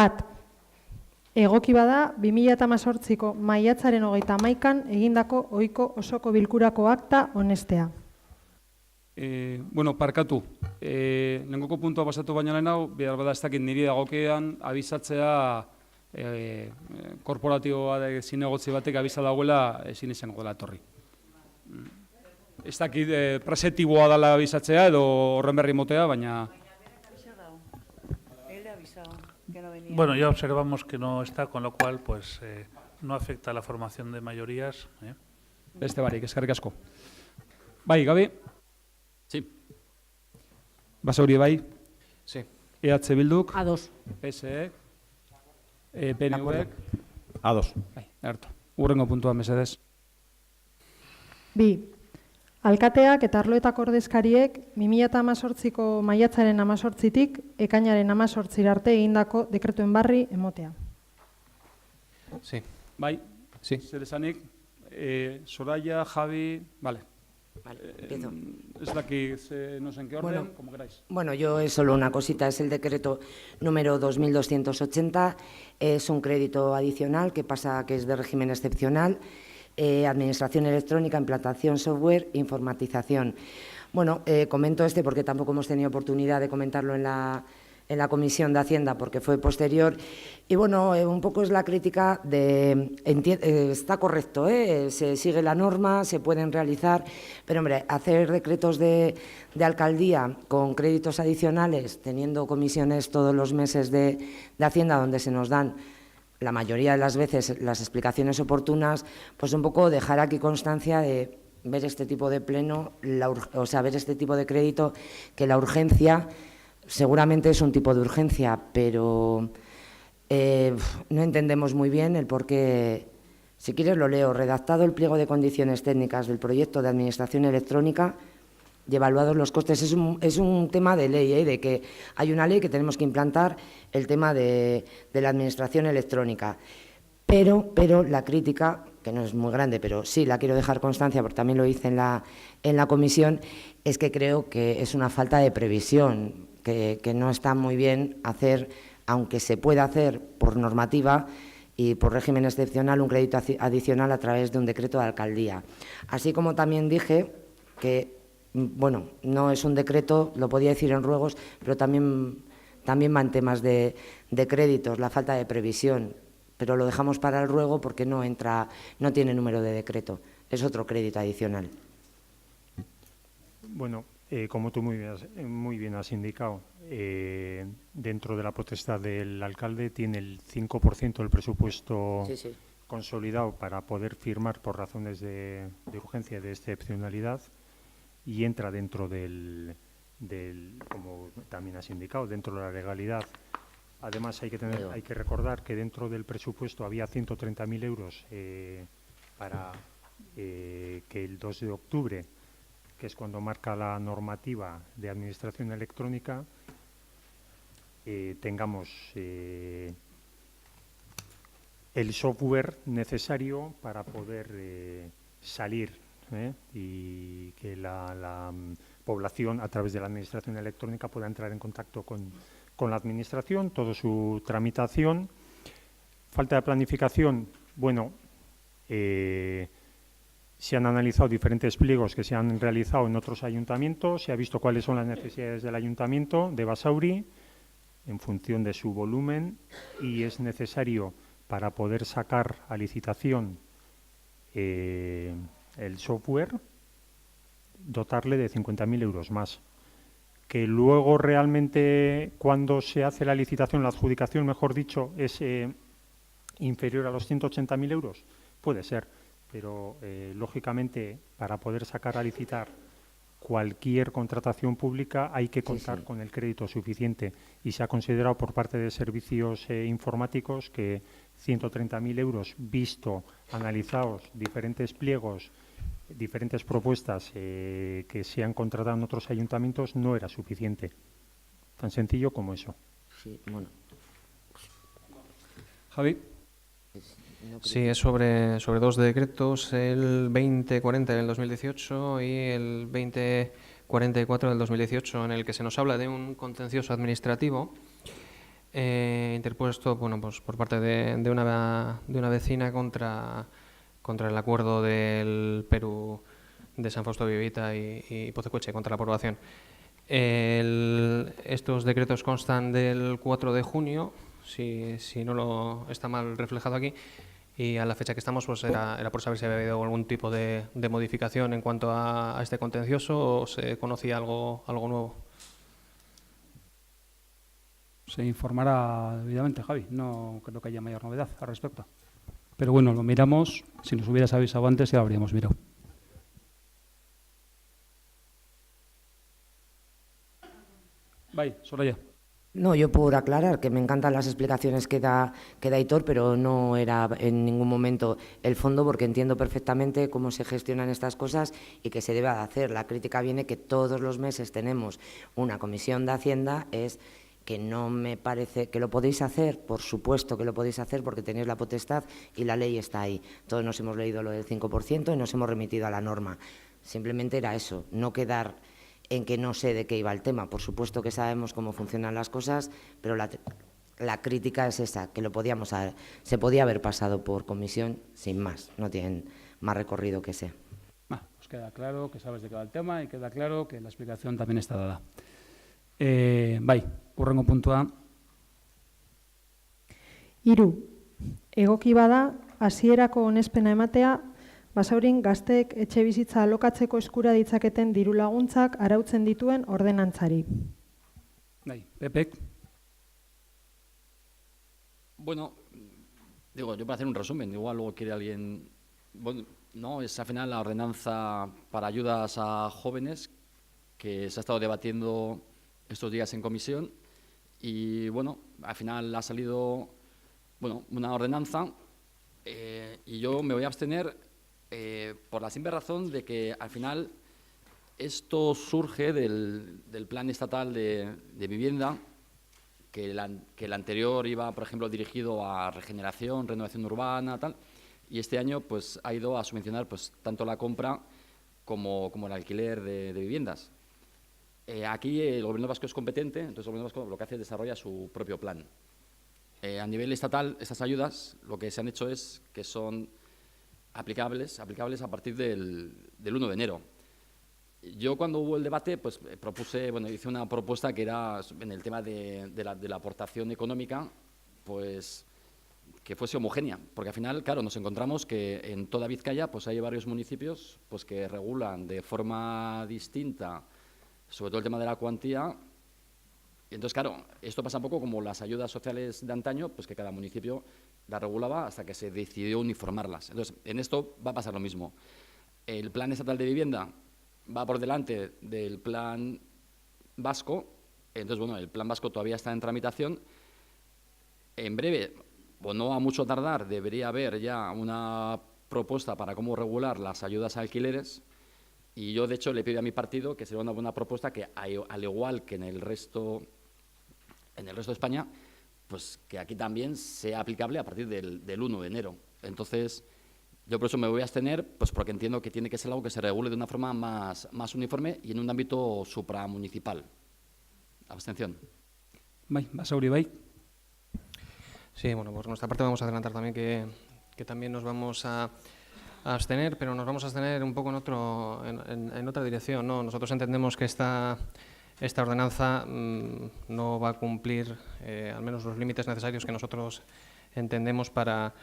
Bat, egoki bada 2018ko maiatzaren 31an egindako ohiko osoko bilkurako akta onestea. Bueno, parkatu. Lengoko puntua pasatu baina lehen hau, behar bada ez dakit niri dagokean abizatzea korporatiboa zinegotzi batek abiza dagoela ezin izango dela etorri. Ez dakit presetiboa dela abizatzea edo horren berri motea, baina... Bueno, ya observamos que no está, con lo cual pues no afecta a la formación de mayorías. Beste barik, eskerrik asko. Bai, Gabi? Sí. Basauri bai? Sí. EH Bilduk? Ados. PSE? PNV? Ados. Bai, hartu. Urrengo puntua, mesedez. Bi, alkateak eta arloetako ordezkariek 2018ko maiatzaren 18tik ekainaren 18 arte egindako dekretuen barri emotea. Sí. Bai? Sí. Zer esanik? Soraya, Javi... Vale. Vale, empiezo. Es la que no sé en qué orden, como queráis. Bueno, yo es solo una cosita, es el decreto número 2280, es un crédito adicional que pasa, que es de régimen excepcional, administración electrónica, implantación software, informatización. Bueno, comento este porque tampoco hemos tenido oportunidad de comentarlo en la Comisión de Hacienda porque fue posterior. Y bueno, un poco es la crítica de, está correcto, se sigue la norma, se pueden realizar, pero hombre, hacer decretos de alcaldía con créditos adicionales, teniendo comisiones todos los meses de Hacienda donde se nos dan la mayoría de las veces las explicaciones oportunas, pues un poco dejar aquí constancia de ver este tipo de pleno, o sea, ver este tipo de crédito, que la urgencia seguramente es un tipo de urgencia, pero no entendemos muy bien el por qué. Si quieres lo leo. Redactado el pliego de condiciones técnicas del proyecto de administración electrónica y evaluados los costes. Es un tema de ley, de que hay una ley que tenemos que implantar el tema de la administración electrónica. Pero la crítica, que no es muy grande, pero sí la quiero dejar constancia porque también lo hice en la comisión, es que creo que es una falta de previsión, que no está muy bien hacer, aunque se pueda hacer por normativa y por régimen excepcional, un crédito adicional a través de un decreto de alcaldía. Así como también dije que, bueno, no es un decreto, lo podía decir en ruegos, pero también va en temas de créditos, la falta de previsión, pero lo dejamos para el ruego porque no tiene número de decreto, es otro crédito adicional. Bueno, como tú muy bien has indicado, dentro de la potestad del alcalde tiene el 5% del presupuesto consolidado para poder firmar por razones de urgencia y de excepcionalidad y entra dentro del, como también has indicado, dentro de la legalidad. Además hay que recordar que dentro del presupuesto había 130.000 euros para que el 2 de octubre, que es cuando marca la normativa de administración electrónica, tengamos el software necesario para poder salir y que la población a través de la administración electrónica pueda entrar en contacto con la administración, toda su tramitación. Falta de planificación, bueno, se han analizado diferentes pliegos que se han realizado en otros ayuntamientos, se ha visto cuáles son las necesidades del ayuntamiento de Basauri en función de su volumen y es necesario para poder sacar a licitación el software, dotarle de 50.000 euros más. Que luego realmente cuando se hace la licitación, la adjudicación, mejor dicho, es inferior a los 180.000 euros, puede ser. Pero, lógicamente, para poder sacar a licitar cualquier contratación pública hay que contar con el crédito suficiente y se ha considerado por parte de servicios informáticos que 130.000 euros, visto, analizados diferentes pliegos, diferentes propuestas que se han contratado en otros ayuntamientos, no era suficiente. Tan sencillo como eso. Sí, bueno. Javi. Sí, es sobre dos decretos, el 2040 del 2018 y el 2044 del 2018, en el que se nos habla de un contencioso administrativo interpuesto, bueno, pues por parte de una vecina contra el acuerdo del Perú de San Fausto Vivita y Pocecueche, contra la aprobación. Estos decretos constan del 4 de junio, si no está mal reflejado aquí, y a la fecha que estamos pues era por saber si había habido algún tipo de modificación en cuanto a este contencioso o se conocía algo nuevo. Se informará debidamente, Javi. No creo que haya mayor novedad al respecto. Pero bueno, lo miramos. Si nos hubieras avisado antes, ya lo habríamos mirado. Bai, Soraya. No, yo por aclarar que me encantan las explicaciones que da Aitor, pero no era en ningún momento el fondo, porque entiendo perfectamente cómo se gestionan estas cosas y que se debe de hacer. La crítica viene que todos los meses tenemos una comisión de Hacienda, es que no me parece que lo podéis hacer, por supuesto que lo podéis hacer porque tenéis la potestad y la ley está ahí. Todos nos hemos leído lo del 5% y nos hemos remitido a la norma. Simplemente era eso, no quedar en que no sé de qué iba el tema. Por supuesto que sabemos cómo funcionan las cosas, pero la crítica es esa, que se podía haber pasado por comisión sin más, no tienen más recorrido que ese. Pues queda claro que sabes de qué va el tema y queda claro que la explicación también está dada. Bai, hurrengo puntua. 3. Egoki bada, hasierako onespena ematea, Basaurin gazteek etxe bizitza alokatzeko eskura ditzaketen diru laguntzak arautzen dituen ordenantzari. Bai, Pepek. Bueno, digo, yo para hacer un resumen, igual luego quiere alguien... Bueno, no, es al final la ordenanza para ayudas a jóvenes que se ha estado debatiendo estos días en comisión y, bueno, al final ha salido, bueno, una ordenanza y yo me voy a abstener por la simple razón de que al final esto surge del plan estatal de vivienda, que el anterior iba, por ejemplo, dirigido a regeneración, renovación urbana, tal, y este año pues ha ido a subvencionar pues tanto la compra como el alquiler de viviendas. Aquí el Gobierno vasco es competente, entonces el Gobierno vasco lo que hace es desarrolla su propio plan. A nivel estatal, estas ayudas lo que se han hecho es que son aplicables a partir del 1 de enero. Yo cuando hubo el debate, pues hice una propuesta que era en el tema de la aportación económica, pues que fuese homogénea, porque al final, claro, nos encontramos que en toda Vizcaya pues hay varios municipios pues que regulan de forma distinta, sobre todo el tema de la cuantía. Y entonces, claro, esto pasa un poco como las ayudas sociales de antaño, pues que cada municipio la regulaba hasta que se decidió uniformarlas. Entonces, en esto va a pasar lo mismo. El Plan Estatal de Vivienda va por delante del Plan Vasco. Entonces, bueno, el Plan Vasco todavía está en tramitación. En breve, o no a mucho tardar, debería haber ya una propuesta para cómo regular las ayudas a alquileres. Y yo, de hecho, le pido a mi partido que sea una buena propuesta que, al igual que en el resto de España, pues que aquí también sea aplicable a partir del 1 de enero. Entonces, yo por eso me voy a abstener, pues porque entiendo que tiene que ser algo que se regule de una forma más uniforme y en un ámbito supramunicipal. Abstención. Bai, Basauri, bai. Sí, bueno, por nuestra parte vamos a adelantar también que también nos vamos a abstener, pero nos vamos a abstener un poco en otra dirección, ¿no? Nosotros entendemos que esta ordenanza no va a cumplir al menos los límites necesarios que nosotros entendemos para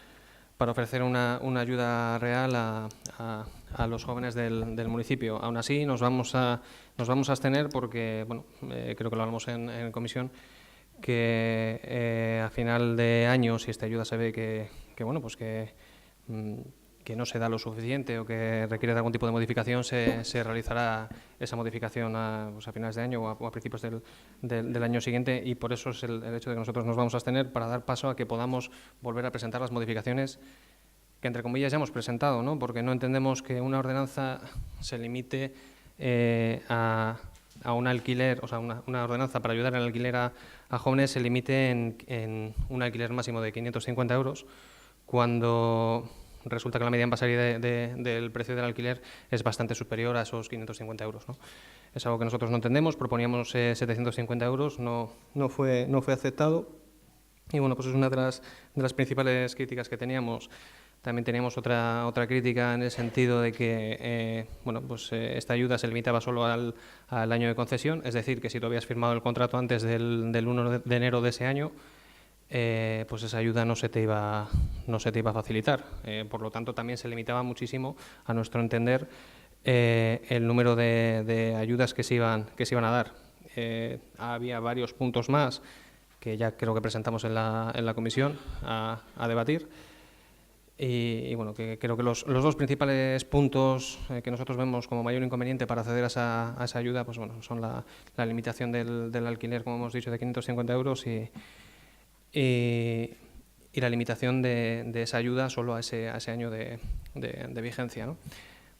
ofrecer una ayuda real a los jóvenes del municipio. Aún así, nos vamos a abstener porque, bueno, creo que lo hablamos en comisión, que a final de año, si esta ayuda se ve que no se da lo suficiente o que requiere de algún tipo de modificación, se realizará esa modificación a finales de año o a principios del año siguiente, y por eso es el hecho de que nosotros nos vamos a abstener, para dar paso a que podamos volver a presentar las modificaciones que, entre comillas, ya hemos presentado, ¿no? Porque no entendemos que una ordenanza se limite a un alquiler, o sea, una ordenanza para ayudar al alquiler a jóvenes se limite en un alquiler máximo de 550 euros, cuando resulta que la media en Basauri del precio del alquiler es bastante superior a esos 550 euros, ¿no? Es algo que nosotros no entendemos. Proponíamos 750 euros, no fue aceptado, Y bueno, pues es una de las principales críticas que teníamos. También teníamos otra crítica en el sentido de que bueno, pues, esta ayuda se limitaba solo al año de concesión, es decir, que si tú habías firmado el contrato antes del 1 de enero de ese año, pues esa ayuda no se te iba a facilitar. Por lo tanto, también se limitaba muchísimo, a nuestro entender, el número de ayudas que se iban a dar. Había varios puntos más que ya creo que presentamos en la comisión a debatir. Y bueno, que creo que los dos principales puntos que nosotros vemos como mayor inconveniente para acceder a esa ayuda, pues bueno, son la limitación del alquiler, como hemos dicho, de 550 euros y la limitación de esa ayuda solo a ese año de vigencia, ¿no?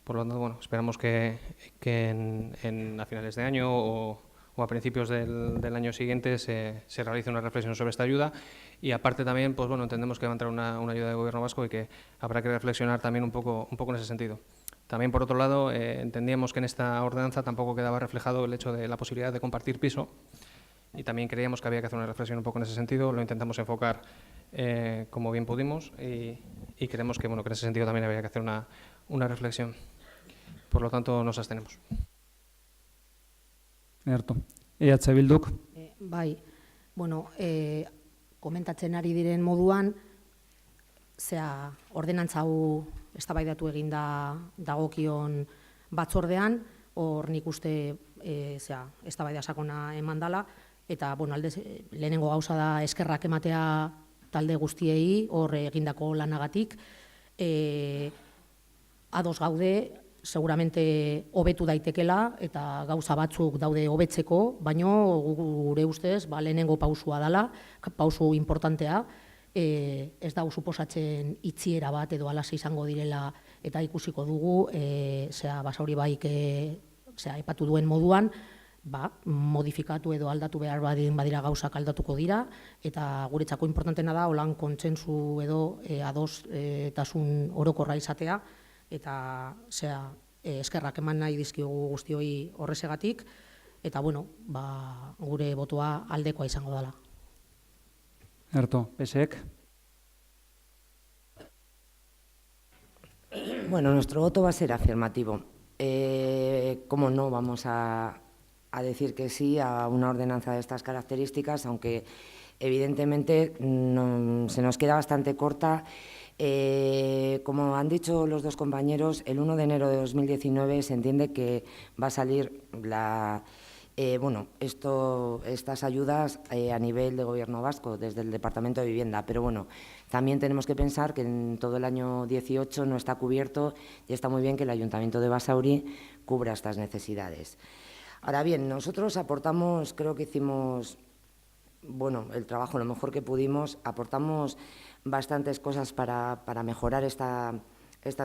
Por lo tanto, bueno, esperamos que a finales de año o a principios del año siguiente se realice una reflexión sobre esta ayuda. Y aparte también, pues bueno, entendemos que va a entrar una ayuda del Gobierno vasco y que habrá que reflexionar también un poco en ese sentido. También, por otro lado, entendíamos que en esta ordenanza tampoco quedaba reflejado el hecho de la posibilidad de compartir piso y también creíamos que había que hacer una reflexión un poco en ese sentido. Lo intentamos enfocar como bien pudimos y creemos que, bueno, que en ese sentido también había que hacer una reflexión. Por lo tanto, nos abstenemos. Ederto. EH Bilduk. Bai, bueno, komentatzen ari diren moduan, ordenantza hau eztabaidatu eginda dagokion batzordean, hor nik uste eztabaida sakona eman dela, eta bueno, lehenengo gauza da eskerrak ematea talde guztiei hor egindako lanagatik. Ados gaude, seguramente hobetu daitekela eta gauza batzuk daude hobetzeko, baino gure ustez lehenengo pausua dela, pausu importantea, ez da suposatzen itxiera bat edo alaz izango direla eta ikusiko dugu, Basauri baik aipatu duen moduan, modifikatu edo aldatu behar badira gauzak aldatuko dira, eta guretzako importantena da holan kontsentsu edo adostasun orokorra izatea, eta eskerrak eman nahi dizkiogu guztioi horrezegatik, eta bueno, gure botoa aldekoa izango dela. Ederto, PSek. Bueno, nuestro voto va a ser afirmativo. ¿Cómo no vamos a decir que sí a una ordenanza de estas características, aunque evidentemente se nos queda bastante corta? Como han dicho los dos compañeros, el 1 de enero de 2019 se entiende que va a salir estas ayudas a nivel de Gobierno vasco, desde el Departamento de Vivienda. Pero bueno, también tenemos que pensar que en todo el año 18 no está cubierto y está muy bien que el Ayuntamiento de Basauri cubra estas necesidades. Ahora bien, nosotros aportamos, creo que hicimos el trabajo lo mejor que pudimos, aportamos bastantes cosas para mejorar esta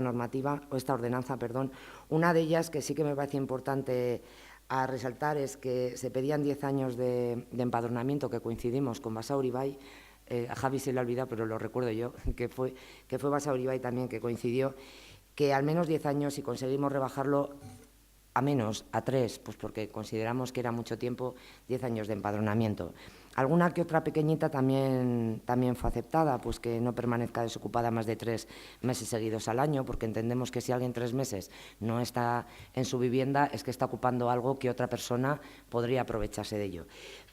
normativa, o esta ordenanza, perdón. Una de ellas, que sí que me parece importante a resaltar, es que se pedían 10 años de empadronamiento, que coincidimos con Basauri Bai. A Javi se le ha olvidado, pero lo recuerdo yo, que fue Basauri Bai también que coincidió, que al menos 10 años, si conseguimos rebajarlo a menos, a 3, pues porque consideramos que era mucho tiempo, 10 años de empadronamiento. Alguna que otra pequeñita también fue aceptada, pues que no permanezca desocupada más de 3 meses seguidos al año, porque entendemos que si alguien 3 meses no está en su vivienda es que está ocupando algo que otra persona podría aprovecharse de ello.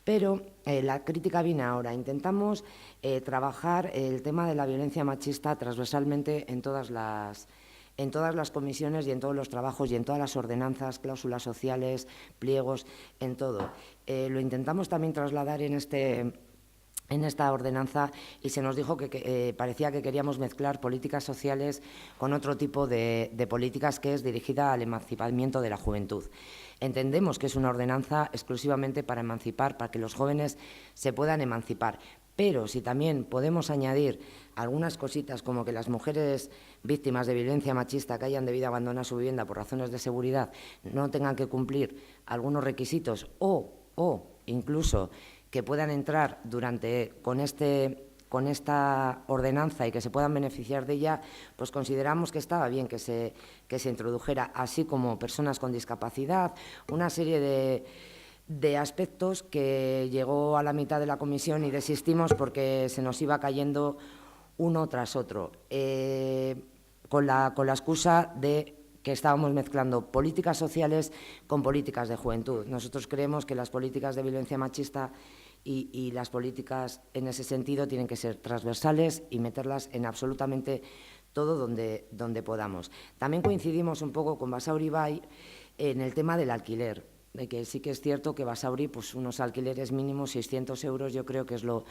Pero la crítica viene ahora. Intentamos trabajar el tema de la violencia machista transversalmente en todas las comisiones y en todos los trabajos y en todas las ordenanzas, cláusulas sociales, pliegos, en todo. Lo intentamos también trasladar en esta ordenanza y se nos dijo que parecía que queríamos mezclar políticas sociales con otro tipo de políticas que es dirigida al emancipamiento de la juventud. Entendemos que es una ordenanza exclusivamente para emancipar, para que los jóvenes se puedan emancipar. Pero si también podemos añadir algunas cositas como que las mujeres víctimas de violencia machista que hayan debido abandonar su vivienda por razones de seguridad no tengan que cumplir algunos requisitos o incluso que puedan entrar con esta ordenanza y que se puedan beneficiar de ella, pues consideramos que estaba bien que se introdujera, así como personas con discapacidad, una serie de aspectos que llegó a la mitad de la comisión y desistimos porque se nos iba cayendo uno tras otro, con la excusa de que estábamos mezclando políticas sociales con políticas de juventud. Nosotros creemos que las políticas de violencia machista y las políticas en ese sentido tienen que ser transversales y meterlas en absolutamente todo donde podamos. También coincidimos un poco con Basauri Bai en el tema del alquiler, de que sí que es cierto que Basauri, pues unos alquileres mínimos, 600 euros, yo creo que es lo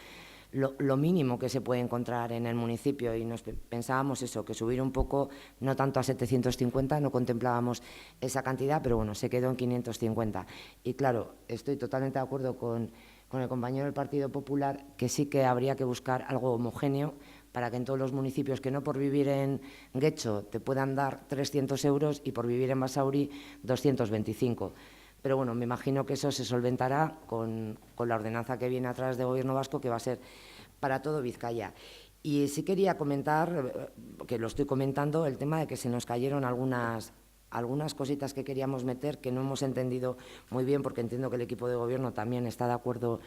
mínimo que se puede encontrar en el municipio, y nos pensábamos eso, que subir un poco, no tanto a 750, no contemplábamos esa cantidad, pero bueno, se quedó en 550. Y claro, estoy totalmente de acuerdo con el compañero del Partido Popular, que sí que habría que buscar algo homogéneo para que en todos los municipios, que no por vivir en Guecho te puedan dar 300 euros y por vivir en Basauri 225. Pero bueno, me imagino que eso se solventará con la ordenanza que viene atrás del Gobierno vasco, que va a ser para todo Vizcaya. Y sí quería comentar, que lo estoy comentando, el tema de que se nos cayeron algunas cositas que queríamos meter, que no hemos entendido muy bien, porque entiendo que el equipo de Gobierno también está de acuerdo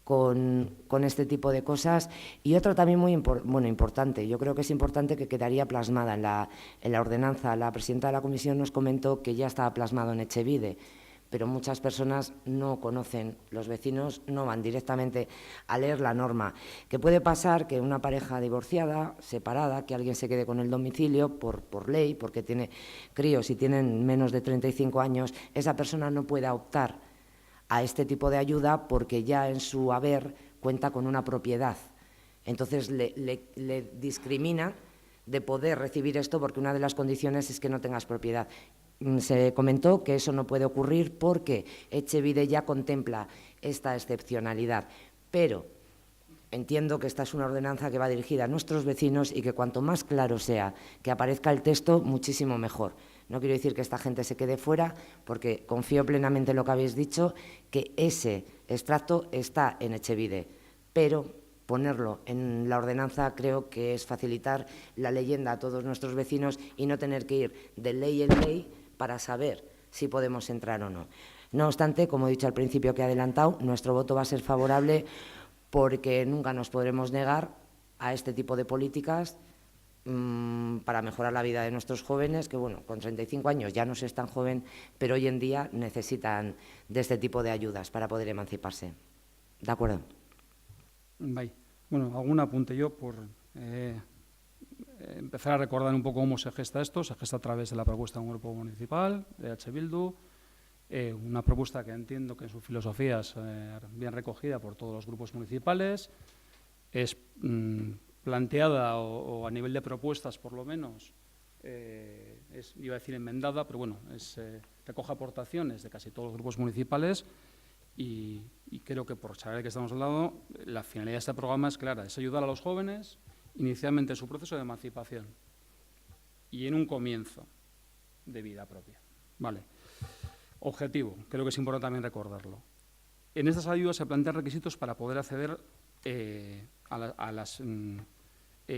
con este tipo de cosas. Y otro también muy importante, yo creo que es importante, que quedaría plasmada en la ordenanza. La presidenta de la comisión nos comentó que ya estaba plasmado en Etxebide, pero muchas personas no conocen, los vecinos no van directamente a leer la norma. Que puede pasar que una pareja divorciada, separada, que alguien se quede con el domicilio por ley, porque tiene críos y tienen menos de 35 años, esa persona no pueda optar a este tipo de ayuda porque ya en su haber cuenta con una propiedad. Entonces le discrimina de poder recibir esto, porque una de las condiciones es que no tengas propiedad. Se comentó que eso no puede ocurrir porque Etxebide ya contempla esta excepcionalidad, pero entiendo que esta es una ordenanza que va dirigida a nuestros vecinos y que cuanto más claro sea que aparezca el texto, muchísimo mejor. No quiero decir que esta gente se quede fuera, porque confío plenamente en lo que habéis dicho, que ese extracto está en Etxebide, pero ponerlo en la ordenanza creo que es facilitar la leyenda a todos nuestros vecinos y no tener que ir de ley en ley para saber si podemos entrar o no. No obstante, como he dicho al principio que he adelantado, nuestro voto va a ser favorable, porque nunca nos podremos negar a este tipo de políticas para mejorar la vida de nuestros jóvenes, que bueno, con 35 años ya no se es tan joven, pero hoy en día necesitan de este tipo de ayudas para poder emanciparse. ¿De acuerdo? Bai. Bueno, algún apunte yo por empezar a recordar un poco cómo se gesta esto. Se gesta a través de la propuesta de un grupo municipal, de H. Bildu, una propuesta que entiendo que en su filosofía es bien recogida por todos los grupos municipales, es planteada o a nivel de propuestas, por lo menos, iba a decir enmendada, pero bueno, recoge aportaciones de casi todos los grupos municipales. Y creo que, por saber de qué estamos hablando, la finalidad de este programa es clara, es ayudar a los jóvenes inicialmente en su proceso de emancipación y en un comienzo de vida propia. Vale. Objetivo, creo que es importante también recordarlo. En estas ayudas se plantean requisitos para poder acceder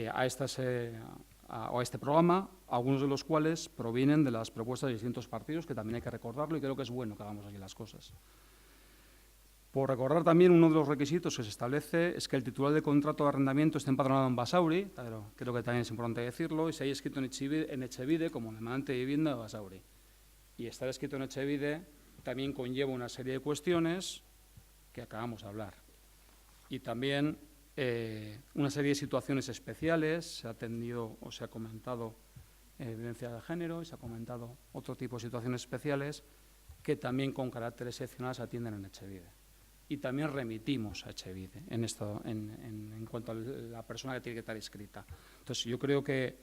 a este programa, algunos de los cuales provienen de las propuestas de distintos partidos, que también hay que recordarlo, y creo que es bueno que hagamos así las cosas. Por recordar también, uno de los requisitos que se establece es que el titular del contrato de arrendamiento esté empadronado en Basauri, pero creo que también es importante decirlo, y se haya escrito en Etxebide como demandante de vivienda de Basauri. Y estar escrito en Etxebide también conlleva una serie de cuestiones que acabamos de hablar. Y también una serie de situaciones especiales, se ha atendido o se ha comentado violencia de género y se ha comentado otro tipo de situaciones especiales que también con carácter excepcional se atienden en Etxebide. Y también remitimos a Etxebide en cuanto a la persona que tiene que estar inscrita. Entonces, yo creo que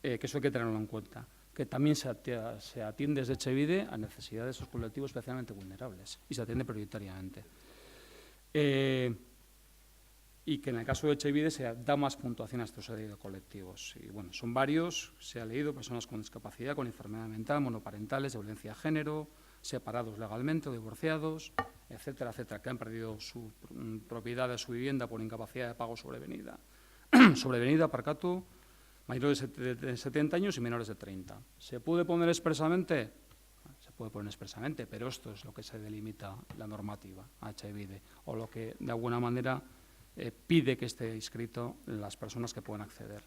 eso hay que tenerlo en cuenta, que también se atiende desde Etxebide a necesidades de esos colectivos especialmente vulnerables y se atiende prioritariamente. Y que en el caso de Etxebide se da más puntuación a estos serie de colectivos. Y bueno, son varios, se ha leído, personas con discapacidad, con enfermedad mental, monoparentales, de violencia de género, separados legalmente o divorciados, etcétera, etcétera, que han perdido su propiedad de su vivienda por incapacidad de pago sobrevenida, parcatu, mayores de 70 años y menores de 30. ¿Se puede poner expresamente? Se puede poner expresamente, pero esto es lo que se delimita la normativa HVID, o lo que de alguna manera pide que esté inscrito las personas que puedan acceder.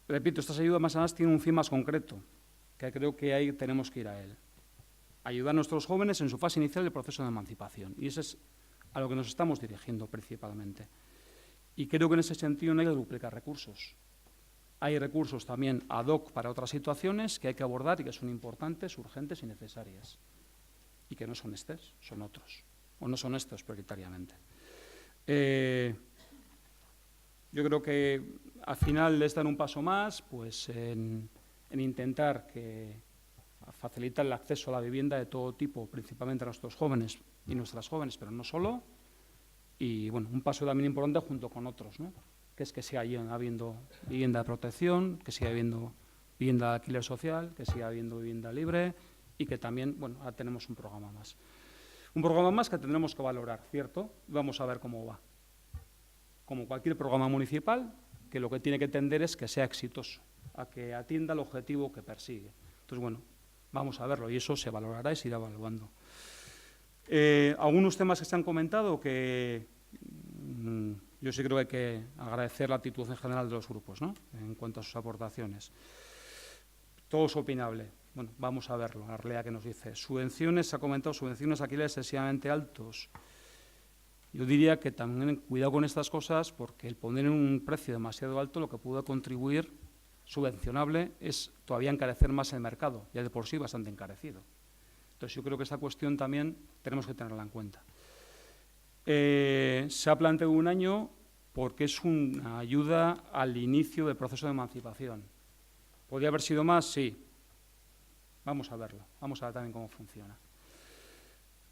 Repito, estas ayudas más además tienen un fin más concreto, que creo que ahí tenemos que ir a él. Ayudar a nuestros jóvenes en su fase inicial del proceso de emancipación. Y eso es a lo que nos estamos dirigiendo principalmente. Y creo que en ese sentido no hay que duplicar recursos. Hay recursos también ad hoc para otras situaciones que hay que abordar y que son importantes, urgentes y necesarias. Y que no son estos, son otros. O no son estos prioritariamente. Yo creo que al final es dar un paso más pues, en intentar facilitar el acceso a la vivienda de todo tipo, principalmente a nuestros jóvenes y nuestras jóvenes, pero no solo. Y bueno, un paso también importante junto con otros, ¿no? Que es que siga habiendo vivienda de protección, que siga habiendo vivienda de alquiler social, que siga habiendo vivienda libre y que también, bueno, ahora tenemos un programa más. Un programa más que tendremos que valorar, ¿cierto? Vamos a ver cómo va. Como cualquier programa municipal, que lo que tiene que tender es que sea exitoso, a que atienda el objetivo que persigue. Entonces, bueno, vamos a verlo y eso se valorará y se irá evaluando. Algunos temas que se han comentado que yo sí creo que hay que agradecer la actitud en general de los grupos, ¿no? En cuanto a sus aportaciones. Todo es opinable. Bueno, vamos a verlo, la realidad que nos dice. Subvenciones, se ha comentado, subvenciones alquileres excesivamente altos. Yo diría que también cuidado con estas cosas porque el poner un precio demasiado alto lo que puede contribuir subvencionable es todavía encarecer más el mercado, ya de por sí bastante encarecido. Entonces yo creo que esta cuestión también tenemos que tenerla en cuenta. Se ha planteado un año porque es una ayuda al inicio del proceso de emancipación. ¿Podría haber sido más? Sí. Vamos a verlo, vamos a ver también cómo funciona.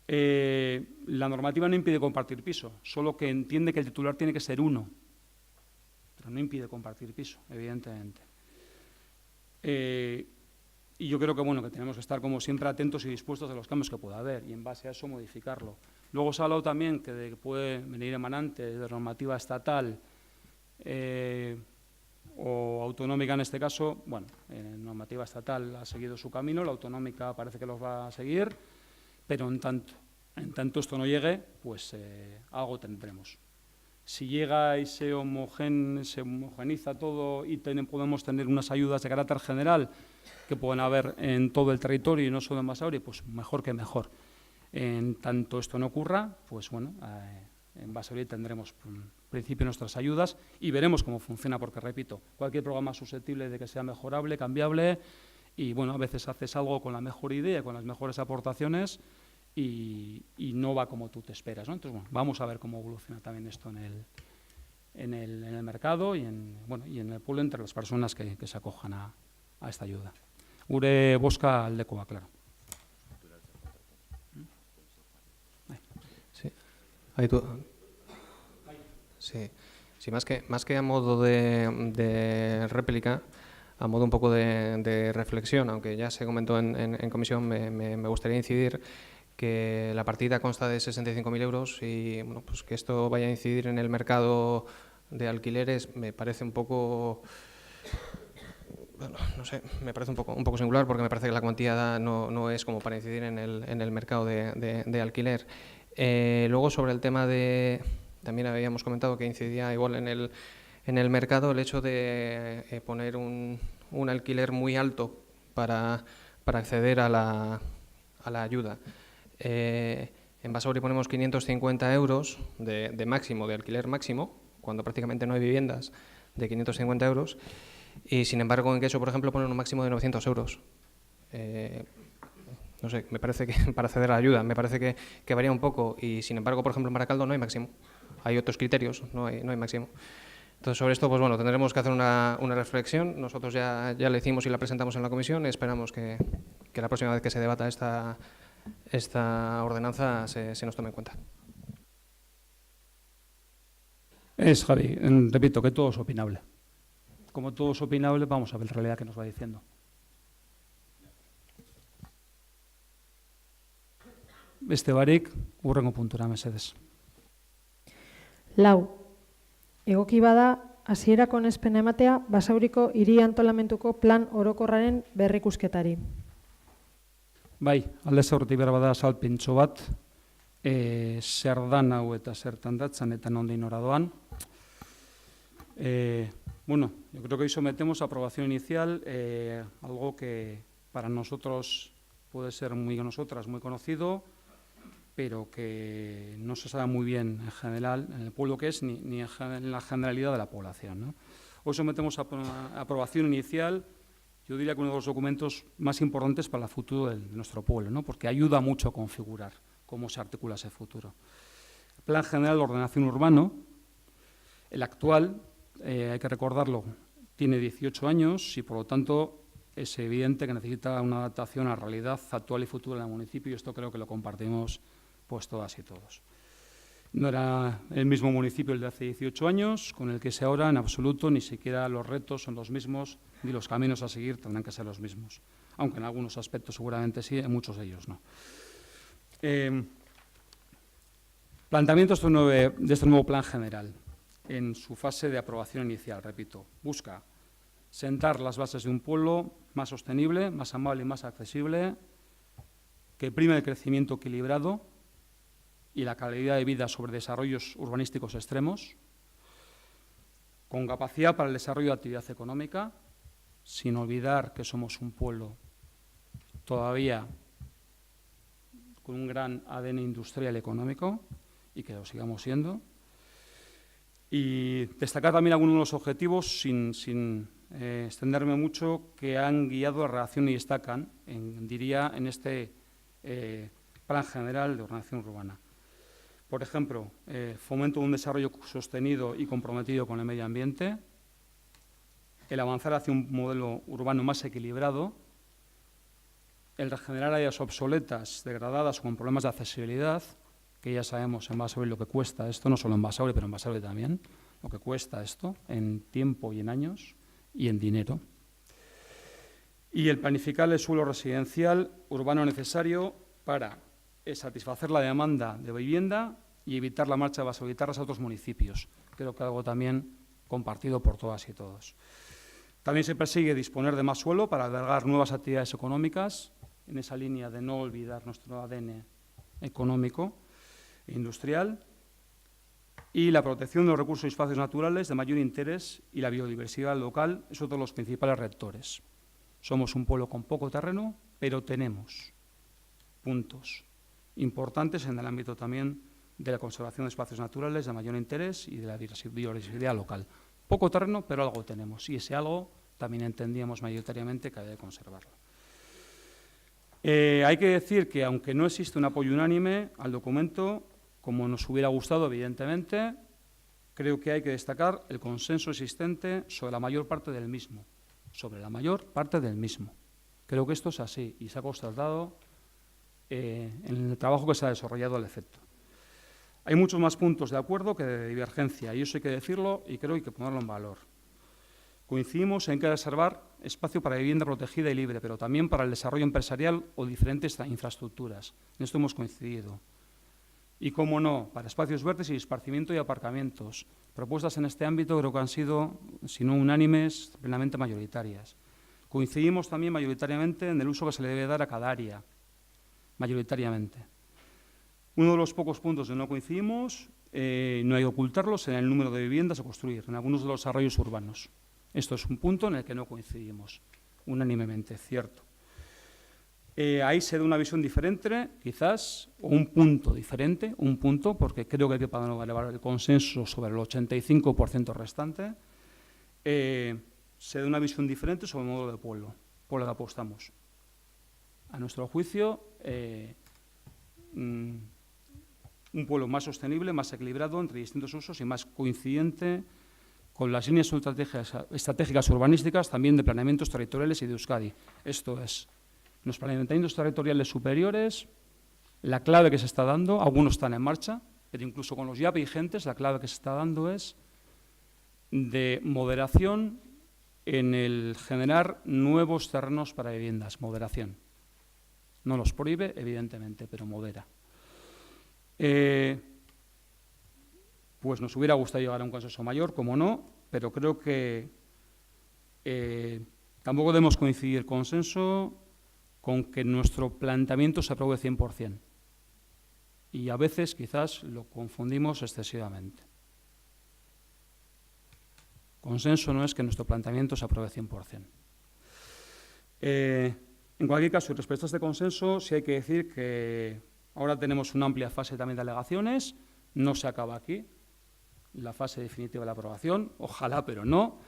La normativa no impide compartir piso, solo que entiende que el titular tiene que ser uno, pero no impide compartir piso, evidentemente. Y yo creo que, bueno, que tenemos que estar, como siempre, atentos y dispuestos a los cambios que pueda haber y, en base a eso, modificarlo. Luego se ha hablado también que puede venir emanante de normativa estatal o autonómica en este caso. Bueno, normativa estatal ha seguido su camino, la autonómica parece que los va a seguir, pero en tanto esto no llegue, pues algo tendremos. Si llega y se homogeniza todo y podemos tener unas ayudas de carácter general que pueden haber en todo el territorio y no solo en Basauri, pues mejor que mejor. En tanto esto no ocurra, pues bueno, en Basauri tendremos en principio nuestras ayudas y veremos cómo funciona, porque repito, cualquier programa es susceptible de que sea mejorable, cambiable, y bueno, a veces haces algo con la mejor idea, con las mejores aportaciones y no va como tú te esperas, ¿no? Entonces, bueno, vamos a ver cómo evoluciona también esto en el mercado y en el pueblo entre las personas que se acojan a esta ayuda. Gure bozka aldekoa, claro. Sí. Sí, más que a modo de réplica, a modo un poco de reflexión, aunque ya se comentó en comisión, me gustaría incidir que la partida consta de 65.000 euros y bueno, pues que esto vaya a incidir en el mercado de alquileres me parece un poco, bueno, no sé, me parece un poco singular, porque me parece que la cuantía no es como para incidir en el mercado de alquiler. Luego, sobre el tema también habíamos comentado que incidía igual en el mercado el hecho de poner un alquiler muy alto para acceder a la ayuda. En Basauri ponemos 550 euros de máximo, de alquiler máximo, cuando prácticamente no hay viviendas de 550 euros, y sin embargo en Quecho, por ejemplo, ponen un máximo de 900 euros. No sé, me parece que para acceder a la ayuda, me parece que varía un poco, y sin embargo, por ejemplo, en Baracaldo no hay máximo, hay otros criterios, no hay máximo. Entonces, sobre esto, pues bueno, tendremos que hacer una reflexión. Nosotros ya la hicimos y la presentamos en la comisión, y esperamos que la próxima vez que se debata esta ordenanza se nos tome en cuenta. Es, Javi, repito, que todo es opinable. Como todo es opinable, vamos a ver la realidad que nos va diciendo. Beste barik, hurrengo puntura, mesedez. Lau, egoki bada hasierako onespena ematea Basauriko hiri antolamentuko plan orokorraren berrikusketari. Bai, aldez aurretik behar bada azalpentxo bat, zer dan hau eta zertan datzan eta nondik nora doan. Bueno, yo creo que hoy sometemos a aprobación inicial algo que para nosotros puede ser muy conocido, pero que no se sabe muy bien en general en el pueblo que es ni en la generalidad de la población, ¿no? Hoy sometemos a aprobación inicial, yo diría que uno de los documentos más importantes para el futuro de nuestro pueblo, ¿no? Porque ayuda mucho a configurar cómo se articula ese futuro. El Plan General de Ordenación Urbano, el actual, hay que recordarlo, tiene 18 años y por lo tanto es evidente que necesita una adaptación a la realidad actual y futura del municipio, y esto creo que lo compartimos pues todas y todos. No era el mismo municipio el de hace 18 años, con el que es ahora en absoluto, ni siquiera los retos son los mismos, ni los caminos a seguir tendrán que ser los mismos, aunque en algunos aspectos seguramente sí, en muchos de ellos no. Planteamientos de este nuevo plan general, en su fase de aprobación inicial, repito, busca sentar las bases de un pueblo más sostenible, más amable y más accesible, que prime el crecimiento equilibrado y la calidad de vida sobre desarrollos urbanísticos extremos, con capacidad para el desarrollo de actividad económica, sin olvidar que somos un pueblo todavía con un gran ADN industrial y económico, y que lo sigamos siendo. Y destacar también algunos de los objetivos, sin extenderme mucho, que han guiado la redacción y destacan, diría, en este Plan General de Ordenación Urbana. Por ejemplo, fomento de un desarrollo sostenido y comprometido con el medio ambiente, el avanzar hacia un modelo urbano más equilibrado, el regenerar áreas obsoletas, degradadas o con problemas de accesibilidad, que ya sabemos en Basauri lo que cuesta esto, no solo en Basauri, pero en Basauri también, lo que cuesta esto en tiempo y en años y en dinero. Y el planificar el suelo residencial urbano necesario para satisfacer la demanda de vivienda y evitar la marcha de basauritarras a otros municipios. Creo que algo también compartido por todas y todos. También se persigue disponer de más suelo para albergar nuevas actividades económicas, en esa línea de no olvidar nuestro ADN económico e industrial, y la protección de los recursos y espacios naturales de mayor interés y la biodiversidad local es otro de los principales rectores. Somos un pueblo con poco terreno, pero tenemos puntos importantes en el ámbito también de la conservación de espacios naturales de mayor interés y de la biodiversidad local. Poco terreno, pero algo tenemos, y ese algo también entendíamos mayoritariamente que había de conservarlo. Hay que decir que, aunque no existe un apoyo unánime al documento, como nos hubiera gustado, evidentemente, creo que hay que destacar el consenso existente sobre la mayor parte del mismo. Creo que esto es así y se ha constatado en el trabajo que se ha desarrollado al efecto. Hay muchos más puntos de acuerdo que de divergencia, y eso hay que decirlo y creo que hay que ponerlo en valor. Coincidimos en que hay que reservar espacio para vivienda protegida y libre, pero también para el desarrollo empresarial o diferentes infraestructuras. En esto hemos coincidido. Y, cómo no, para espacios verdes y esparcimiento y aparcamientos. Propuestas en este ámbito creo que han sido, si no unánimes, plenamente mayoritarias. Coincidimos también mayoritariamente en el uso que se le debe dar a cada área, mayoritariamente. Uno de los pocos puntos donde no coincidimos, no hay que ocultarlos, en el número de viviendas a construir, en algunos de los desarrollos urbanos. Esto es un punto en el que no coincidimos, unánimemente, cierto. Ahí se da una visión diferente, quizás, o un punto diferente, porque creo que hay que elevar el consenso sobre el 85% restante. Se da una visión diferente sobre el modelo de pueblo, por lo que apostamos. A nuestro juicio, un pueblo más sostenible, más equilibrado entre distintos usos y más coincidente con las líneas estratégicas urbanísticas, también de planeamientos territoriales y de Euskadi. Esto es, en los planeamientos territoriales superiores, la clave que se está dando, algunos están en marcha, pero incluso con los ya vigentes, la clave que se está dando es de moderación en el generar nuevos terrenos para viviendas, moderación. No los prohíbe, evidentemente, pero modera. Pues nos hubiera gustado llegar a un consenso mayor, como no, pero creo que tampoco debemos coincidir consenso con que nuestro planteamiento se apruebe 100%. Y a veces quizás lo confundimos excesivamente. Consenso no es que nuestro planteamiento se apruebe 100%. En cualquier caso, respecto a este consenso, sí hay que decir que ahora tenemos una amplia fase también de alegaciones, no se acaba aquí, la fase definitiva de la aprobación, ojalá, pero no.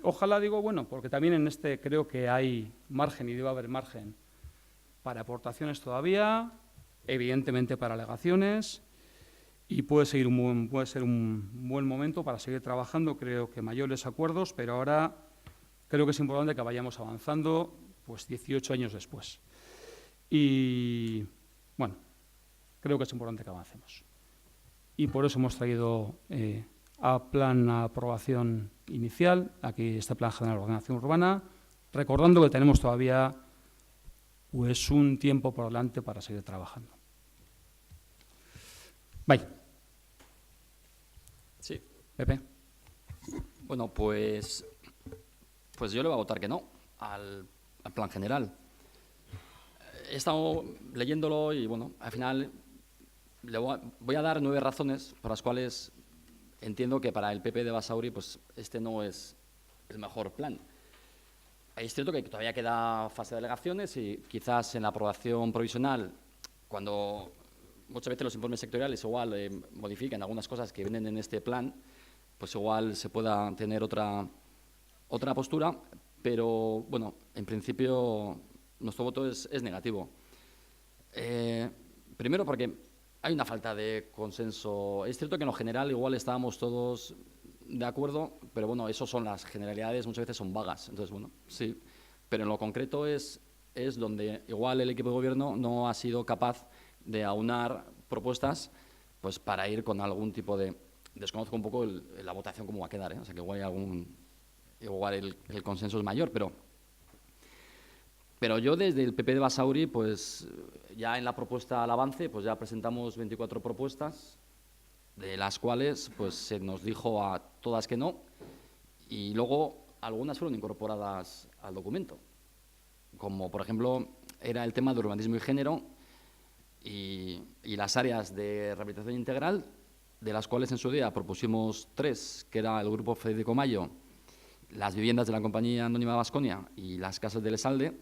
Ojalá, digo, bueno, porque también en este creo que hay margen y debe haber margen para aportaciones todavía, evidentemente para alegaciones, y puede ser un buen momento para seguir trabajando, creo que mayores acuerdos, pero ahora creo que es importante que vayamos avanzando pues 18 años después. Y, bueno, creo que es importante que avancemos. Y por eso hemos traído a plan a aprobación inicial, aquí este Plan General de Ordenación Urbana, recordando que tenemos todavía pues un tiempo por delante para seguir trabajando. Vaya. Sí. Pepe. Bueno, pues yo le voy a votar que no al plan general. He estado leyéndolo y, bueno, al final voy a dar 9 razones por las cuales entiendo que para el PP de Basauri pues este no es el mejor plan. Es cierto que todavía queda fase de alegaciones y quizás en la aprobación provisional, cuando muchas veces los informes sectoriales igual modifican algunas cosas que vienen en este plan, pues igual se pueda tener otra postura, pero bueno, en principio nuestro voto es negativo. Primero porque hay una falta de consenso. Es cierto que en lo general igual estábamos todos de acuerdo, pero bueno, eso son las generalidades, muchas veces son vagas. Entonces, bueno, sí, pero en lo concreto es donde igual el equipo de gobierno no ha sido capaz de aunar propuestas pues para ir con algún tipo de… Desconozco un poco la votación cómo va a quedar, o sea que igual hay igual el consenso es mayor, pero yo desde el PP de Basauri, pues ya en la propuesta al avance, pues ya presentamos 24 propuestas, de las cuales pues se nos dijo a todas que no, y luego algunas fueron incorporadas al documento, como por ejemplo era el tema de urbanismo y género y las áreas de rehabilitación integral, de las cuales en su día propusimos 3, que era el Grupo Federico Mayo, las viviendas de la Compañía Anónima Baskonia y las casas del Esalde,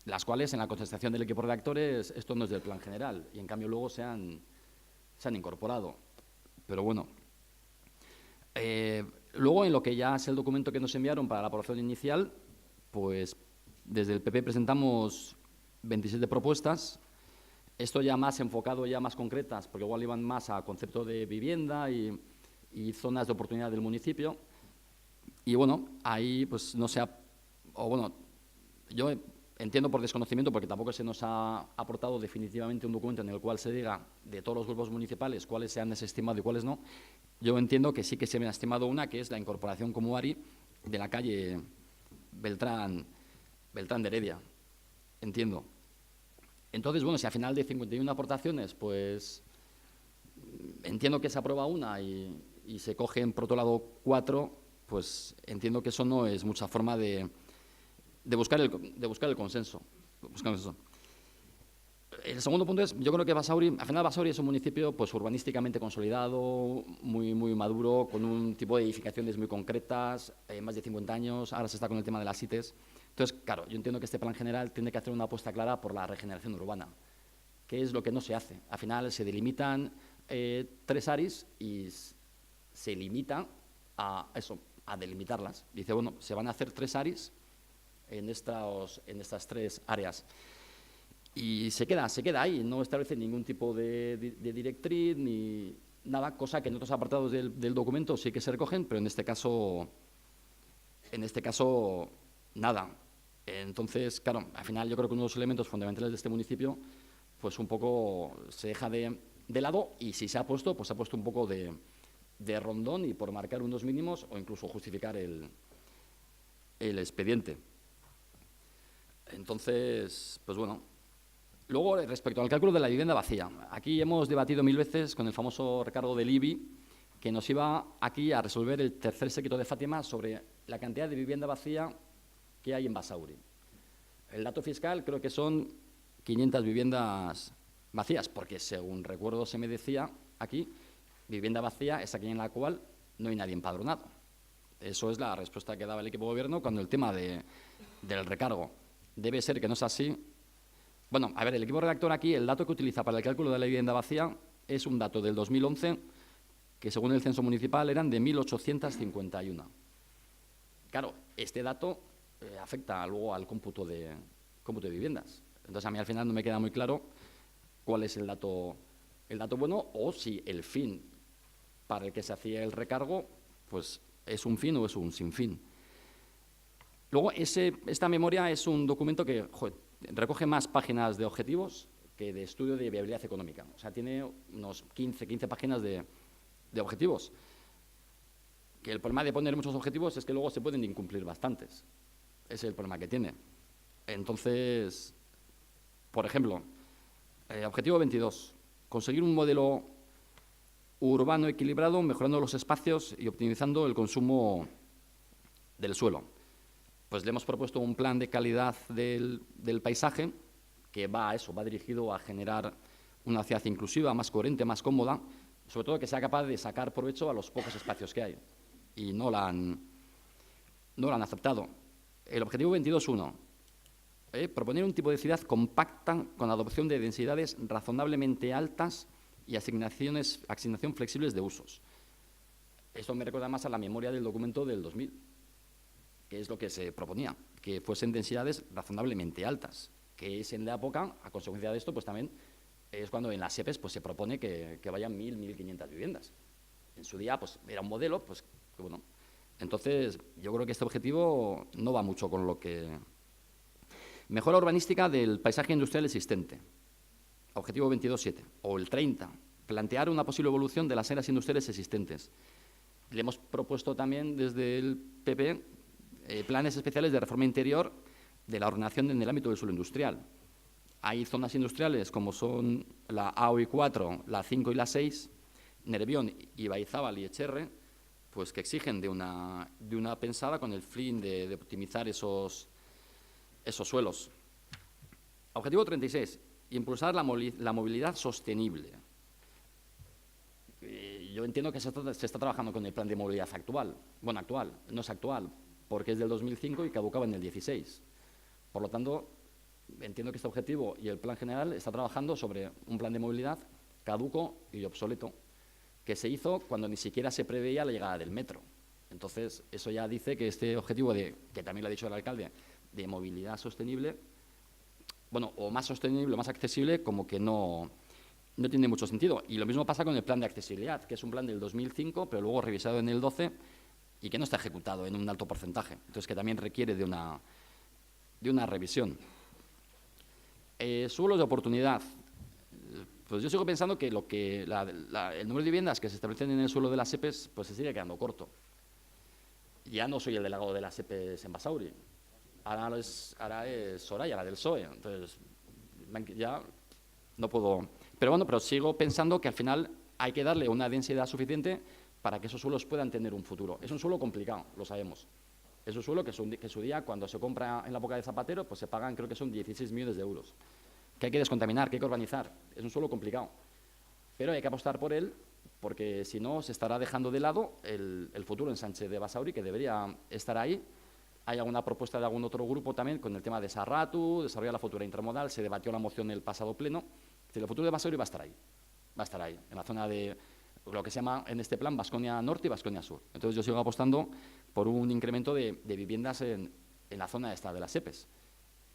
las cuales en la contestación del equipo de redactores esto no es del plan general y en cambio luego se han incorporado. Pero bueno, luego en lo que ya es el documento que nos enviaron para la aprobación inicial, pues desde el PP presentamos 27 propuestas, esto ya más enfocado, ya más concretas, porque igual iban más a concepto de vivienda y zonas de oportunidad del municipio. Y bueno, ahí pues no se ha… O bueno, yo entiendo por desconocimiento, porque tampoco se nos ha aportado definitivamente un documento en el cual se diga de todos los grupos municipales cuáles se han desestimado y cuáles no. Yo entiendo que sí que se me ha estimado una, que es la incorporación como ARI de la calle Beltrán de Heredia. Entiendo. Entonces, bueno, si al final de 51 aportaciones, pues entiendo que se aprueba una y se cogen por otro lado 4, pues entiendo que eso no es mucha forma de buscar el consenso. El segundo punto es, yo creo que Basauri, al final Basauri es un municipio pues urbanísticamente consolidado, muy maduro, con un tipo de edificaciones muy concretas, más de 50 años, ahora se está con el tema de las CITES. Entonces, claro, yo entiendo que este plan general tiene que hacer una apuesta clara por la regeneración urbana, que es lo que no se hace. Al final se delimitan 3 ARIs y se limita a eso, a delimitarlas. Dice, bueno, se van a hacer 3 ARIs en estas 3 áreas. Y se queda ahí, no establece ningún tipo de directriz ni nada, cosa que en otros apartados del documento sí que se recogen, pero en este caso nada. Entonces, claro, al final yo creo que uno de los elementos fundamentales de este municipio pues un poco se deja de lado y si se ha puesto, pues se ha puesto un poco de rondón y por marcar unos mínimos o incluso justificar el expediente. Entonces, pues bueno. Luego, respecto al cálculo de la vivienda vacía, aquí hemos debatido 1000 veces con el famoso recargo del IBI que nos iba aquí a resolver el tercer séquito de Fátima sobre la cantidad de vivienda vacía que hay en Basauri. El dato fiscal creo que son 500 viviendas vacías, porque según recuerdo se me decía aquí, vivienda vacía es aquella en la cual no hay nadie empadronado. Eso es la respuesta que daba el equipo de gobierno cuando el tema del recargo. Debe ser que no es así. Bueno, a ver, el equipo redactor aquí, el dato que utiliza para el cálculo de la vivienda vacía es un dato del 2011, que según el censo municipal eran de 1.851. Claro, este dato afecta luego al cómputo de viviendas. Entonces, a mí al final no me queda muy claro cuál es el dato bueno, o si el fin para el que se hacía el recargo pues es un fin o es un sinfín. Luego, esta memoria es un documento que recoge más páginas de objetivos que de estudio de viabilidad económica. O sea, tiene unos 15 páginas de objetivos. Que el problema de poner muchos objetivos es que luego se pueden incumplir bastantes. Ese es el problema que tiene. Entonces, por ejemplo, objetivo 22, conseguir un modelo urbano equilibrado, mejorando los espacios y optimizando el consumo del suelo. Pues le hemos propuesto un plan de calidad del paisaje que va a eso, va dirigido a generar una ciudad inclusiva, más coherente, más cómoda, sobre todo que sea capaz de sacar provecho a los pocos espacios que hay. Y no la han aceptado. El objetivo 22.1, proponer un tipo de ciudad compacta con la adopción de densidades razonablemente altas y asignación flexibles de usos. Esto me recuerda más a la memoria del documento del 2000, que es lo que se proponía, que fuesen densidades razonablemente altas, que es en la época, a consecuencia de esto, pues también es cuando en las SEPEs pues, se propone que vayan 1.000, 1.500 viviendas. En su día pues, era un modelo, pues bueno. Entonces, yo creo que este objetivo no va mucho con lo que... Mejora urbanística del paisaje industrial existente, objetivo 22.7, o el 30, plantear una posible evolución de las áreas industriales existentes. Le hemos propuesto también desde el PP planes especiales de reforma interior de la ordenación en el ámbito del suelo industrial. Hay zonas industriales como son la AOI 4, la 5 y la 6, Nervión, Ibaizábal y Echerre, pues que exigen de una pensada con el fin de optimizar esos suelos. Objetivo 36, impulsar la movilidad sostenible. Yo entiendo que se está trabajando con el plan de movilidad actual. Bueno, actual, no es actual, porque es del 2005 y caducaba en el 16. Por lo tanto, entiendo que este objetivo y el plan general está trabajando sobre un plan de movilidad caduco y obsoleto, que se hizo cuando ni siquiera se preveía la llegada del metro. Entonces, eso ya dice que este objetivo, que también lo ha dicho el alcalde, de movilidad sostenible, bueno, o más sostenible o más accesible, como que no tiene mucho sentido. Y lo mismo pasa con el plan de accesibilidad, que es un plan del 2005, pero luego revisado en el 12 y que no está ejecutado en un alto porcentaje. Entonces, que también requiere de una revisión. Suelos de oportunidad. Pues yo sigo pensando que el número de viviendas que se establecen en el suelo de las SEPEs pues se sigue quedando corto. Ya no soy el delegado de las SEPEs en Basauri. Ahora es Soraya, la del PSOE. Entonces, ya no puedo... Pero bueno, pero sigo pensando que al final hay que darle una densidad suficiente para que esos suelos puedan tener un futuro. Es un suelo complicado, lo sabemos. Es un suelo que su día, cuando se compra en la época de Zapatero, pues se pagan, creo que son 16 millones de euros. Que hay que descontaminar, que hay que urbanizar. Es un suelo complicado. Pero hay que apostar por él, porque si no, se estará dejando de lado el futuro ensanche de Basauri, que debería estar ahí. Hay alguna propuesta de algún otro grupo también con el tema de Sarratu, desarrollar la futura intermodal, se debatió la moción en el pasado pleno. El futuro de Basauri va a estar ahí, en la zona de lo que se llama en este plan Baskonia Norte y Baskonia Sur. Entonces yo sigo apostando por un incremento de viviendas en la zona esta de las SEPEs.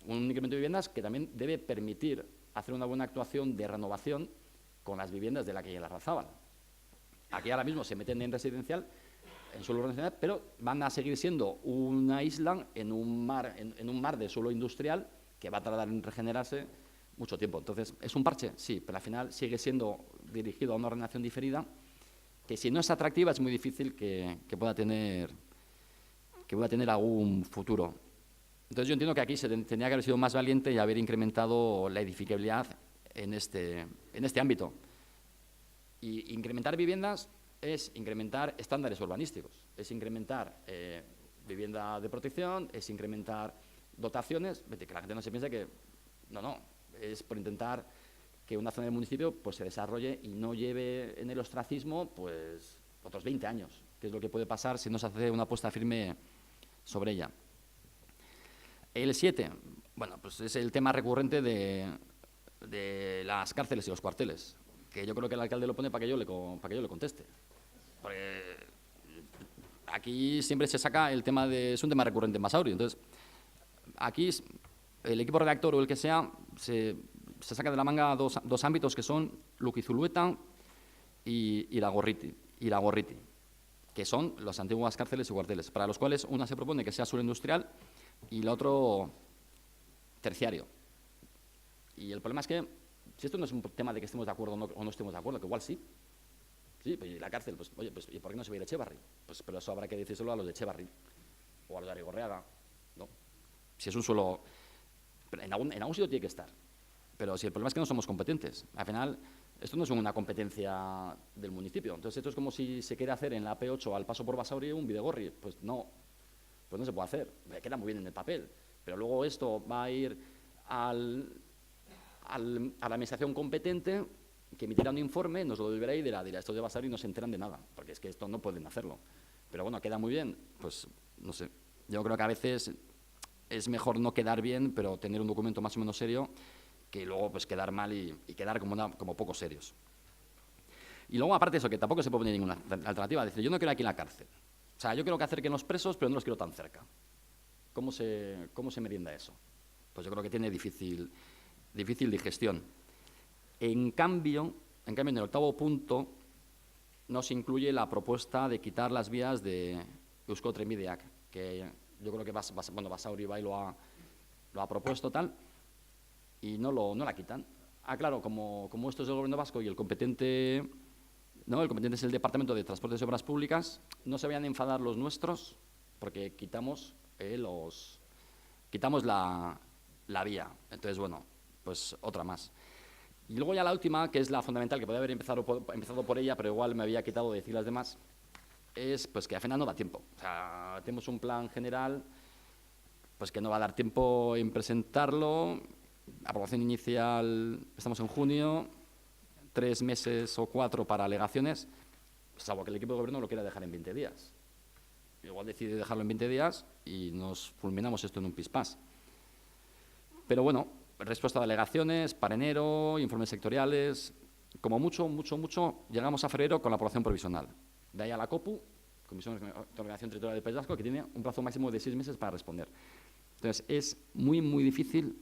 Un incremento de viviendas que también debe permitir hacer una buena actuación de renovación con las viviendas de la calle Larrazábal. Aquí ahora mismo se meten en residencial, en suelo residencial, pero van a seguir siendo una isla en un mar de suelo industrial que va a tardar en regenerarse mucho tiempo. Entonces, ¿es un parche? Sí, pero al final sigue siendo dirigido a una ordenación diferida que si no es atractiva es muy difícil que pueda tener algún futuro. Entonces yo entiendo que aquí se tendría que haber sido más valiente y haber incrementado la edificabilidad en este ámbito. Y incrementar viviendas es incrementar estándares urbanísticos, es incrementar vivienda de protección, es incrementar dotaciones, que la gente no se piense que no, es por intentar que una zona del municipio pues se desarrolle y no lleve en el ostracismo pues otros 20 años, que es lo que puede pasar si no se hace una apuesta firme sobre ella. El 7, bueno, pues es el tema recurrente de las cárceles y los cuarteles, que yo creo que el alcalde lo pone para que yo le conteste. Porque aquí siempre se saca el tema es un tema recurrente en Basauri. Entonces, aquí el equipo redactor o el que sea se saca de la manga dos ámbitos que son Luquizulueta y Iragorriti, que son las antiguas cárceles y cuarteles, para los cuales una se propone que sea suelo industrial y el otro terciario. Y el problema es que, si esto no es un tema de que estemos de acuerdo o no estemos de acuerdo, que igual sí, pues y la cárcel, pues oye, pues ¿y por qué no se va a ir a Echevarri? Pues pero eso habrá que decírselo a los de Echevarri o a los de Arigorriaga, ¿no? Si es un suelo, en algún sitio tiene que estar, pero si el problema es que no somos competentes, al final esto no es una competencia del municipio, entonces esto es como si se quiere hacer en la P8 al paso por Basauri un Bidegorri, pues no se puede hacer, queda muy bien en el papel, pero luego esto va a ir a la administración competente que emitirá un informe, nos lo deberá y dirá esto de Basauri y no se enteran de nada, porque es que esto no pueden hacerlo. Pero bueno, queda muy bien, pues no sé. Yo creo que a veces es mejor no quedar bien, pero tener un documento más o menos serio, que luego pues quedar mal y quedar como poco serios. Y luego, aparte de eso, que tampoco se puede poner ninguna alternativa, decir, yo no quiero aquí en la cárcel. O sea, yo quiero que acerquen los presos, pero no los quiero tan cerca. ¿Cómo se merienda eso? Pues yo creo que tiene difícil digestión. En cambio, en el 8º punto nos incluye la propuesta de quitar las vías de Eusko Trenbideak, que yo creo que Basauri Bai lo ha propuesto tal, y no la quitan. Claro, como esto es del Gobierno vasco y el competente es el Departamento de Transportes y Obras Públicas, no se vayan a enfadar los nuestros, porque quitamos la vía. Entonces, bueno, pues otra más. Y luego ya la última, que es la fundamental, que podría haber empezado por ella, pero igual me había quitado de decir las demás, es pues que al final no da tiempo. O sea, tenemos un plan general pues que no va a dar tiempo en presentarlo, aprobación inicial, estamos en junio, 3 meses o 4 para alegaciones, salvo que el equipo de gobierno lo quiera dejar en 20 días. Igual decide dejarlo en 20 días y nos fulminamos esto en un pispás. Pero bueno, respuesta de alegaciones, para enero, informes sectoriales, como mucho, llegamos a febrero con la aprobación provisional. De ahí a la COPU, Comisión de Ordenación Territorial del País Vasco, que tiene un plazo máximo de 6 meses para responder. Entonces, es muy, muy difícil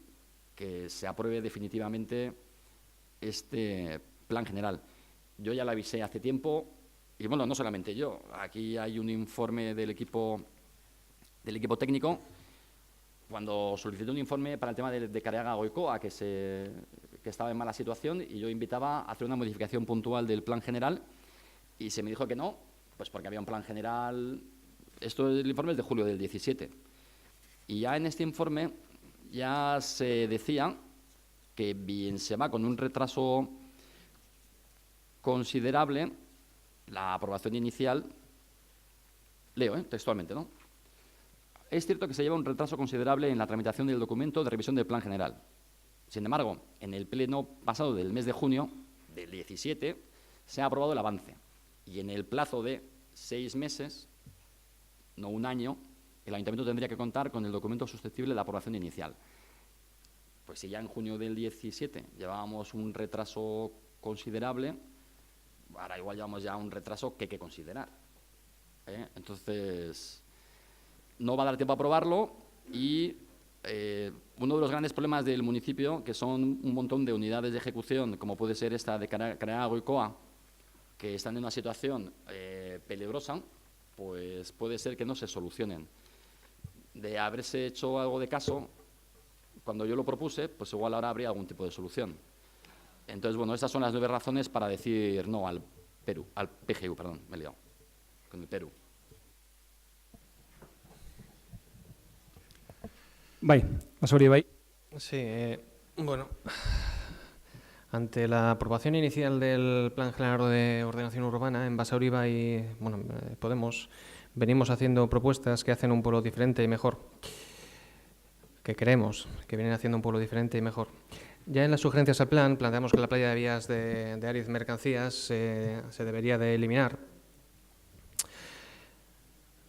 que se apruebe definitivamente este plan general. Yo ya lo avisé hace tiempo, y bueno, no solamente yo, aquí hay un informe del equipo técnico, cuando solicité un informe para el tema de Careaga Goicoa, que estaba en mala situación, y yo invitaba a hacer una modificación puntual del plan general, y se me dijo que no, pues porque había un plan general. El informe es de julio del 17. Y ya en este informe ya se decía que bien se va con un retraso considerable la aprobación inicial, leo textualmente, ¿no? Es cierto que se lleva un retraso considerable en la tramitación del documento de revisión del plan general. Sin embargo, en el pleno pasado del mes de junio del 17 se ha aprobado el avance y en el plazo de 6 meses, no un año, el Ayuntamiento tendría que contar con el documento susceptible de aprobación inicial. Pues si ya en junio del 17 llevábamos un retraso considerable, ahora igual llevamos ya un retraso que hay que considerar. Entonces, no va a dar tiempo a aprobarlo y uno de los grandes problemas del municipio, que son un montón de unidades de ejecución, como puede ser esta de Careaga Goicoa, que están en una situación peligrosa, pues puede ser que no se solucionen. De haberse hecho algo de caso, cuando yo lo propuse, pues igual ahora habría algún tipo de solución. Entonces, bueno, estas son las 9 razones para decir no al PGU, perdón, me he liado, con el Perú. Bai, Basauri bai. Sí, bueno, Ante la aprobación inicial del Plan General de Ordenación Urbana, en Basauri y Podemos venimos haciendo propuestas que hacen un pueblo diferente y mejor, que creemos que vienen haciendo un pueblo diferente y mejor. Ya en las sugerencias al plan planteamos que la playa de vías de Ariz Mercancías se debería de eliminar.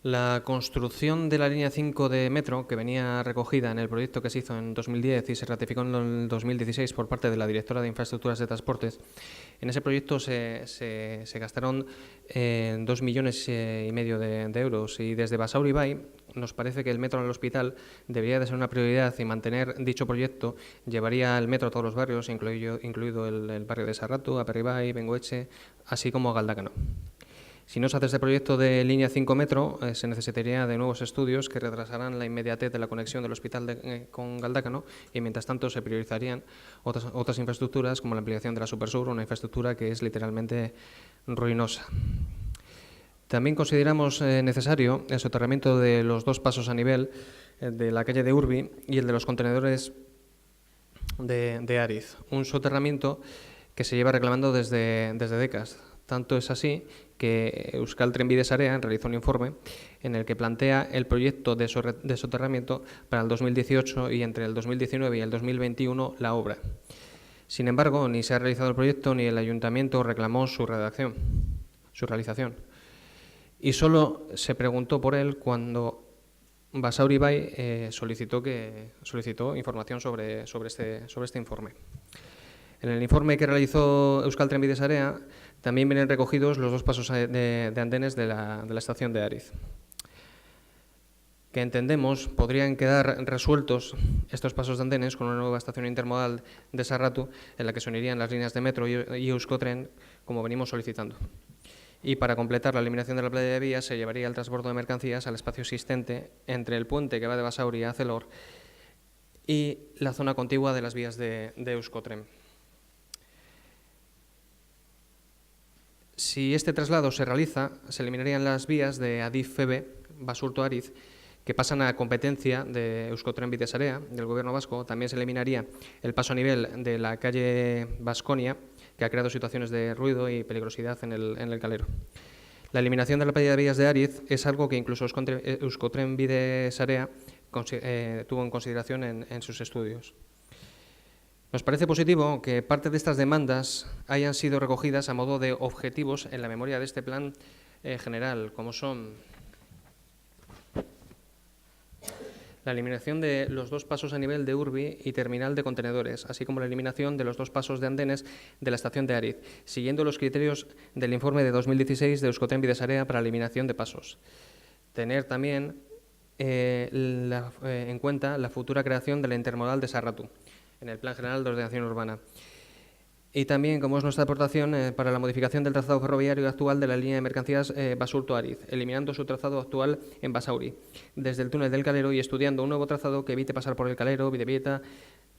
La construcción de la línea 5 de metro, que venía recogida en el proyecto que se hizo en 2010 y se ratificó en el 2016 por parte de la directora de Infraestructuras de Transportes, en ese proyecto se gastaron 2,5 millones de euros, y desde Basauri nos parece que el metro al hospital debería de ser una prioridad, y mantener dicho proyecto llevaría el metro a todos los barrios, incluido el barrio de Sarratu, Aperribai, Bengoetxe, así como a Galdacano. Si no se hace este proyecto de línea 5 metro, se necesitaría de nuevos estudios que retrasarán la inmediatez de la conexión del hospital con Galdacano, y mientras tanto se priorizarían otras infraestructuras como la ampliación de la Supersur, una infraestructura que es literalmente ruinosa. También consideramos necesario el soterramiento de los 2 pasos a nivel de la calle de Urbi y el de los contenedores de Ariz, un soterramiento que se lleva reclamando desde décadas. Tanto es así que Euskal Trenbide Sarea realizó un informe en el que plantea el proyecto de soterramiento para el 2018 y entre el 2019 y el 2021 la obra. Sin embargo, ni se ha realizado el proyecto ni el ayuntamiento reclamó su realización. Y solo se preguntó por él cuando Basauri solicitó información sobre este informe. En el informe que realizó Euskal Trenbide Sarea también vienen recogidos los 2 pasos de andenes de la estación de Ariz, que entendemos podrían quedar resueltos estos pasos de andenes con una nueva estación intermodal de Sarratu, en la que se unirían las líneas de metro y Euskotren, como venimos solicitando. Y para completar la eliminación de la playa de vías se llevaría el transbordo de mercancías al espacio existente entre el puente que va de Basauri a Celor y la zona contigua de las vías de Euskotren. Si este traslado se realiza, se eliminarían las vías de Adif-FEBE, Basurto-Ariz, que pasan a competencia de Euskotrenbide Sarea, del Gobierno vasco. También se eliminaría el paso a nivel de la calle Baskonia, que ha creado situaciones de ruido y peligrosidad en el calero. La eliminación de la playa de vías de Ariz es algo que incluso Euskotrenbide Sarea tuvo en consideración en sus estudios. Nos parece positivo que parte de estas demandas hayan sido recogidas a modo de objetivos en la memoria de este plan general, como son la eliminación de los 2 pasos a nivel de Urbi y terminal de contenedores, así como la eliminación de los 2 pasos de andenes de la estación de Ariz, siguiendo los criterios del informe de 2016 de Euskotrenbide Sarea para la eliminación de pasos. Tener también en cuenta la futura creación de la intermodal de Sarratu en el Plan General de Ordenación Urbana. Y también, como es nuestra aportación, para la modificación del trazado ferroviario actual de la línea de mercancías Basurto-Ariz, eliminando su trazado actual en Basauri, desde el túnel del Calero, y estudiando un nuevo trazado que evite pasar por el Calero, Bidebieta,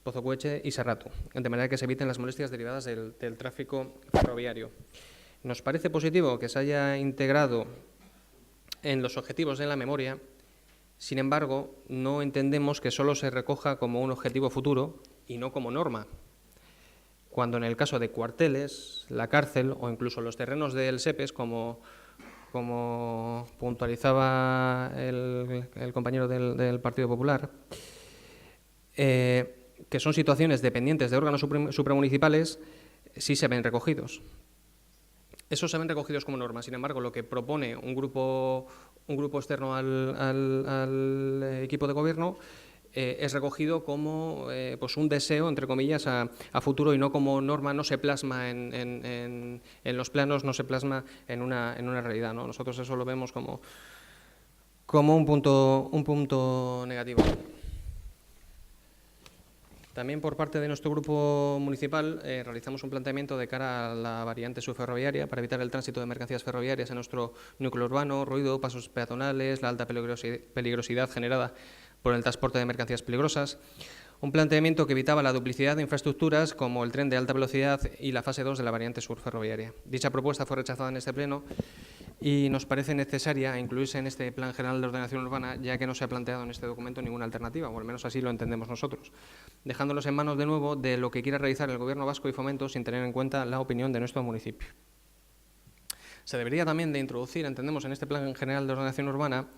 Pozocueche y Sarratu, de manera que se eviten las molestias derivadas del tráfico ferroviario. Nos parece positivo que se haya integrado en los objetivos de la memoria. Sin embargo, no entendemos que solo se recoja como un objetivo futuro y no como norma, cuando en el caso de cuarteles, la cárcel o incluso los terrenos del SEPES, como puntualizaba el compañero del Partido Popular, que son situaciones dependientes de órganos supramunicipales, sí se ven recogidos. Esos se ven recogidos como norma. Sin embargo, lo que propone un grupo externo al equipo de gobierno es recogido como pues un deseo, entre comillas, a futuro, y no como norma, no se plasma en los planos, no se plasma en una realidad, ¿no? Nosotros eso lo vemos como un punto negativo. También por parte de nuestro grupo municipal realizamos un planteamiento de cara a la variante subferroviaria para evitar el tránsito de mercancías ferroviarias en nuestro núcleo urbano, ruido, pasos peatonales, la alta peligrosidad generada por el transporte de mercancías peligrosas. Un planteamiento que evitaba la duplicidad de infraestructuras como el tren de alta velocidad y la fase 2 de la variante sur ferroviaria. Dicha propuesta fue rechazada en este pleno y nos parece necesaria incluirse en este Plan General de Ordenación Urbana, ya que no se ha planteado en este documento ninguna alternativa, o al menos así lo entendemos nosotros, dejándolos en manos de nuevo de lo que quiera realizar el Gobierno vasco y Fomento sin tener en cuenta la opinión de nuestro municipio. Se debería también de introducir, entendemos, en este Plan General de Ordenación Urbana,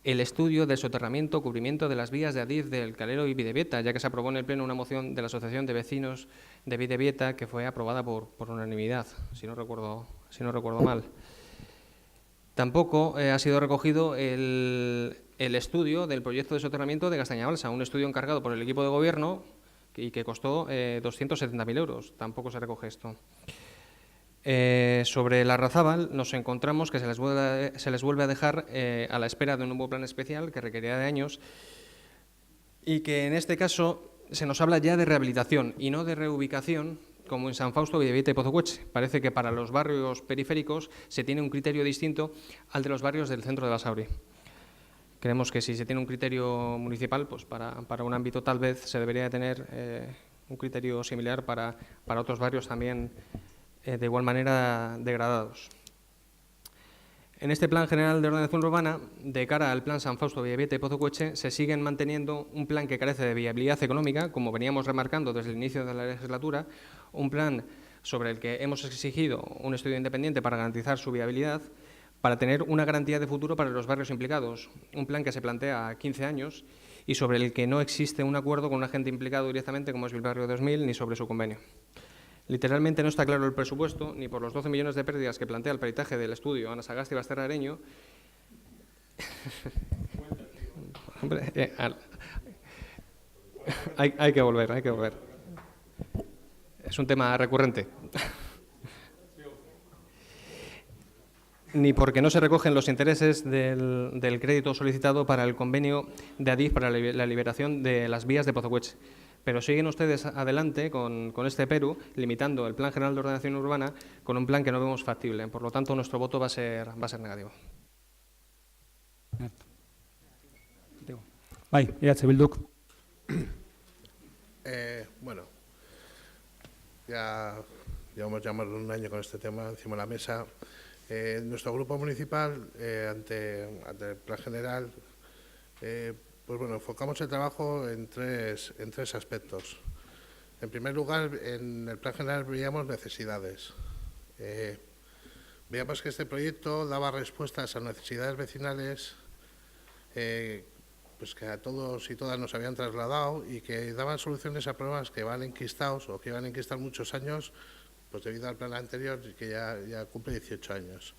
el estudio del soterramiento, cubrimiento de las vías de Adif del Calero y Bidebieta, ya que se aprobó en el Pleno una moción de la Asociación de Vecinos de Bidebieta que fue aprobada por unanimidad, si no recuerdo mal. Tampoco ha sido recogido el estudio del proyecto de soterramiento de Castañabalsa, un estudio encargado por el equipo de Gobierno y que costó 270.000 euros. Tampoco se recoge esto. Sobre la Larrazábal nos encontramos que se les vuelve a dejar a la espera de un nuevo plan especial que requerirá de años y que en este caso se nos habla ya de rehabilitación y no de reubicación como en San Fausto, Bidebieta y Pozocueche. Parece que para los barrios periféricos se tiene un criterio distinto al de los barrios del centro de Basauri. Creemos que si se tiene un criterio municipal, pues para un ámbito tal vez se debería de tener un criterio similar para otros barrios también de igual manera degradados. En este Plan General de Ordenación Urbana, de cara al Plan San Fausto, Bidebieta y Pozocueche, se siguen manteniendo un plan que carece de viabilidad económica, como veníamos remarcando desde el inicio de la legislatura, un plan sobre el que hemos exigido un estudio independiente para garantizar su viabilidad, para tener una garantía de futuro para los barrios implicados, un plan que se plantea a 15 años y sobre el que no existe un acuerdo con un agente implicado directamente como es Bilbarrio 2000 ni sobre su convenio. Literalmente no está claro el presupuesto, ni por los 12 millones de pérdidas que plantea el peritaje del estudio Ana Sagasti y Basterra Areño. Hombre, hay que volver. Es un tema recurrente. Ni porque no se recogen los intereses del crédito solicitado para el convenio de Adif para la liberación de las vías de Pozocueche. Pero siguen ustedes adelante con este Perú, limitando el Plan General de Ordenación Urbana con un plan que no vemos factible. Por lo tanto, nuestro voto va a ser negativo. Bai, Bilduk. Bueno, ya llevamos más de un año con este tema encima de la mesa. Nuestro grupo municipal, ante el Plan General, pues bueno, enfocamos el trabajo en tres aspectos. En primer lugar, en el Plan General veíamos necesidades. Veíamos que este proyecto daba respuestas a necesidades vecinales pues que a todos y todas nos habían trasladado y que daban soluciones a problemas que van enquistados o que van a enquistar muchos años, pues debido al plan anterior que ya cumple 18 años.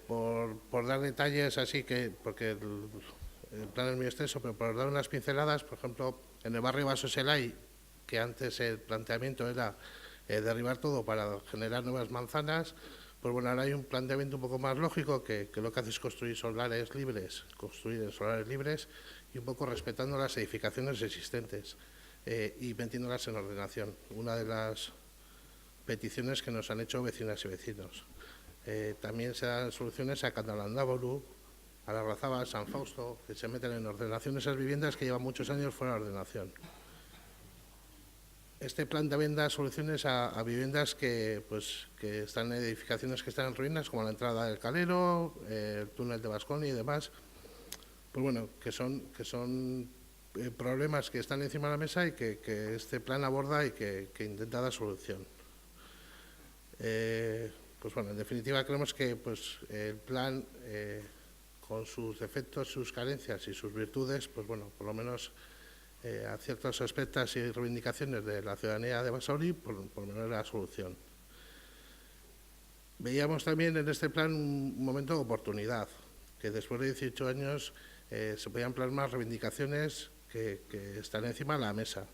Por dar detalles así, porque el plan es muy extenso, pero por dar unas pinceladas, por ejemplo, en el barrio Basoselay, que antes el planteamiento era derribar todo para generar nuevas manzanas, pues bueno, ahora hay un planteamiento un poco más lógico que lo que hace es construir solares libres, y un poco respetando las edificaciones existentes y metiéndolas en ordenación. Una de las peticiones que nos han hecho vecinas y vecinos. También se dan soluciones a Candalandábolu, a La Larrazábal, a San Fausto, que se meten en ordenación esas viviendas que llevan muchos años fuera de ordenación. Este plan también da soluciones a viviendas que están en edificaciones que están en ruinas, como la entrada del Calero, el túnel de Basconi y demás. Pues bueno, que son problemas que están encima de la mesa y que este plan aborda y que intenta dar solución. Pues bueno, en definitiva creemos que el plan, con sus defectos, sus carencias y sus virtudes, pues bueno, por lo menos a ciertos aspectos y reivindicaciones de la ciudadanía de Basauri, por lo menos la solución. Veíamos también en este plan un momento de oportunidad, que después de 18 años se podían plasmar reivindicaciones que están encima de la mesa.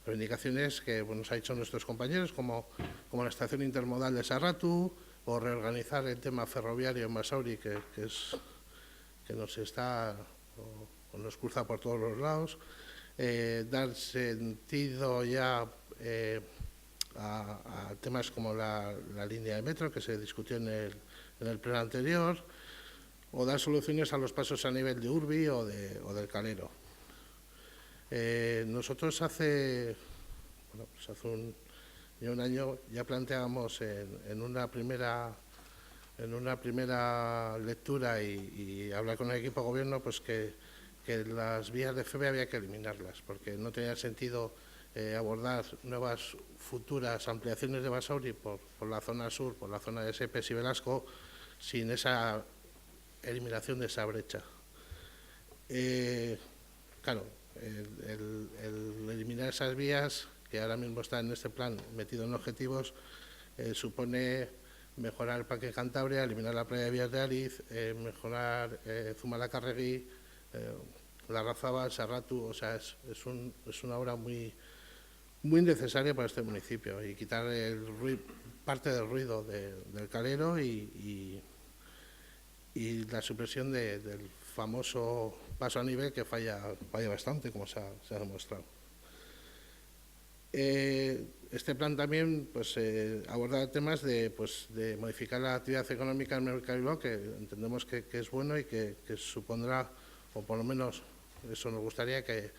Reivindicaciones que nos han hecho nuestros compañeros, como la estación intermodal de Sarratu, o reorganizar el tema ferroviario en Basauri, que nos está o nos cruza por todos los lados. Dar sentido ya a temas como la línea de metro que se discutió en el pleno anterior, o dar soluciones a los pasos a nivel de Urbi o del Calero. Nosotros hace un año ya planteábamos en una primera en una primera lectura y hablar con el equipo de gobierno, pues que las vías de FEBE había que eliminarlas, porque no tenía sentido abordar nuevas futuras ampliaciones de Basauri por la zona sur, por la zona de Sepes y Velasco, sin esa eliminación de esa brecha. Claro, el eliminar esas vías, que ahora mismo están en este plan metido en objetivos, supone mejorar el Parque Cantabria, eliminar la playa de Vías de Ariz, mejorar Zumalacárregui, Larrazabal, Sarratu. O sea, es una obra muy necesaria para este municipio, y quitar parte del ruido del calero y la supresión del famoso paso a nivel, que falla bastante, como se ha demostrado. Este plan también pues, aborda temas de modificar la actividad económica en Mallorca y Bilbao, que entendemos que es bueno y que supondrá, o por lo menos eso nos gustaría, que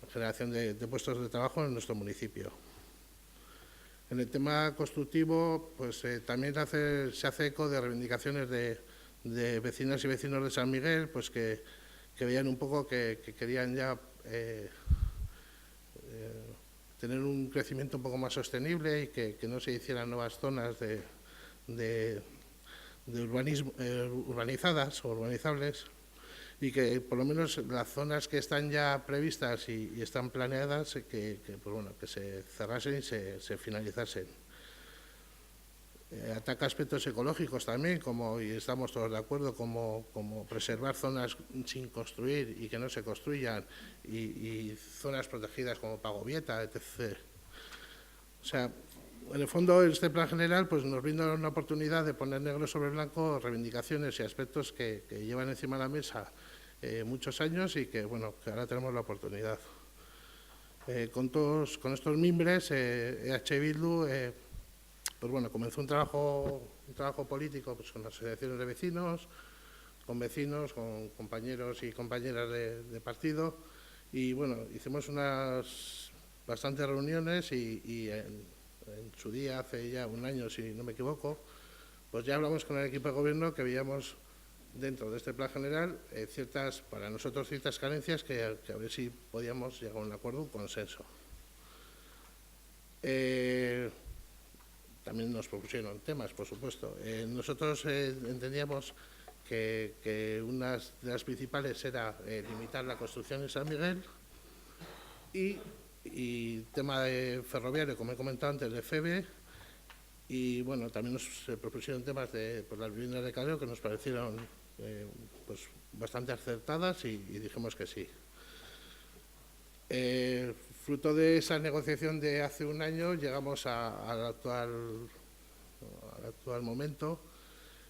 la generación de puestos de trabajo en nuestro municipio. En el tema constructivo, pues también se hace eco de reivindicaciones de vecinas y vecinos de San Miguel, pues que veían un poco que querían ya tener un crecimiento un poco más sostenible y que no se hicieran nuevas zonas de urbanismo, urbanizadas o urbanizables, y que por lo menos las zonas que están ya previstas y están planeadas, que se cerrasen y se finalizasen. Ataca aspectos ecológicos también, y estamos todos de acuerdo, como preservar zonas sin construir y que no se construyan, y zonas protegidas como Pagovieta, etc. O sea, en el fondo, este plan general pues nos brinda una oportunidad de poner negro sobre blanco reivindicaciones y aspectos que llevan encima de la mesa muchos años, y que ahora tenemos la oportunidad. Con estos mimbres, EH Bildu comenzó un trabajo político pues, con las asociaciones de vecinos, con compañeros y compañeras de partido, y hicimos unas bastantes reuniones, y en su día, hace ya un año si no me equivoco, pues ya hablamos con el equipo de gobierno que veíamos dentro de este plan general para nosotros ciertas carencias que a ver si podíamos llegar a un acuerdo, un consenso. También nos propusieron temas, por supuesto. Nosotros entendíamos que una de las principales era limitar la construcción en San Miguel, y tema de ferroviario, como he comentado antes, de FEBE, y también nos propusieron temas de las viviendas de calero, que nos parecieron bastante acertadas, y dijimos que sí. Fruto de esa negociación de hace un año, llegamos al actual momento,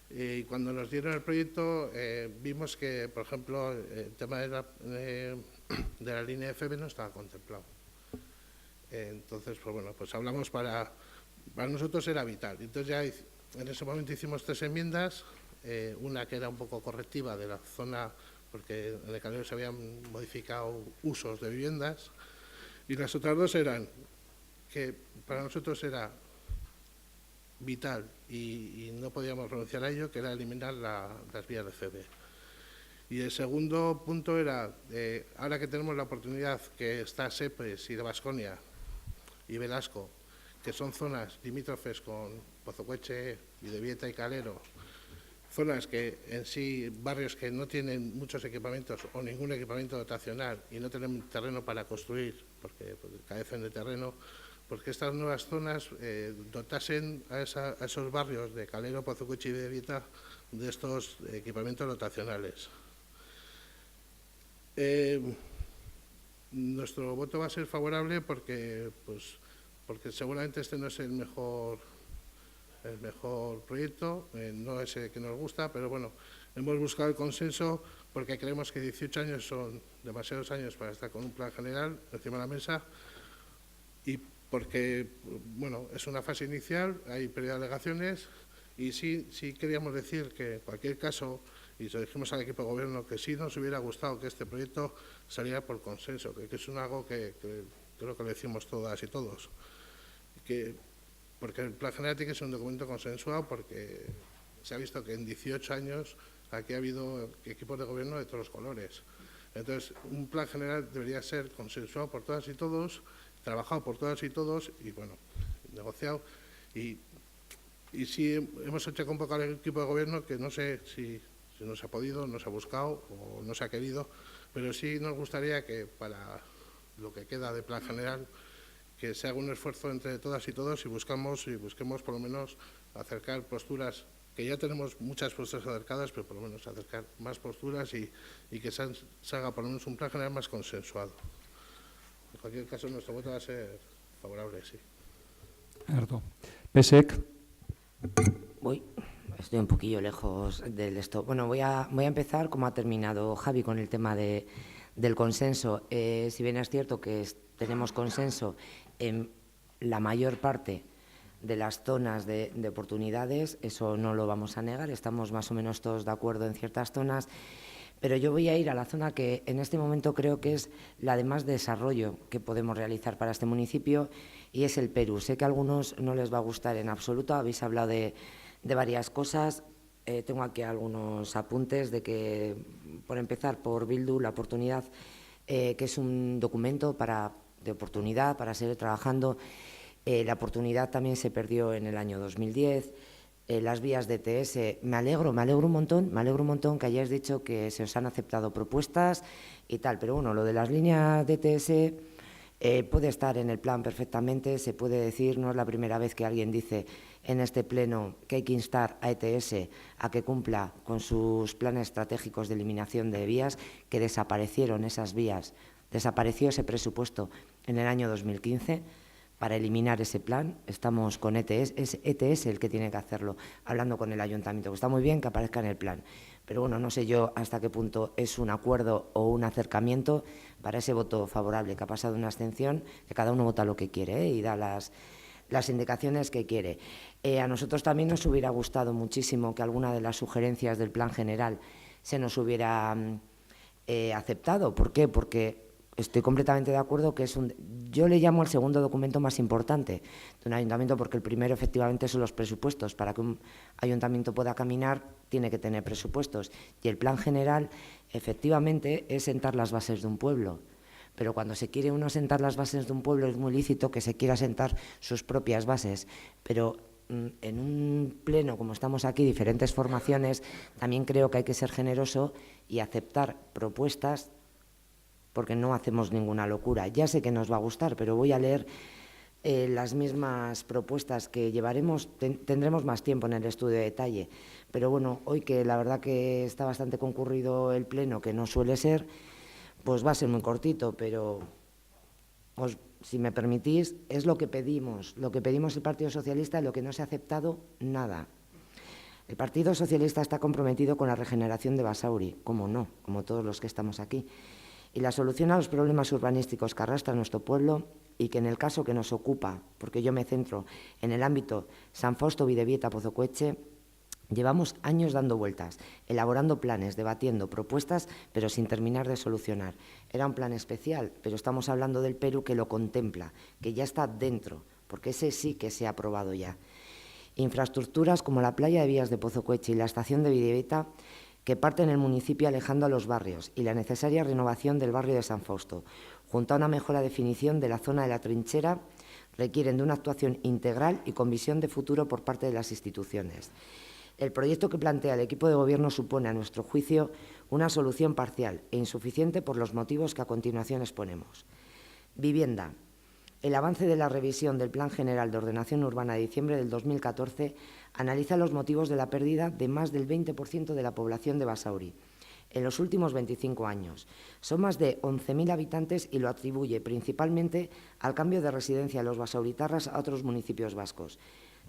y cuando nos dieron el proyecto vimos que, por ejemplo, el tema de la línea de FEBE no estaba contemplado. Entonces, pues hablamos, para nosotros era vital. Entonces ya en ese momento hicimos 3 enmiendas, una que era un poco correctiva de la zona, porque en el calero se habían modificado usos de viviendas, y las otras 2 eran que para nosotros era vital y no podíamos renunciar a ello, que era eliminar las vías de FEBE. Y el segundo punto era, ahora que tenemos la oportunidad, que está Sepes y de Baskonia y Velasco, que son zonas limítrofes con Pozocueche y de Vieta y Calero, zonas que en sí, barrios que no tienen muchos equipamientos o ningún equipamiento dotacional y no tienen terreno para construir, porque carecen de terreno, porque estas nuevas zonas dotasen a esos barrios de Calero, Pozocueche y de Vieta de estos equipamientos dotacionales. Nuestro voto va a ser favorable porque seguramente este no es el mejor proyecto, no es el que nos gusta, pero hemos buscado el consenso porque creemos que 18 años son demasiados años para estar con un plan general encima de la mesa, y porque es una fase inicial, hay periodo de alegaciones, y sí queríamos decir que en cualquier caso, y se lo dijimos al equipo de gobierno, que sí nos hubiera gustado que este proyecto saliera por consenso, que es algo que creo que lo decimos todas y todos, porque el plan general tiene que ser un documento consensuado, porque se ha visto que en 18 años aquí ha habido equipos de gobierno de todos los colores. Entonces, un plan general debería ser consensuado por todas y todos, trabajado por todas y todos y, bueno, negociado. Y sí hemos hecho convocar al equipo de gobierno, que no sé si no se ha podido, no se ha buscado o no se ha querido, pero sí nos gustaría que para lo que queda de plan general, que se haga un esfuerzo entre todas y todos y busquemos por lo menos acercar posturas, que ya tenemos muchas posturas acercadas, pero por lo menos acercar más posturas y que se haga por lo menos un plan general más consensuado. En cualquier caso, nuestro voto va a ser favorable, sí. Cierto. PSEC. Estoy un poquillo lejos del esto. Bueno, voy a empezar como ha terminado Javi con el tema del consenso. Si bien es cierto que tenemos consenso en la mayor parte de las zonas de oportunidades, eso no lo vamos a negar, estamos más o menos todos de acuerdo en ciertas zonas, pero yo voy a ir a la zona que en este momento creo que es la de más desarrollo que podemos realizar para este municipio, y es el Perú. Sé que a algunos no les va a gustar en absoluto, habéis hablado de varias cosas. Tengo aquí algunos apuntes de que, por empezar, por Bildu, la oportunidad, que es un documento de oportunidad para seguir trabajando. La oportunidad también se perdió en el año 2010. Las vías de ETS, me alegro un montón que hayáis dicho que se os han aceptado propuestas y tal, pero bueno, lo de las líneas de ETS puede estar en el plan perfectamente, se puede decir, no es la primera vez que alguien dice en este pleno que hay que instar a ETS a que cumpla con sus planes estratégicos de eliminación de vías, que desaparecieron esas vías, desapareció ese presupuesto en el año 2015 para eliminar ese plan. Estamos con ETS, es ETS el que tiene que hacerlo, hablando con el ayuntamiento, que está muy bien que aparezca en el plan, pero bueno, no sé yo hasta qué punto es un acuerdo o un acercamiento para ese voto favorable, que ha pasado una abstención, que cada uno vota lo que quiere y da las indicaciones que quiere. A nosotros también nos hubiera gustado muchísimo que alguna de las sugerencias del plan general se nos hubiera aceptado. ¿Por qué? Porque estoy completamente de acuerdo que yo le llamo el segundo documento más importante de un ayuntamiento, porque el primero efectivamente son los presupuestos. Para que un ayuntamiento pueda caminar tiene que tener presupuestos, y el plan general efectivamente es sentar las bases de un pueblo. Pero cuando se quiere uno sentar las bases de un pueblo es muy lícito que se quiera sentar sus propias bases, pero en un pleno como estamos aquí, diferentes formaciones, también creo que hay que ser generoso y aceptar propuestas, porque no hacemos ninguna locura. Ya sé que nos va a gustar, pero voy a leer las mismas propuestas que llevaremos. Tendremos más tiempo en el estudio de detalle, pero bueno, hoy que la verdad que está bastante concurrido el pleno, que no suele ser, pues va a ser muy cortito, pero si me permitís, es lo que pedimos el Partido Socialista, lo que no se ha aceptado, nada. El Partido Socialista está comprometido con la regeneración de Basauri, como no, como todos los que estamos aquí, y la solución a los problemas urbanísticos que arrastra nuestro pueblo, y que en el caso que nos ocupa, porque yo me centro en el ámbito San Fausto, Bidebieta, Pozocoeche, llevamos años dando vueltas, elaborando planes, debatiendo propuestas, pero sin terminar de solucionar. Era un plan especial, pero estamos hablando del Perú, que lo contempla, que ya está dentro, porque ese sí que se ha aprobado ya. Infraestructuras como la playa de Vías de Pozocoeche y la estación de Bidebieta, que parten el municipio alejando a los barrios, y la necesaria renovación del barrio de San Fausto, junto a una mejor definición de la zona de la trinchera, requieren de una actuación integral y con visión de futuro por parte de las instituciones. El proyecto que plantea el equipo de gobierno supone, a nuestro juicio, una solución parcial e insuficiente por los motivos que a continuación exponemos. Vivienda. El avance de la revisión del Plan General de Ordenación Urbana de diciembre del 2014 analiza los motivos de la pérdida de más del 20% de la población de Basauri en los últimos 25 años. Son más de 11.000 habitantes y lo atribuye principalmente al cambio de residencia de los basauritarras a otros municipios vascos.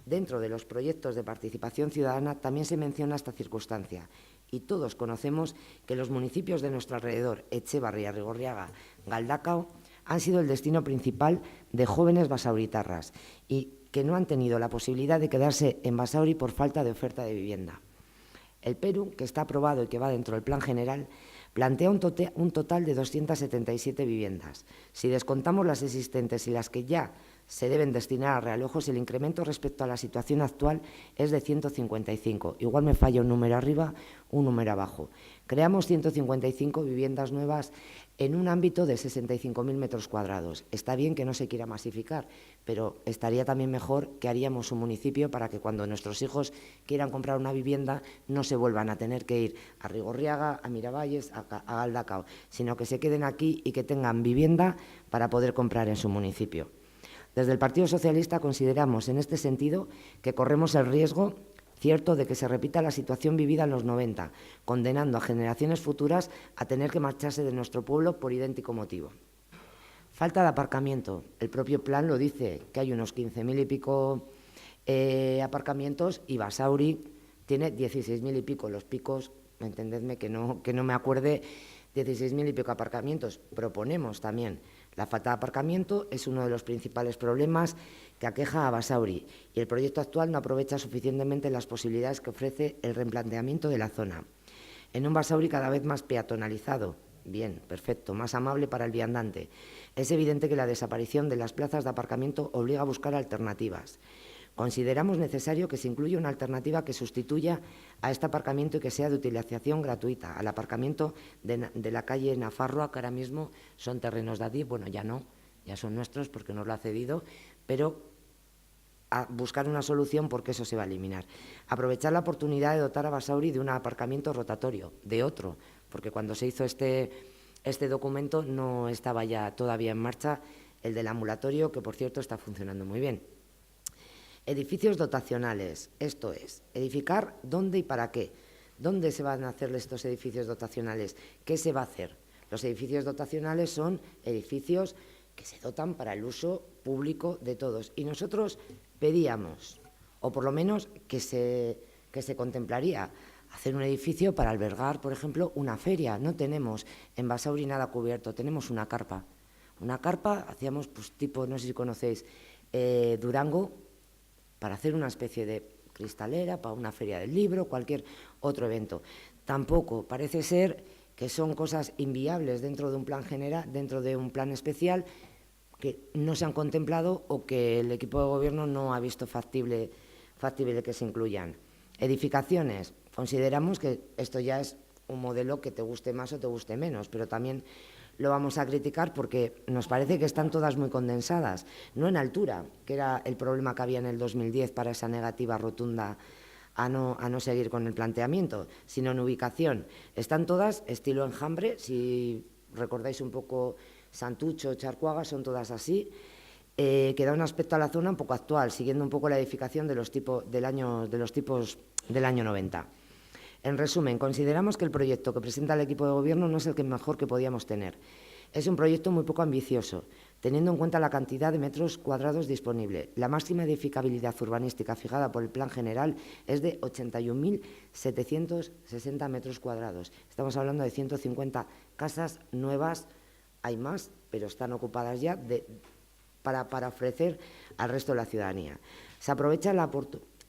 Dentro de los proyectos de participación ciudadana también se menciona esta circunstancia, y todos conocemos que los municipios de nuestro alrededor, Etxebarri, Arrigorriaga, Galdakao, han sido el destino principal de jóvenes basauritarras y que no han tenido la posibilidad de quedarse en Basauri por falta de oferta de vivienda. El Perú, que está aprobado y que va dentro del Plan General, plantea un total de 277 viviendas. Si descontamos las existentes y las que ya se deben destinar a realojos, el incremento respecto a la situación actual es de 155. Igual me falla un número arriba, un número abajo. Creamos 155 viviendas nuevas en un ámbito de 65.000 metros cuadrados. Está bien que no se quiera masificar, pero estaría también mejor que haríamos un municipio para que cuando nuestros hijos quieran comprar una vivienda no se vuelvan a tener que ir a Rigorriaga, a Miravalles, a Galdacao, sino que se queden aquí y que tengan vivienda para poder comprar en su municipio. Desde el Partido Socialista consideramos en este sentido que corremos el riesgo cierto de que se repita la situación vivida en los 90, condenando a generaciones futuras a tener que marcharse de nuestro pueblo por idéntico motivo. Falta de aparcamiento. El propio plan lo dice, que hay unos 15.000 y pico aparcamientos y Basauri tiene 16.000 y pico. Los picos, entendedme que no me acuerde, 16.000 y pico aparcamientos. Proponemos también. La falta de aparcamiento es uno de los principales problemas que aqueja a Basauri y el proyecto actual no aprovecha suficientemente las posibilidades que ofrece el replanteamiento de la zona. En un Basauri cada vez más peatonalizado, bien, perfecto, más amable para el viandante, es evidente que la desaparición de las plazas de aparcamiento obliga a buscar alternativas. Consideramos necesario que se incluya una alternativa que sustituya a este aparcamiento y que sea de utilización gratuita, al aparcamiento de la calle Nafarroa, que ahora mismo son terrenos de Adif, bueno, ya no, ya son nuestros porque nos lo ha cedido, pero a buscar una solución porque eso se va a eliminar. Aprovechar la oportunidad de dotar a Basauri de un aparcamiento rotatorio, de otro, porque cuando se hizo este documento no estaba ya todavía en marcha el del ambulatorio, que por cierto está funcionando muy bien. Edificios dotacionales, esto es, edificar dónde y para qué. ¿Dónde se van a hacer estos edificios dotacionales? ¿Qué se va a hacer? Los edificios dotacionales son edificios que se dotan para el uso público de todos. Y nosotros pedíamos, o por lo menos que se contemplaría, hacer un edificio para albergar, por ejemplo, una feria. No tenemos en Basauri nada cubierto, tenemos una carpa. Una carpa, hacíamos pues tipo, no sé si conocéis, Durango, para hacer una especie de cristalera, para una feria del libro, cualquier otro evento. Tampoco parece ser que son cosas inviables dentro de un plan general, dentro de un plan especial, que no se han contemplado o que el equipo de gobierno no ha visto factible que se incluyan. Edificaciones. Consideramos que esto ya es un modelo que te guste más o te guste menos, pero también lo vamos a criticar porque nos parece que están todas muy condensadas, no en altura, que era el problema que había en el 2010 para esa negativa rotunda a no seguir con el planteamiento, sino en ubicación. Están todas estilo enjambre, si recordáis un poco Santucho, Charcuaga, son todas así, que da un aspecto a la zona un poco actual, siguiendo un poco la edificación de los tipos del año 90. En resumen, consideramos que el proyecto que presenta el equipo de gobierno no es el que mejor que podíamos tener. Es un proyecto muy poco ambicioso, teniendo en cuenta la cantidad de metros cuadrados disponible. La máxima edificabilidad urbanística fijada por el Plan General es de 81.760 metros cuadrados. Estamos hablando de 150 casas nuevas, hay más, pero están ocupadas ya para ofrecer al resto de la ciudadanía.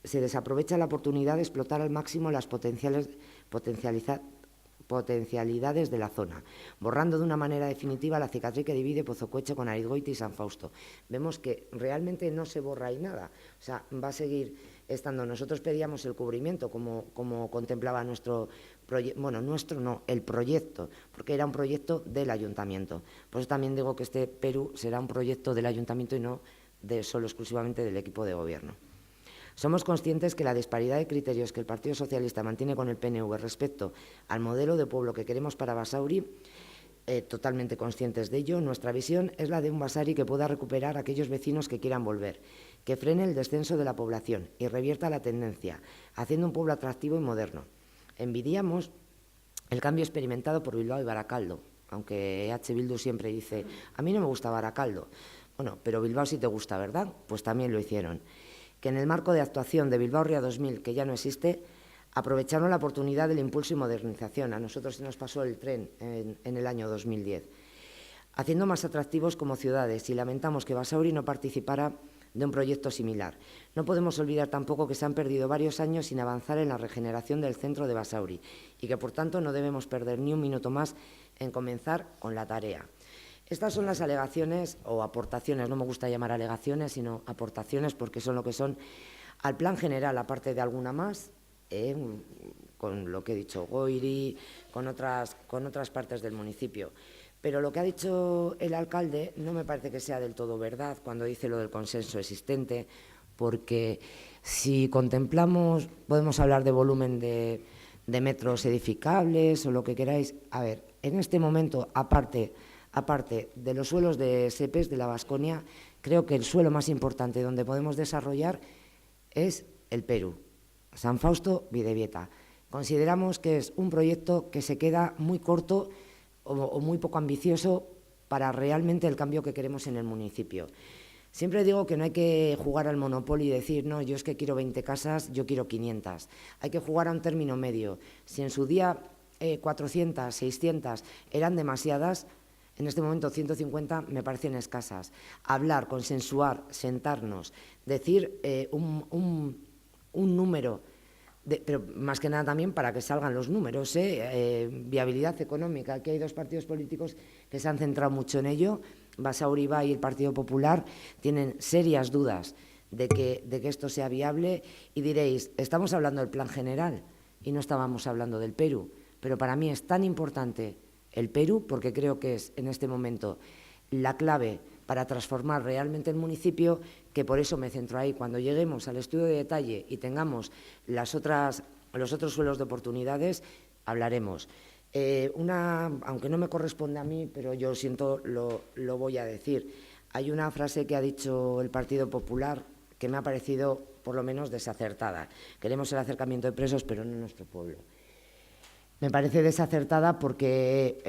Se desaprovecha la oportunidad de explotar al máximo las potencialidades de la zona, borrando de una manera definitiva la cicatriz que divide Pozocoeche con Arizgoiti y San Fausto. Vemos que realmente no se borra ahí nada, o sea, va a seguir estando. Nosotros pedíamos el cubrimiento, como contemplaba nuestro proyecto, bueno, nuestro no, el proyecto, porque era un proyecto del ayuntamiento. Por eso también digo que este Perú será un proyecto del ayuntamiento y no solo exclusivamente del equipo de gobierno. Somos conscientes que la disparidad de criterios que el Partido Socialista mantiene con el PNV respecto al modelo de pueblo que queremos para Basauri, totalmente conscientes de ello, nuestra visión es la de un Basauri que pueda recuperar a aquellos vecinos que quieran volver, que frene el descenso de la población y revierta la tendencia, haciendo un pueblo atractivo y moderno. Envidiamos el cambio experimentado por Bilbao y Baracaldo, aunque EH Bildu siempre dice, a mí no me gusta Baracaldo. Bueno, pero Bilbao sí te gusta, ¿verdad? Pues también lo hicieron. Que en el marco de actuación de Bilbao Ría 2000, que ya no existe, aprovecharon la oportunidad del impulso y modernización. A nosotros se nos pasó el tren en el año 2010, haciendo más atractivos como ciudades, y lamentamos que Basauri no participara de un proyecto similar. No podemos olvidar tampoco que se han perdido varios años sin avanzar en la regeneración del centro de Basauri y que, por tanto, no debemos perder ni un minuto más en comenzar con la tarea. Estas son las alegaciones o aportaciones, no me gusta llamar alegaciones, sino aportaciones porque son lo que son, al plan general, aparte de alguna más, con lo que he dicho, Goiri, con otras partes del municipio. Pero lo que ha dicho el alcalde no me parece que sea del todo verdad cuando dice lo del consenso existente, porque si contemplamos, podemos hablar de volumen de metros edificables o lo que queráis. A ver, en este momento, aparte de los suelos de SEPES de la Baskonia, creo que el suelo más importante donde podemos desarrollar es el Perú, San Fausto, Bidebieta. Consideramos que es un proyecto que se queda muy corto o muy poco ambicioso para realmente el cambio que queremos en el municipio. Siempre digo que no hay que jugar al Monopoly y decir, no, yo es que quiero 20 casas, yo quiero 500. Hay que jugar a un término medio. Si en su día 400, 600 eran demasiadas, en este momento 150 me parecen escasas. Hablar, consensuar, sentarnos, decir un número, pero más que nada también para que salgan los números, viabilidad económica. Aquí hay dos partidos políticos que se han centrado mucho en ello. Basauri y el Partido Popular tienen serias dudas de que esto sea viable y diréis, estamos hablando del plan general y no estábamos hablando del Perú, pero para mí es tan importante el Perú porque creo que es en este momento la clave para transformar realmente el municipio, que por eso me centro ahí. Cuando lleguemos al estudio de detalle y tengamos los otros suelos de oportunidades, hablaremos. Aunque no me corresponde a mí, pero yo siento, lo voy a decir. Hay una frase que ha dicho el Partido Popular que me ha parecido, por lo menos, desacertada. Queremos el acercamiento de presos, pero no en nuestro pueblo. Me parece desacertada porque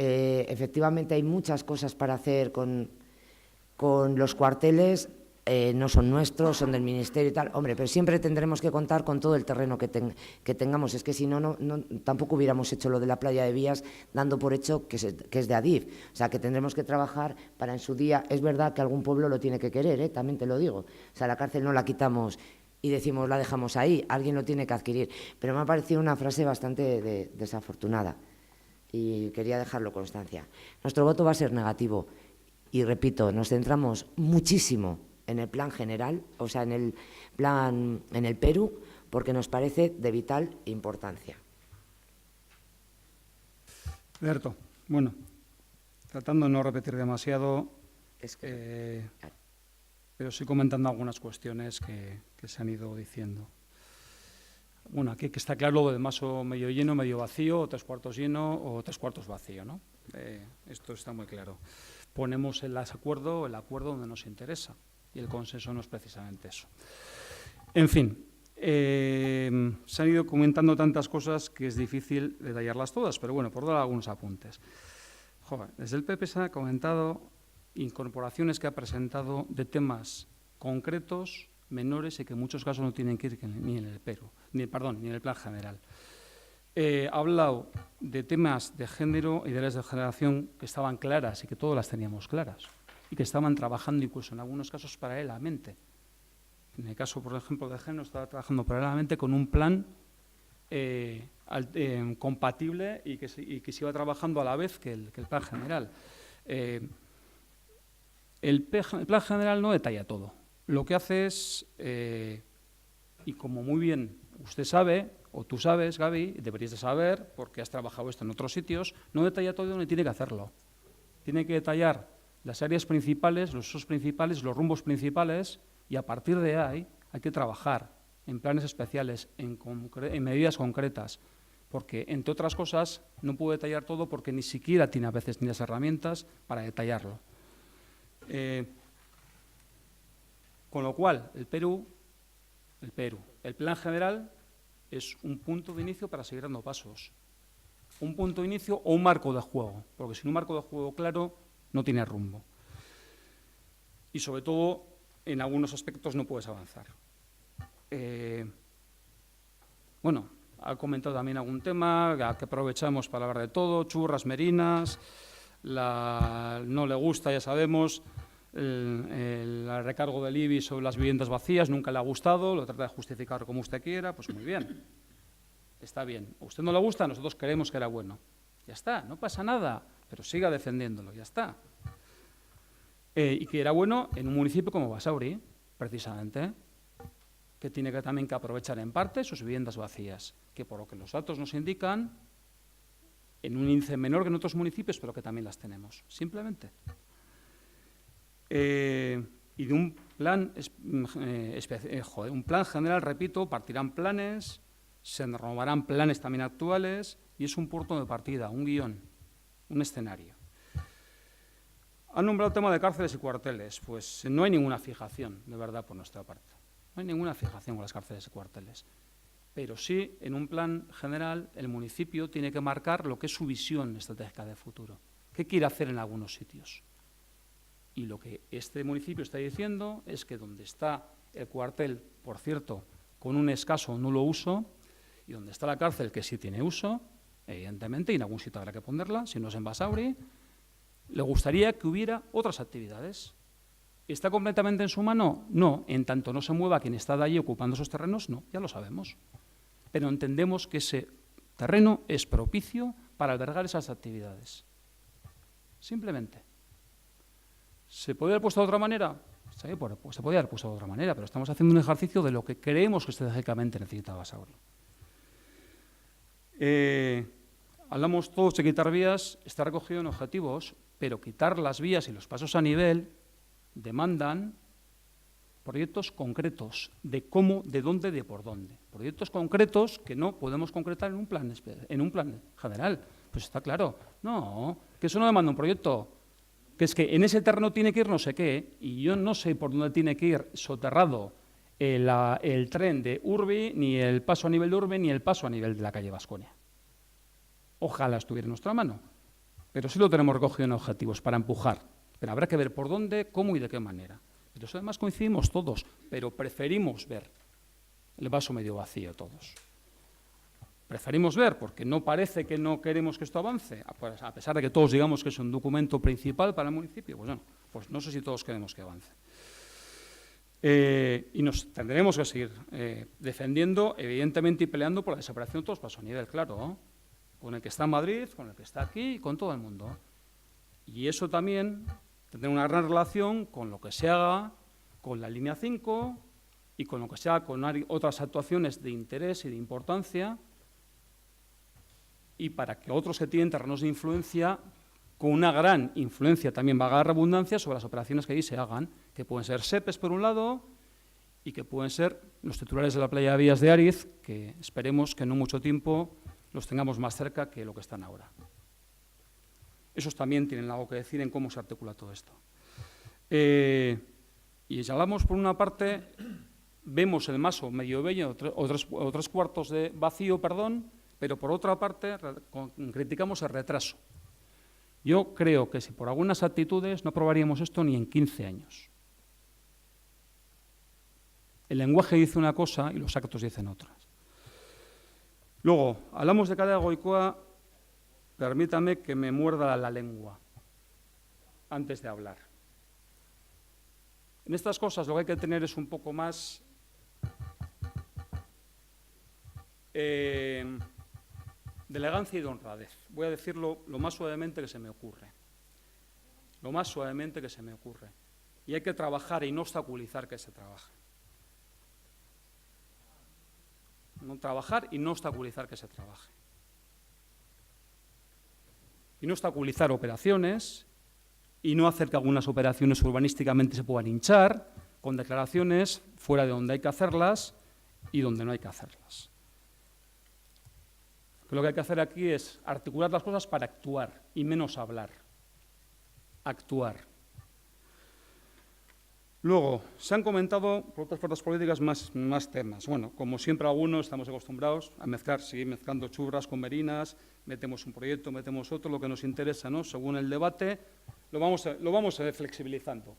efectivamente hay muchas cosas para hacer con los cuarteles. No son nuestros, son del Ministerio y tal. Hombre, pero siempre tendremos que contar con todo el terreno que tengamos. Es que si no, tampoco hubiéramos hecho lo de la playa de Vías dando por hecho que es de Adif. O sea, que tendremos que trabajar para en su día. Es verdad que algún pueblo lo tiene que querer, también te lo digo. O sea, la cárcel no la quitamos y decimos la dejamos ahí, alguien lo tiene que adquirir. Pero me ha parecido una frase bastante desafortunada y quería dejarlo constancia. Nuestro voto va a ser negativo y, repito, nos centramos muchísimo en el plan general, o sea, en el Perú, porque nos parece de vital importancia. Berto, bueno, tratando de no repetir demasiado, pero sí comentando algunas cuestiones que se han ido diciendo. Bueno, aquí que está claro lo del vaso medio lleno, medio vacío, o 3/4 lleno o 3/4 vacío, ¿no? Esto está muy claro. Ponemos el acuerdo donde nos interesa. Y el consenso no es precisamente eso. En fin, se han ido comentando tantas cosas que es difícil detallarlas todas, pero bueno, por dar algunos apuntes. Joder, desde el PP se han comentado incorporaciones que ha presentado de temas concretos, menores y que en muchos casos no tienen que ir ni en el Perú, ni en el plan general. Ha hablado de temas de género y de leyes de generación que estaban claras y que todas las teníamos claras y que estaban trabajando incluso en algunos casos paralelamente. En el caso, por ejemplo, de género, estaba trabajando paralelamente con un plan compatible y que se iba trabajando a la vez que el plan general. El plan general no detalla todo. Lo que hace es, y como muy bien usted sabe, o tú sabes, Gaby, deberías de saber, porque has trabajado esto en otros sitios, no detalla todo ni tiene que hacerlo. Tiene que detallar las áreas principales, los usos principales, los rumbos principales, y a partir de ahí hay que trabajar en planes especiales, en medidas concretas, porque, entre otras cosas, no puede detallar todo porque ni siquiera tiene a veces ni las herramientas para detallarlo. Con lo cual, el plan general es un punto de inicio para seguir dando pasos. Un punto de inicio o un marco de juego, porque sin un marco de juego claro no tiene rumbo. Y sobre todo, en algunos aspectos no puedes avanzar. Bueno, ha comentado también algún tema que aprovechamos para hablar de todo, churras, merinas, no le gusta, ya sabemos, el recargo del IBI sobre las viviendas vacías, nunca le ha gustado, lo trata de justificar como usted quiera, pues muy bien, está bien. A usted no le gusta, nosotros creemos que era bueno. Ya está, no pasa nada, pero siga defendiéndolo, ya está. y que era bueno en un municipio como Basauri, precisamente, que tiene que también que aprovechar en parte sus viviendas vacías, que por lo que los datos nos indican, en un índice menor que en otros municipios, pero que también las tenemos, simplemente. Y de un plan, un plan general, repito, partirán planes, se renovarán planes también actuales, y es un punto de partida, un guión, un escenario. Han nombrado el tema de cárceles y cuarteles. Pues no hay ninguna fijación, de verdad, por nuestra parte. No hay ninguna fijación con las cárceles y cuarteles. Pero sí, en un plan general, el municipio tiene que marcar lo que es su visión estratégica de futuro. ¿Qué quiere hacer en algunos sitios? Y lo que este municipio está diciendo es que donde está el cuartel, por cierto, con un escaso o nulo uso, y donde está la cárcel, que sí tiene uso, evidentemente, y en algún sitio habrá que ponerla, si no es en Basauri, le gustaría que hubiera otras actividades. ¿Está completamente en su mano? No. En tanto no se mueva quien está de allí ocupando esos terrenos, no, ya lo sabemos. Pero entendemos que ese terreno es propicio para albergar esas actividades. Simplemente. ¿Se podría haber puesto de otra manera? Sí, pues se podría haber puesto de otra manera, pero estamos haciendo un ejercicio de lo que creemos que estratégicamente necesita Basauri. Hablamos todos de quitar vías, está recogido en objetivos, pero quitar las vías y los pasos a nivel demandan proyectos concretos de cómo, de dónde, de por dónde. Proyectos concretos que no podemos concretar en un plan general. Pues está claro. No, que eso no demanda un proyecto. Que es que en ese terreno tiene que ir no sé qué, y yo no sé por dónde tiene que ir soterrado el tren de Urbi, ni el paso a nivel de Urbi, ni el paso a nivel de la calle Baskonia. Ojalá estuviera en nuestra mano, pero sí lo tenemos recogido en objetivos para empujar. Pero habrá que ver por dónde, cómo y de qué manera. Pero eso además coincidimos todos, pero preferimos ver el vaso medio vacío todos. Preferimos ver, porque no parece que no queremos que esto avance, a pesar de que todos digamos que es un documento principal para el municipio, pues no sé si todos queremos que avance. Y nos tendremos que seguir defendiendo, evidentemente, y peleando por la desaparición de todos los pasos a nivel, claro, ¿no? Con el que está en Madrid, con el que está aquí y con todo el mundo. Y eso también tendrá una gran relación con lo que se haga con la línea 5 y con lo que se haga con otras actuaciones de interés y de importancia, y para que otros que tienen terrenos de influencia, con una gran influencia también, valga la redundancia, sobre las operaciones que allí se hagan, que pueden ser SEPES por un lado y que pueden ser los titulares de la playa de Vías de Ariz, que esperemos que en no mucho tiempo los tengamos más cerca que lo que están ahora. Esos también tienen algo que decir en cómo se articula todo esto. Y si hablamos por una parte, vemos el maso medio bello o tres cuartos de vacío, pero por otra parte criticamos el retraso. Yo creo que si por algunas actitudes no aprobaríamos esto ni en 15 años. El lenguaje dice una cosa y los actos dicen otras. Luego, hablamos de Kale Goikoa, permítame que me muerda la lengua antes de hablar. En estas cosas lo que hay que tener es un poco más de elegancia y de honradez. Voy a decirlo lo más suavemente que se me ocurre. Lo más suavemente que se me ocurre. Y hay que trabajar y no obstaculizar que se trabaje. No trabajar y no obstaculizar que se trabaje. Y no obstaculizar operaciones y no hacer que algunas operaciones urbanísticamente se puedan hinchar con declaraciones fuera de donde hay que hacerlas y donde no hay que hacerlas. Lo que hay que hacer aquí es articular las cosas para actuar y menos hablar. Actuar. Luego, se han comentado por otras fuerzas políticas más temas. Bueno, como siempre algunos estamos acostumbrados a seguir mezclando churras con merinas, metemos un proyecto, metemos otro, lo que nos interesa, ¿no? Según el debate, lo vamos flexibilizando.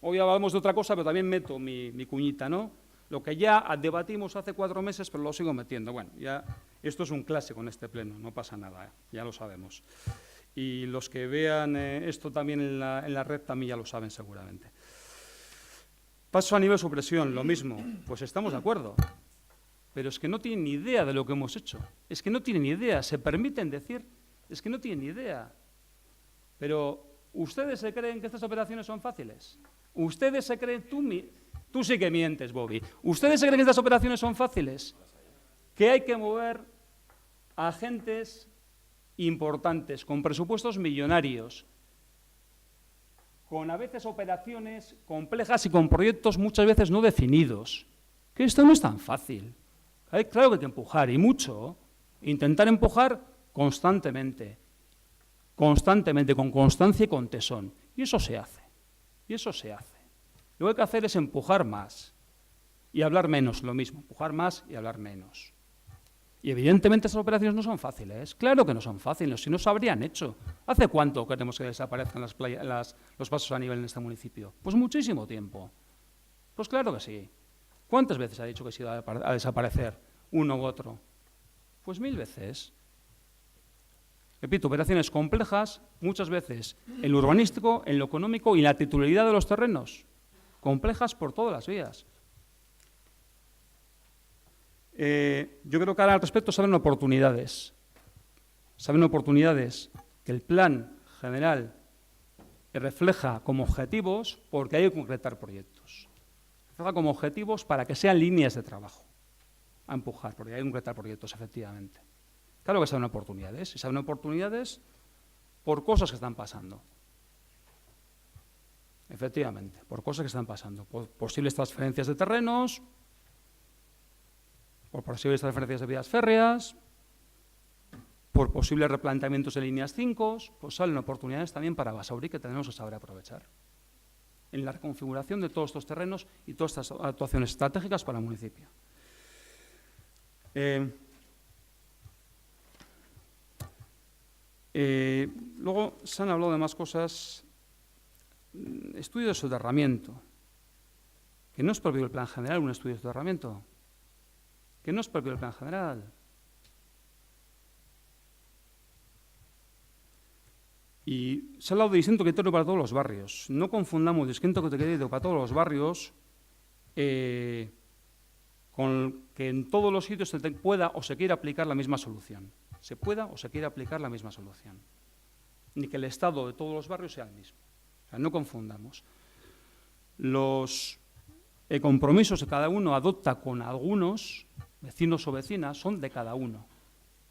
Hoy hablamos de otra cosa, pero también meto mi cuñita, ¿no? Lo que ya debatimos hace 4 meses, pero lo sigo metiendo. Bueno, ya esto es un clásico en este pleno, no pasa nada, ya lo sabemos. Y los que vean esto también en la red también ya lo saben seguramente. Paso a nivel supresión, lo mismo, pues estamos de acuerdo, pero es que no tienen ni idea de lo que hemos hecho, es que no tienen ni idea, se permiten decir, es que no tienen ni idea, pero ¿Ustedes se creen que estas operaciones son fáciles? ¿Ustedes se creen, tú sí que mientes, Bobby, ¿ustedes se creen que estas operaciones son fáciles? Que hay que mover a agentes importantes, con presupuestos millonarios, con a veces operaciones complejas y con proyectos muchas veces no definidos. Que esto no es tan fácil. Claro que hay que empujar, y mucho. Intentar empujar constantemente, con constancia y con tesón. Y eso se hace. Lo que hay que hacer es empujar más y hablar menos, lo mismo. Empujar más y hablar menos. Y evidentemente estas operaciones no son fáciles. Claro que no son fáciles, si no se habrían hecho. ¿Hace cuánto queremos que desaparezcan los pasos a nivel en este municipio? Pues muchísimo tiempo. Pues claro que sí. ¿Cuántas veces ha dicho que se iba a desaparecer uno u otro? Pues 1000 veces. Repito, operaciones complejas, muchas veces en lo urbanístico, en lo económico y en la titularidad de los terrenos. Complejas por todas las vías. Yo creo que ahora al respecto se abren oportunidades. Que el plan general refleja como objetivos, porque hay que concretar proyectos. Refleja como objetivos para que sean líneas de trabajo a empujar, porque hay que concretar proyectos, efectivamente. Claro que se abren oportunidades, y se abren oportunidades por cosas que están pasando. Efectivamente, por cosas que están pasando, por posibles transferencias de terrenos, por posibles transferencias de vías férreas, por posibles replanteamientos de líneas 5, pues salen oportunidades también para Basauri que tenemos que saber aprovechar en la reconfiguración de todos estos terrenos y todas estas actuaciones estratégicas para el municipio. Luego se han hablado de más cosas. Estudio de soterramiento, que no es propio del plan general un estudio de soterramiento. Que no es propio del plan general. Y se ha hablado de distinto criterio para todos los barrios. No confundamos distinto criterio para todos los barrios con que en todos los sitios se pueda o se quiera aplicar la misma solución. Se pueda o se quiera aplicar la misma solución. Ni que el estado de todos los barrios sea el mismo. O sea, no confundamos. Los compromisos que cada uno adopta con algunos vecinos o vecinas son de cada uno.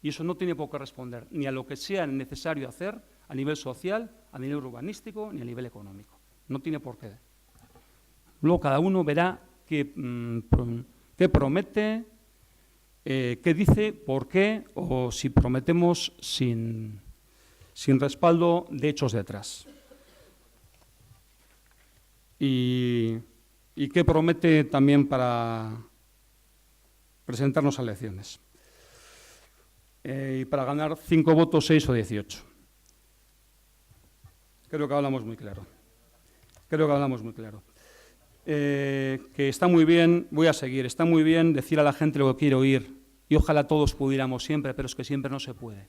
Y eso no tiene por qué responder ni a lo que sea necesario hacer a nivel social, a nivel urbanístico, ni a nivel económico. No tiene por qué. Luego cada uno verá qué promete, qué dice, por qué, o si prometemos sin respaldo de hechos detrás. Y qué promete también para presentarnos a elecciones. Y para ganar 5 votos, 6 o 18. Creo que hablamos muy claro. Que está muy bien, voy a seguir, está muy bien decir a la gente lo que quiere oír, y ojalá todos pudiéramos siempre, pero es que siempre no se puede.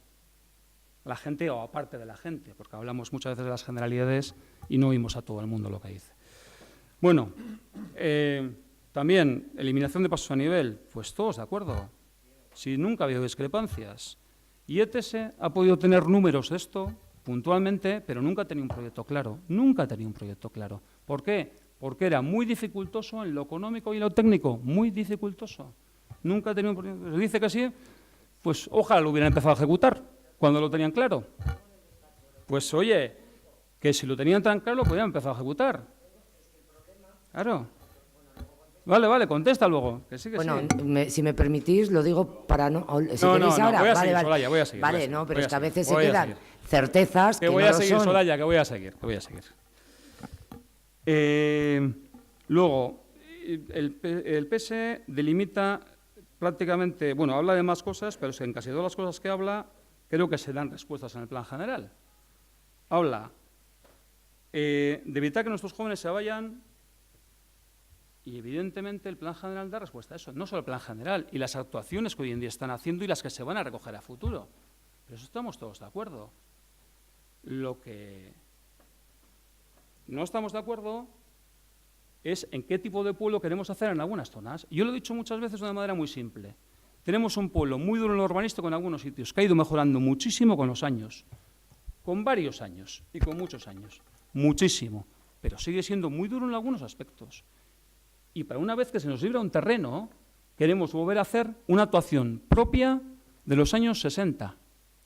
La gente o aparte de la gente, porque hablamos muchas veces de las generalidades y no oímos a todo el mundo lo que dice. Bueno, también eliminación de pasos a nivel, pues todos de acuerdo, si nunca ha habido discrepancias. Y ETS ha podido tener números de esto puntualmente, pero nunca ha tenido un proyecto claro, ¿Por qué? Porque era muy dificultoso en lo económico y en lo técnico, muy dificultoso. Nunca ha tenido un proyecto. Se dice que sí, pues ojalá lo hubieran empezado a ejecutar cuando lo tenían claro. Pues oye, que si lo tenían tan claro, lo podían empezar a ejecutar. Claro. Vale, contesta luego. Que sí, bueno, sí. Si me permitís, lo digo para no... Si no, queréis ahora, voy a seguir, vale. Soraya, voy a seguir. Vale, no, pero es que a veces se quedan certezas que voy no a lo seguir, son. Soraya, que voy a seguir. Luego, el PS delimita prácticamente, bueno, habla de más cosas, pero en casi todas las cosas que habla, creo que se dan respuestas en el plan general. Habla de evitar que nuestros jóvenes se vayan, y evidentemente el plan general da respuesta a eso. No solo el plan general, y las actuaciones que hoy en día están haciendo y las que se van a recoger a futuro. Pero eso estamos todos de acuerdo. Lo que no estamos de acuerdo es en qué tipo de pueblo queremos hacer en algunas zonas. Yo lo he dicho muchas veces de una manera muy simple. Tenemos un pueblo muy duro en lo urbanístico en algunos sitios, que ha ido mejorando muchísimo con los años. con varios años y con muchos años, muchísimo, pero sigue siendo muy duro en algunos aspectos. Y para una vez que se nos libra un terreno, queremos volver a hacer una actuación propia de los años 60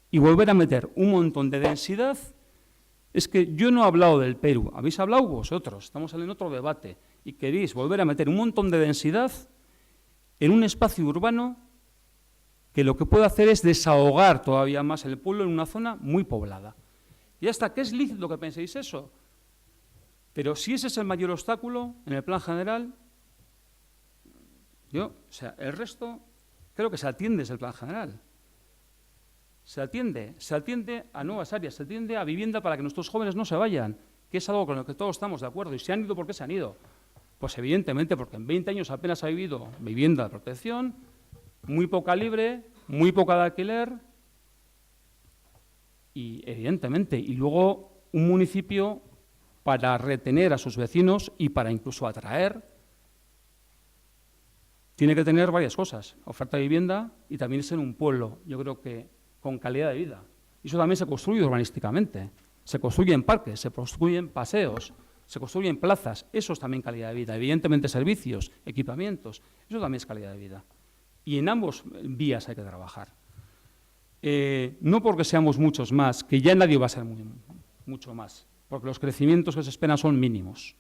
y volver a meter un montón de densidad. Es que yo no he hablado del Perú, habéis hablado vosotros, estamos en otro debate, y queréis volver a meter un montón de densidad en un espacio urbano que lo que puede hacer es desahogar todavía más el pueblo en una zona muy poblada. Y hasta que es lícito que penséis eso, pero si ese es el mayor obstáculo en el plan general, el resto creo que se atiende desde el plan general. Se atiende a nuevas áreas, se atiende a vivienda para que nuestros jóvenes no se vayan, que es algo con lo que todos estamos de acuerdo. ¿Y se han ido por qué se han ido? Pues evidentemente porque en 20 años apenas ha vivido vivienda de protección, muy poca libre, muy poca de alquiler y evidentemente, y luego un municipio para retener a sus vecinos y para incluso atraer, tiene que tener varias cosas, oferta de vivienda y también ser un pueblo, yo creo que con calidad de vida. Y eso también se construye urbanísticamente, se construyen parques, se construyen paseos, se construyen plazas, eso es también calidad de vida. Evidentemente servicios, equipamientos, eso también es calidad de vida. Y en ambos vías hay que trabajar. No porque seamos muchos más, que ya nadie va a ser mucho más, porque los crecimientos que se esperan son mínimos.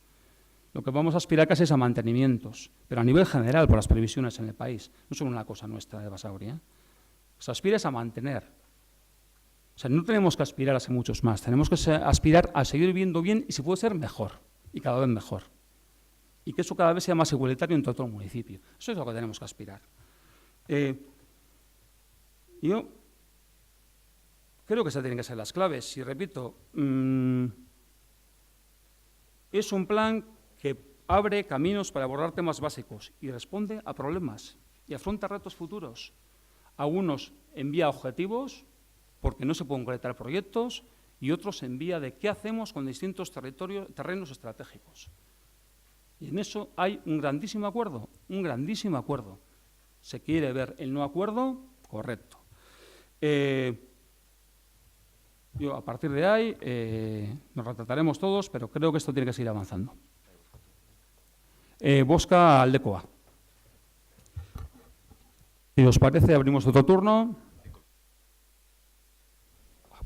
Lo que vamos a aspirar casi es a mantenimientos, pero a nivel general por las previsiones en el país, no solo una cosa nuestra de Basauri. Se aspira es a mantener. O sea, no tenemos que aspirar a ser muchos más, tenemos que aspirar a seguir viviendo bien y si puede ser mejor, y cada vez mejor. Y que eso cada vez sea más igualitario en todo el municipio. Eso es lo que tenemos que aspirar. Yo creo que esas tienen que ser las claves. Y repito, es un plan que abre caminos para abordar temas básicos y responde a problemas y afronta retos futuros. Algunos envía objetivos, porque no se pueden concretar proyectos, y otros envía de qué hacemos con distintos terrenos estratégicos. Y en eso hay un grandísimo acuerdo, un grandísimo acuerdo. Se quiere ver el no acuerdo, correcto. A partir de ahí nos retrataremos todos, pero creo que esto tiene que seguir avanzando. Bosca Aldecoa. Si os parece, abrimos otro turno.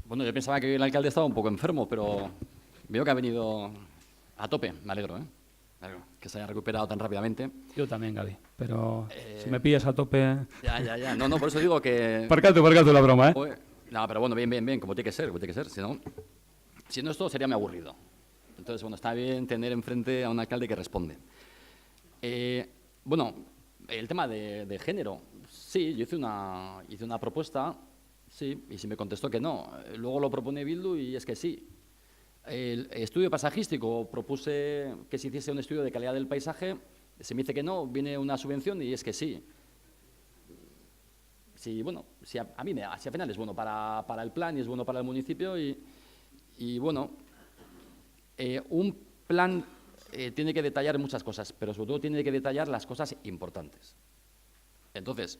Bueno, yo pensaba que el alcalde estaba un poco enfermo, pero veo que ha venido a tope. Me alegro, que se haya recuperado tan rápidamente. Yo también, Gaby, pero si me pillas a tope... Ya. No, por eso digo que... Parcate la broma, No, pero bueno, bien, como tiene que ser. Si no, esto sería muy aburrido. Entonces, bueno, está bien tener enfrente a un alcalde que responde. Bueno, el tema de género, sí, yo hice una propuesta, sí, y si me contestó que no. Luego lo propone Bildu y es que sí. El estudio paisajístico, propuse que se hiciese un estudio de calidad del paisaje, se me dice que no, viene una subvención y es que sí. Sí, bueno, si al final es bueno para el plan y es bueno para el municipio y bueno, un plan tiene que detallar muchas cosas, pero sobre todo tiene que detallar las cosas importantes. Entonces,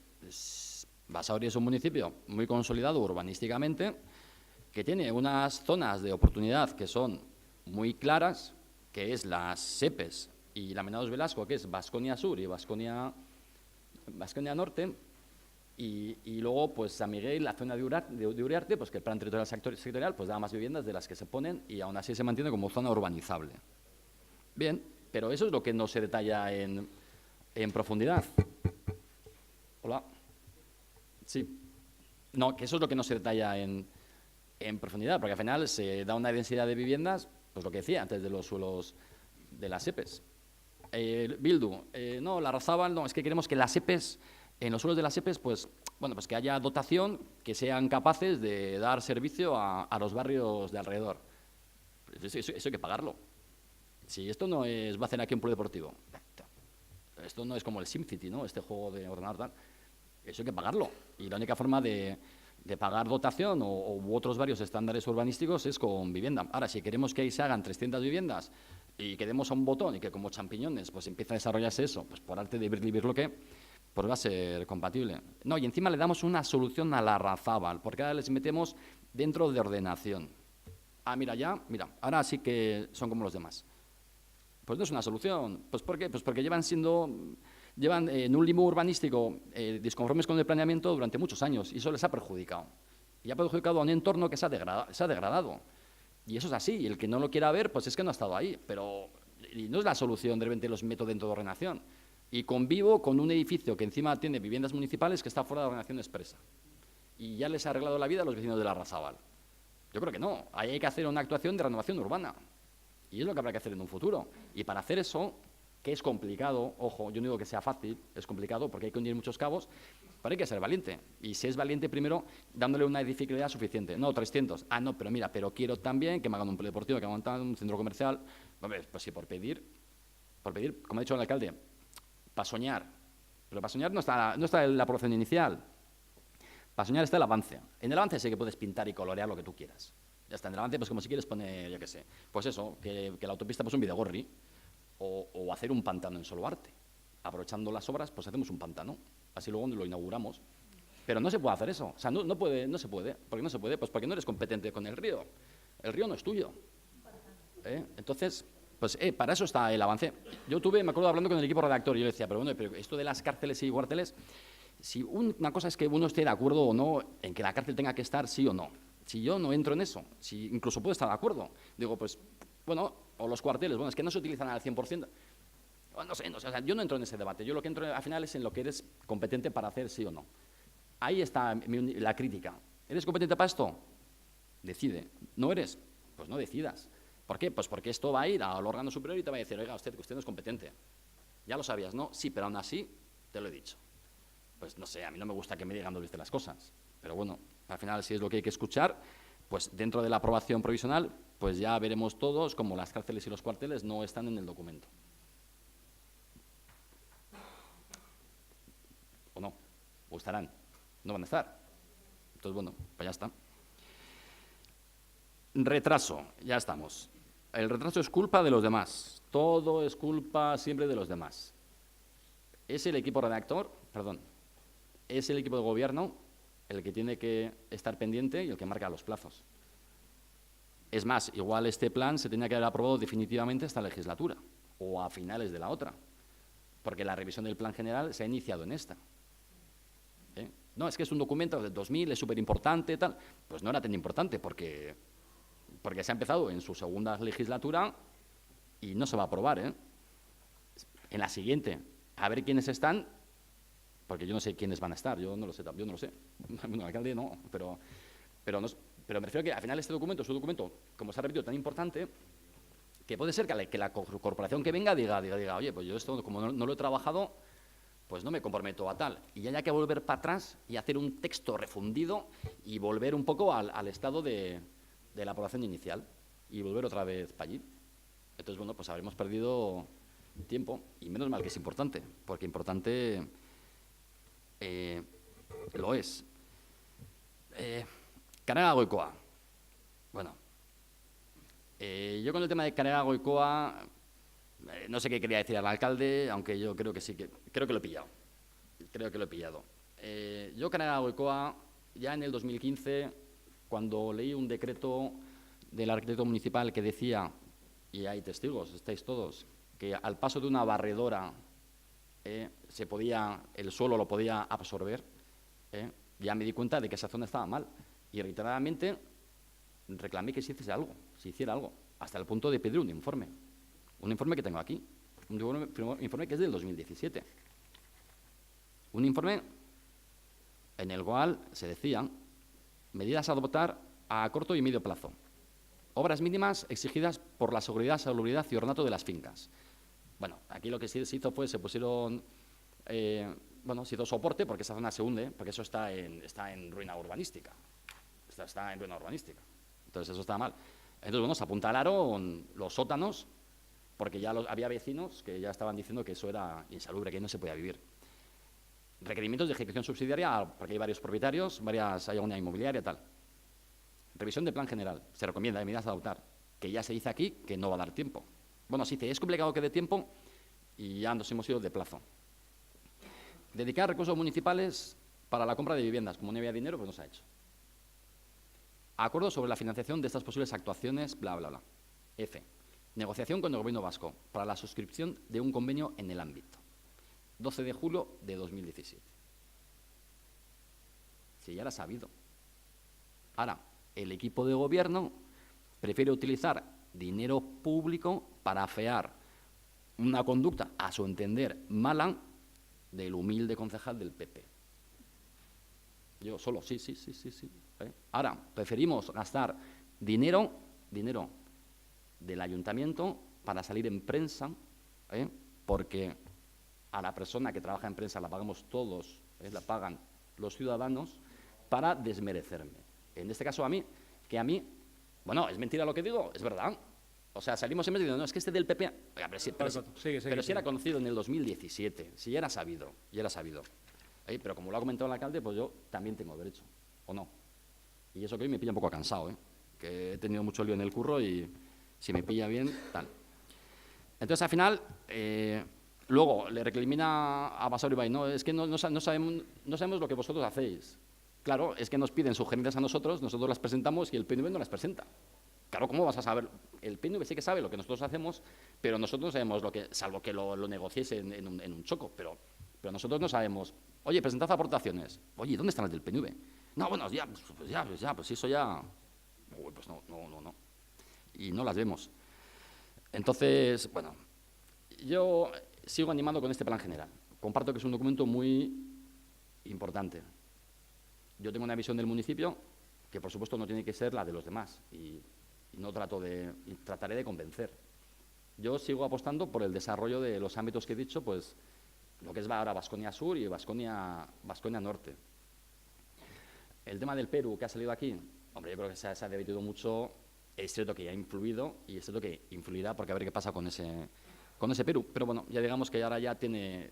Basauri es un municipio muy consolidado urbanísticamente, que tiene unas zonas de oportunidad que son muy claras, que es las SEPES y la Menados Velasco, que es Baskonia Sur y Baskonia Norte, y luego pues San Miguel, la zona de Uriarte, pues que el plan territorial sectorial pues da más viviendas de las que se ponen y aún así se mantiene como zona urbanizable. Bien, pero eso es lo que no se detalla en profundidad. Hola. Sí. No, que eso es lo que no se detalla en profundidad, porque al final se da una densidad de viviendas, pues lo que decía antes de los suelos de las EPEs. Bildu, no, la Larrazábal, no, es que queremos que las EPEs, en los suelos de las EPEs, pues que haya dotación, que sean capaces de dar servicio a los barrios de alrededor. Eso hay que pagarlo. Si esto no va a hacer aquí un polideportivo, esto no es como el SimCity, ¿no? Este juego de ordenador tal, eso hay que pagarlo. Y la única forma de pagar dotación u otros varios estándares urbanísticos es con vivienda. Ahora, si queremos que ahí se hagan 300 viviendas y que demos a un botón y que como champiñones pues empieza a desarrollarse eso, pues por arte de Birlibirloque, pues va a ser compatible. No, y encima le damos una solución a la Larrazábal, porque ahora les metemos dentro de ordenación. mira, ahora sí que son como los demás. Pues no es una solución. Pues ¿por qué? Pues porque llevan en un limbo urbanístico disconformes con el planeamiento durante muchos años y eso les ha perjudicado. Y ha perjudicado a un entorno que se ha degradado. Y eso es así, y el que no lo quiera ver, pues es que no ha estado ahí. Pero y no es la solución, de repente los meto dentro de ordenación. Y convivo con un edificio que encima tiene viviendas municipales que está fuera de ordenación expresa. Y ya les ha arreglado la vida a los vecinos de la Larrazábal. Yo creo que no, ahí hay que hacer una actuación de renovación urbana. Y es lo que habrá que hacer en un futuro. Y para hacer eso, que es complicado, ojo, yo no digo que sea fácil, es complicado porque hay que unir muchos cabos, pero hay que ser valiente. Y si es valiente, primero, dándole una edificabilidad suficiente. No, 300. No, pero mira, pero quiero también que me hagan un polideportivo, que me hagan un centro comercial. Hombre, pues sí, por pedir, como ha dicho el alcalde, para soñar. Pero para soñar no está la aprobación inicial. Para soñar está el avance. En el avance sí que puedes pintar y colorear lo que tú quieras. Ya está, en el avance, pues como si quieres poner, yo qué sé, pues eso, que la autopista pues un Videgorri, o hacer un pantano en Soloarte. Aprovechando las obras, pues hacemos un pantano. Así luego lo inauguramos. Pero no se puede hacer eso. O sea, no se puede. ¿Por qué no se puede? Pues porque no eres competente con el río. El río no es tuyo. Entonces, pues para eso está el avance. Me acuerdo hablando con el equipo redactor, y yo le decía, pero esto de las cárceles y cuarteles, si una cosa es que uno esté de acuerdo o no en que la cárcel tenga que estar, sí o no. Si yo no entro en eso, si incluso puedo estar de acuerdo, digo, pues, bueno, o los cuarteles, bueno, es que no se utilizan al 100%. No sé, o sea, yo no entro en ese debate. Yo lo que entro al final es en lo que eres competente para hacer sí o no. Ahí está la crítica. ¿Eres competente para esto? Decide. ¿No eres? Pues no decidas. ¿Por qué? Pues porque esto va a ir al órgano superior y te va a decir, oiga, usted no es competente. Ya lo sabías, ¿no? Sí, pero aún así te lo he dicho. Pues no sé, a mí no me gusta que me digan dos veces las cosas. Pero bueno, al final si es lo que hay que escuchar, pues dentro de la aprobación provisional, pues ya veremos todos cómo las cárceles y los cuarteles no están en el documento. ¿O no? ¿O estarán? No van a estar. Entonces, bueno, pues ya está. Retraso, ya estamos. El retraso es culpa de los demás. Todo es culpa siempre de los demás. Es el equipo redactor, es el equipo de gobierno el que tiene que estar pendiente y el que marca los plazos. Es más, igual este plan se tenía que haber aprobado definitivamente esta legislatura o a finales de la otra, porque la revisión del plan general se ha iniciado en esta. No, es que es un documento del 2000, es súper importante, tal. Pues no era tan importante porque se ha empezado en su segunda legislatura y no se va a aprobar. En la siguiente, a ver quiénes están, porque yo no sé quiénes van a estar, yo no lo sé. Bueno, el alcalde no, pero me refiero a que al final este documento es un documento, como se ha repetido, tan importante, que puede ser que la corporación que venga diga, oye, pues yo esto, como no lo he trabajado, pues no me comprometo a tal. Y haya que volver para atrás y hacer un texto refundido y volver un poco al estado de la aprobación inicial y volver otra vez para allí. Entonces, bueno, pues habremos perdido tiempo y menos mal que es importante, porque importante lo es. Kanega-Goikoa. Bueno, yo con el tema de Kanega-Goikoa no sé qué quería decir al alcalde, aunque yo creo que sí, creo que lo he pillado. Yo Kanega-Goikoa, ya en el 2015, cuando leí un decreto del arquitecto municipal que decía, y hay testigos, estáis todos, que al paso de una barredora el suelo lo podía absorber, ya me di cuenta de que esa zona estaba mal. Y reiteradamente reclamé que se hiciera algo, hasta el punto de pedir un informe que tengo aquí, un informe que es del 2017. Un informe en el cual se decían medidas a adoptar a corto y medio plazo, obras mínimas exigidas por la seguridad, salubridad y ornato de las fincas. Bueno, aquí lo que se hizo fue, se pusieron, se hizo soporte porque esa zona se hunde, porque eso está en ruina urbanística. Está en ruina urbanística. Entonces eso está mal. Entonces, bueno, se apuntalaron los sótanos porque ya había vecinos que ya estaban diciendo que eso era insalubre, que no se podía vivir. Requerimientos de ejecución subsidiaria, porque hay varios propietarios, hay una inmobiliaria, tal. Revisión del plan general, se recomienda medidas a adoptar, que ya se dice aquí que no va a dar tiempo. Bueno, sí, es complicado que dé tiempo y ya nos hemos ido de plazo. Dedicar recursos municipales para la compra de viviendas, como no había dinero, pues no se ha hecho. acuerdo sobre la financiación de estas posibles actuaciones, bla, bla, bla. F. Negociación con el Gobierno vasco para la suscripción de un convenio en el ámbito. 12 de julio de 2017. Si ya era sabido. Ahora, el equipo de gobierno prefiere utilizar dinero público para afear una conducta, a su entender, mala del humilde concejal del PP. Yo solo, sí. Ahora, preferimos gastar dinero del ayuntamiento para salir en prensa, porque a la persona que trabaja en prensa la pagamos todos, la pagan los ciudadanos, para desmerecerme. En este caso a mí, bueno, es mentira lo que digo, es verdad. O sea, salimos siempre diciendo, no, es que este del PP... Oiga, pero si era conocido en el 2017, si ya era sabido. Pero como lo ha comentado el alcalde, pues yo también tengo derecho, ¿o no? Y eso que hoy me pilla un poco cansado, que he tenido mucho lío en el curro y si me pilla bien, tal. Entonces, al final, luego le recrimina a Basauri Bay, no, es que no sabemos lo que vosotros hacéis. Claro, es que nos piden sugerencias a nosotros las presentamos y el PNV no las presenta. Claro, ¿cómo vas a saber? El PNV sí que sabe lo que nosotros hacemos, pero nosotros no sabemos lo que, salvo que lo negociéis en un choco, pero nosotros no sabemos. Oye, presentad aportaciones. Oye, ¿dónde están las del PNV? No, bueno, pues eso ya... Uy, pues no. Y no las vemos. Entonces, bueno, yo sigo animando con este plan general. Comparto que es un documento muy importante. Yo tengo una visión del municipio que, por supuesto, no tiene que ser la de los demás y trataré de convencer. Yo sigo apostando por el desarrollo de los ámbitos que he dicho, pues lo que es ahora Baskonia Sur y Baskonia Norte. El tema del Perú que ha salido aquí, hombre, yo creo que se ha debatido mucho. Es cierto que ya ha influido y es cierto que influirá porque a ver qué pasa con ese Perú. Pero bueno, ya digamos que ahora ya tiene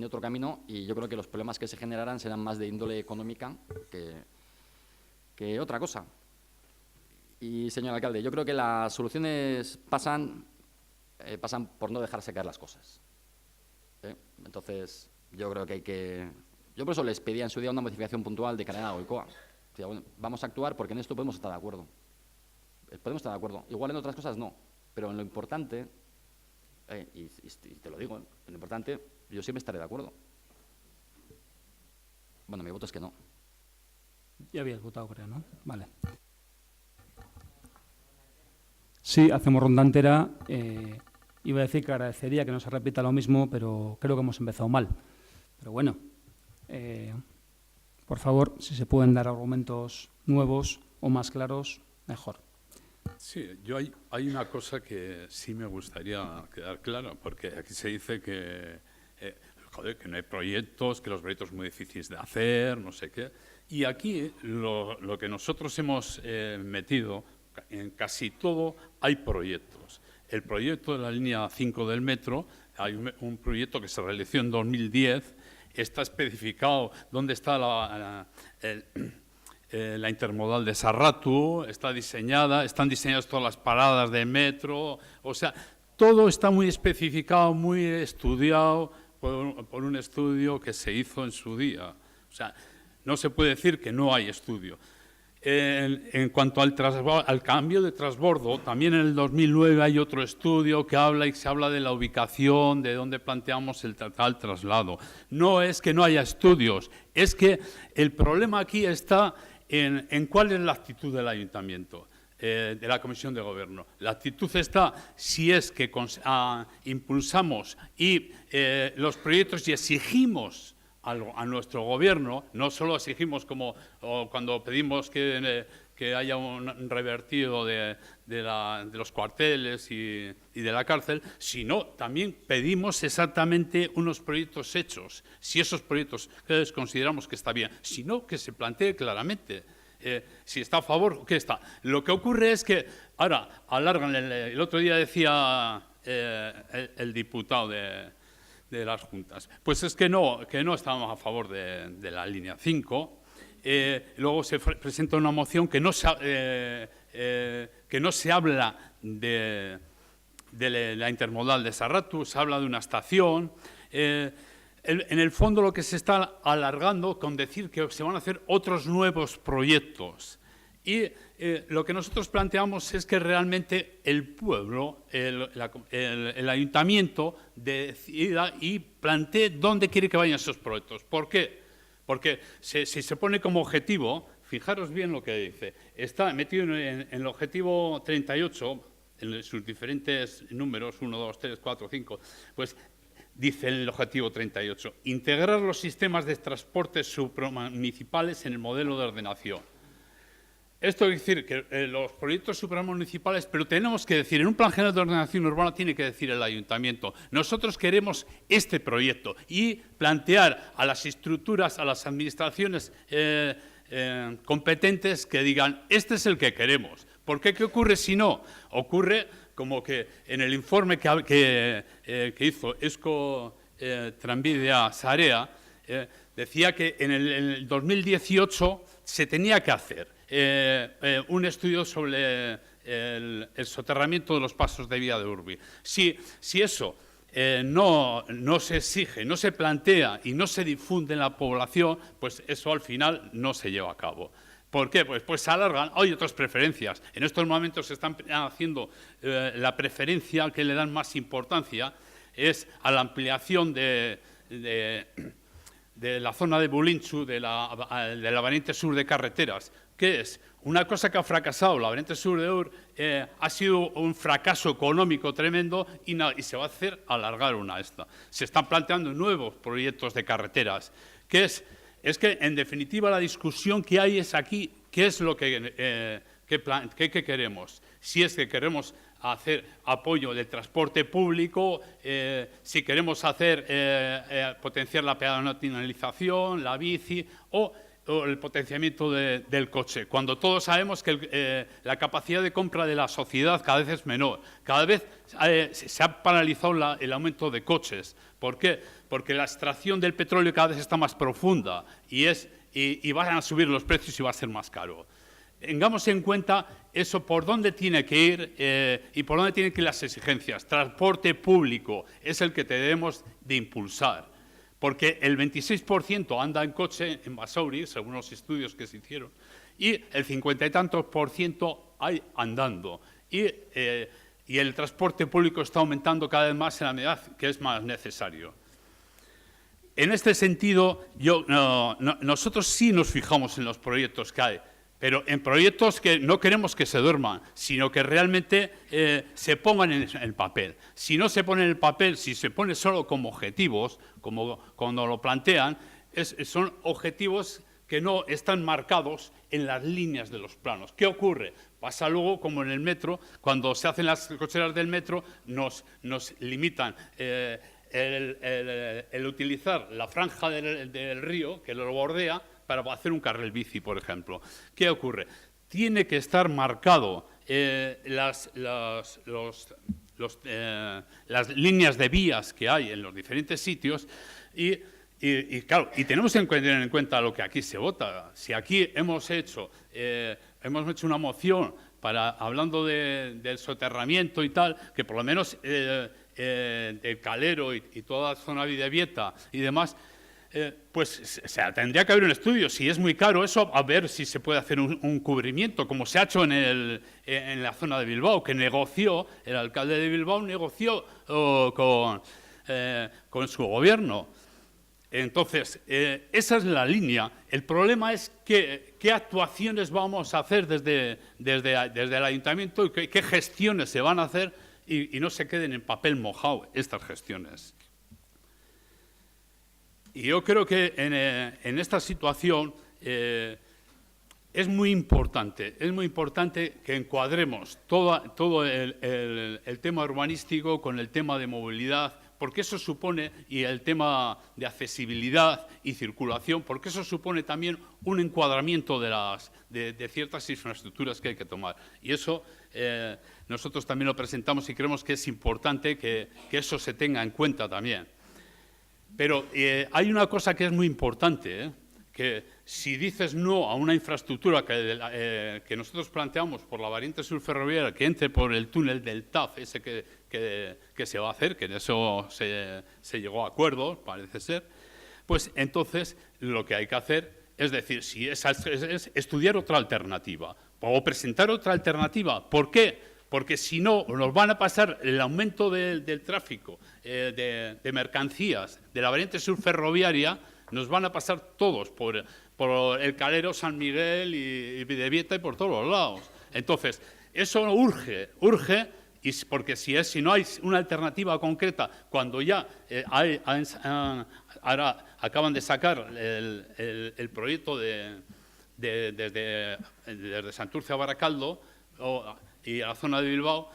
otro camino y yo creo que los problemas que se generarán serán más de índole económica que otra cosa. Y, señor alcalde, yo creo que las soluciones pasan por no dejarse caer las cosas. Entonces, yo creo que hay que... Yo por eso les pedía en su día una modificación puntual de Canadá Goicoa. O sea, bueno, vamos a actuar porque en esto podemos estar de acuerdo. Igual en otras cosas no, pero en lo importante, y te lo digo, en lo importante yo siempre estaré de acuerdo. Bueno, mi voto es que no. Ya habías votado, creo, ¿no? Vale. Sí, hacemos ronda entera. Iba a decir que agradecería que no se repita lo mismo, pero creo que hemos empezado mal. Pero bueno, por favor, si se pueden dar argumentos nuevos o más claros, mejor. Sí, hay una cosa que sí me gustaría quedar clara, porque aquí se dice que no hay proyectos, que los proyectos son muy difíciles de hacer, no sé qué. Y aquí lo que nosotros hemos metido, en casi todo hay proyectos. El proyecto de la línea 5 del metro, hay un proyecto que se realizó en 2010, está especificado dónde está la intermodal de Sarratu, están diseñadas todas las paradas de metro, o sea, todo está muy especificado, muy estudiado por un estudio que se hizo en su día. O sea, no se puede decir que no hay estudio. En cuanto al cambio de transbordo, también en el 2009 hay otro estudio que se habla de la ubicación, de dónde planteamos el tal traslado. No es que no haya estudios, es que el problema aquí está en cuál es la actitud del ayuntamiento, de la Comisión de Gobierno. La actitud está si es que impulsamos los proyectos y exigimos algo a nuestro Gobierno, no solo exigimos como cuando pedimos que haya un revertido de los cuarteles y de la cárcel, sino también pedimos exactamente unos proyectos hechos. Si esos proyectos consideramos que está bien, sino que se plantee claramente si está a favor, ¿qué está? Lo que ocurre es que ahora alargan, el otro día decía el diputado de las juntas, pues es que no estábamos a favor de la línea 5. Luego se presenta una moción que no se habla de la intermodal de Sarratu, se habla de una estación. En el fondo lo que se está alargando con decir que se van a hacer otros nuevos proyectos Y lo que nosotros planteamos es que realmente el pueblo, el ayuntamiento, decida y plantee dónde quiere que vayan esos proyectos. ¿Por qué? Porque si se pone como objetivo, fijaros bien lo que dice, está metido en el objetivo 38, en sus diferentes números, 1, 2, 3, 4, 5, pues dice el objetivo 38, integrar los sistemas de transporte supramunicipales en el modelo de ordenación. Esto es decir que los proyectos supramunicipales, pero tenemos que decir, en un plan general de ordenación urbana tiene que decir el ayuntamiento, nosotros queremos este proyecto y plantear a las estructuras, a las administraciones competentes que digan, este es el que queremos. ¿Por qué? ¿Qué ocurre si no? Ocurre como que en el informe que hizo Eusko Trenbidea Sarea, decía que en el 2018 se tenía que hacer un estudio sobre el soterramiento de los pasos de vía de Urbi. Si eso no se exige, no se plantea y no se difunde en la población, pues eso al final no se lleva a cabo. ¿Por qué? Pues se alargan. Hay otras preferencias. En estos momentos se están haciendo la preferencia que le dan más importancia es a la ampliación de la zona de Bulintxu, de la variante sur de carreteras. ¿Qué es? Una cosa que ha fracasado, la variante sur de Ur, ha sido un fracaso económico tremendo y se va a hacer alargar una esta. Se están planteando nuevos proyectos de carreteras. ¿Qué es? Es que, en definitiva, la discusión que hay es aquí, ¿qué es lo que queremos? Si es que queremos hacer apoyo del transporte público, si queremos potenciar la peatonalización, la bici o el potenciamiento del coche, cuando todos sabemos que la capacidad de compra de la sociedad cada vez es menor. Cada vez se ha paralizado el aumento de coches. ¿Por qué? Porque la extracción del petróleo cada vez está más profunda y van a subir los precios y va a ser más caro. Tengamos en cuenta eso, por dónde tiene que ir y por dónde tienen que ir las exigencias. Transporte público es el que debemos de impulsar, porque el 26% anda en coche en Basauri, según los estudios que se hicieron, y el 50 y tantos % hay andando. Y el transporte público está aumentando cada vez más en la medida que es más necesario. En este sentido, nosotros sí nos fijamos en los proyectos que hay, pero en proyectos que no queremos que se duerman, sino que realmente se pongan en el papel. Si no se pone en el papel, si se pone solo como objetivos, como cuando lo plantean, son objetivos que no están marcados en las líneas de los planos. ¿Qué ocurre? Pasa luego, como en el metro, cuando se hacen las cocheras del metro, nos limitan el utilizar la franja del río que lo bordea para hacer un carril bici, por ejemplo. ¿Qué ocurre? Tiene que estar marcado las líneas de vías que hay en los diferentes sitios y claro, y tenemos que tener en cuenta lo que aquí se vota. Si aquí hemos hecho una moción hablando del soterramiento y tal, que por lo menos del Calero y toda la zona de Vieta y demás, pues tendría que haber un estudio. Si es muy caro eso, a ver si se puede hacer un cubrimiento, como se ha hecho en la zona de Bilbao, que el alcalde de Bilbao negoció con su gobierno. Entonces, esa es la línea. El problema es qué actuaciones vamos a hacer desde el ayuntamiento y qué gestiones se van a hacer y no se queden en papel mojado estas gestiones. Y yo creo que en esta situación es muy importante que encuadremos todo el tema urbanístico con el tema de movilidad, porque eso supone, y el tema de accesibilidad y circulación, porque eso supone también un encuadramiento de ciertas infraestructuras que hay que tomar. Y eso nosotros también lo presentamos y creemos que es importante que eso se tenga en cuenta también. Pero hay una cosa que es muy importante, que si dices no a una infraestructura que nosotros planteamos por la variante sur ferroviaria, que entre por el túnel del TAF, ese que se va a hacer, que en eso se llegó a acuerdos, parece ser, pues entonces lo que hay que hacer es decir, es estudiar otra alternativa. o presentar otra alternativa. ¿Por qué? Porque si no, nos van a pasar el aumento del tráfico de mercancías de la variante sur ferroviaria, nos van a pasar todos por el Calero, San Miguel y Bidebieta y por todos los lados. Entonces, eso urge, y porque si no hay una alternativa concreta, cuando ya ahora acaban de sacar el proyecto desde Santurce a Baracaldo y a la zona de Bilbao,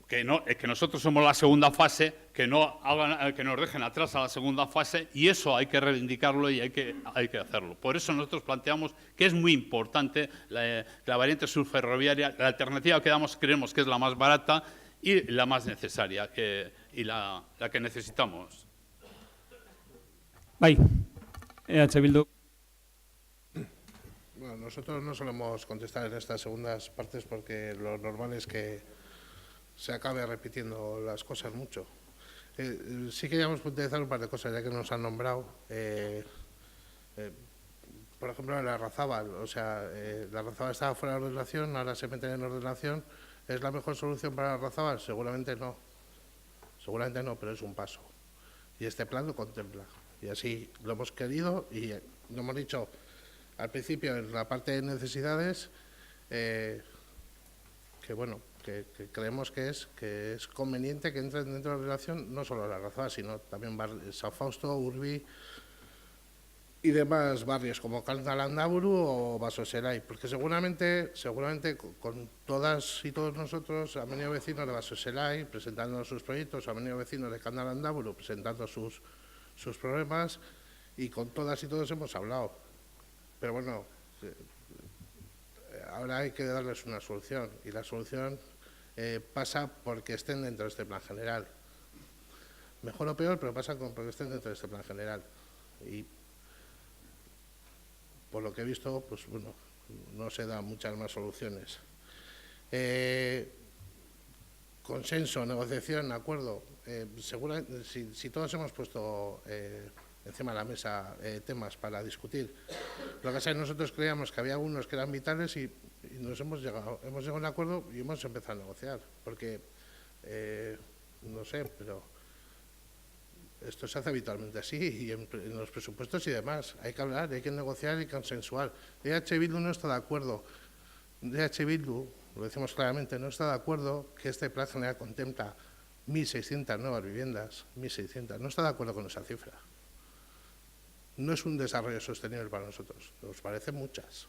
que nosotros somos la segunda fase, que nos dejen atrás a la segunda fase, y eso hay que reivindicarlo y hay que hacerlo. Por eso nosotros planteamos que es muy importante la variante sur ferroviaria, la alternativa que creemos que es la más barata y la más necesaria y la que necesitamos. Bai, EH Bildu. Bueno, nosotros no solemos contestar en estas segundas partes porque lo normal es que se acabe repitiendo las cosas mucho. Sí queríamos puntualizar un par de cosas, ya que nos han nombrado. Por ejemplo, la Larrazábal. O sea, la Larrazábal estaba fuera de ordenación, ahora se meten en ordenación. ¿Es la mejor solución para la Larrazábal? Seguramente no. Seguramente no, pero es un paso. Y este plan lo contempla. Y así lo hemos querido y lo hemos dicho al principio en la parte de necesidades, que bueno, que creemos que es conveniente que entren dentro de la relación no solo la Larrazábal, sino también San Fausto, Urbi y demás barrios como Cantalandaburu o Basoserai, porque seguramente con todas y todos nosotros han venido vecinos de Basoserai presentando sus proyectos, han venido vecinos de Cantalandaburu presentando sus problemas, y con todas y todos hemos hablado. Pero bueno, ahora hay que darles una solución, y la solución pasa porque estén dentro de este plan general. Mejor o peor, pero pasa porque estén dentro de este plan general. Y por lo que he visto, pues bueno, no se dan muchas más soluciones. Consenso, negociación, acuerdo. Seguramente, si todos hemos puesto encima de la mesa temas para discutir, lo que pasa es que nosotros creíamos que había algunos que eran vitales y hemos llegado a un acuerdo y hemos empezado a negociar, porque no sé, pero esto se hace habitualmente así, y en los presupuestos y demás. Hay que hablar, hay que negociar y consensuar. EH Bildu no está de acuerdo. EH Bildu, lo decimos claramente, no está de acuerdo que este plan general contempla 1.600 nuevas viviendas, 1.600. No está de acuerdo con esa cifra. No es un desarrollo sostenible para nosotros, nos parecen muchas.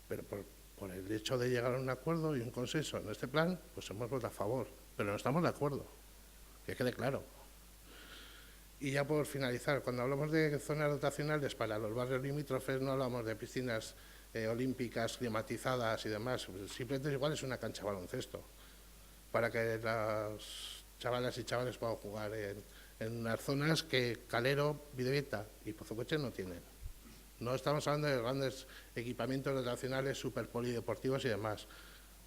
Pero por el hecho de llegar a un acuerdo y un consenso en este plan, pues hemos votado a favor. Pero no estamos de acuerdo, que quede claro. Y ya por finalizar, cuando hablamos de zonas dotacionales para los barrios limítrofes, no hablamos de piscinas olímpicas, climatizadas y demás. Simplemente igual es una cancha de baloncesto, para que las chavalas y chavales puedan jugar en unas zonas que Calero, Bidebieta y Pozocoche no tienen. No estamos hablando de grandes equipamientos dotacionales super polideportivos y demás.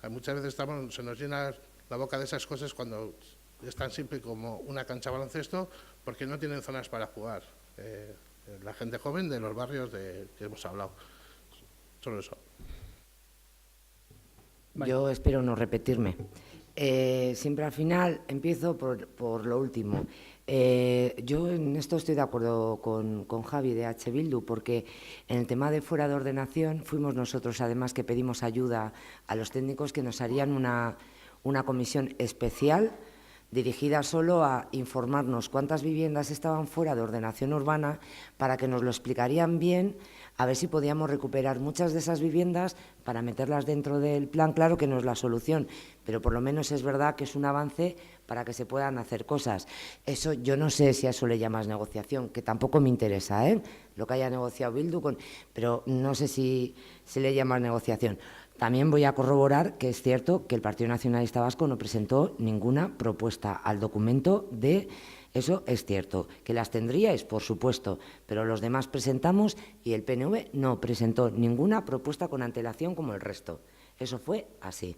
Muchas veces se nos llena la boca de esas cosas cuando es tan simple como una cancha de baloncesto, porque no tienen zonas para jugar. La gente joven de los barrios que hemos hablado. Solo eso. Yo espero no repetirme. Siempre al final empiezo por lo último. Yo en esto estoy de acuerdo con Javi de EH Bildu, porque en el tema de fuera de ordenación fuimos nosotros, además, que pedimos ayuda a los técnicos que nos harían una comisión especial dirigida solo a informarnos cuántas viviendas estaban fuera de ordenación urbana, para que nos lo explicarían bien, a ver si podíamos recuperar muchas de esas viviendas para meterlas dentro del plan. Claro que no es la solución, pero por lo menos es verdad que es un avance para que se puedan hacer cosas. Eso yo no sé si a eso le llamas negociación, que tampoco me interesa, lo que haya negociado Bildu, pero no sé si se le llama negociación. También voy a corroborar que es cierto que el Partido Nacionalista Vasco no presentó ninguna propuesta al documento de... Eso es cierto. ¿Que las tendríais? Por supuesto, pero los demás presentamos y el PNV no presentó ninguna propuesta con antelación como el resto. Eso fue así,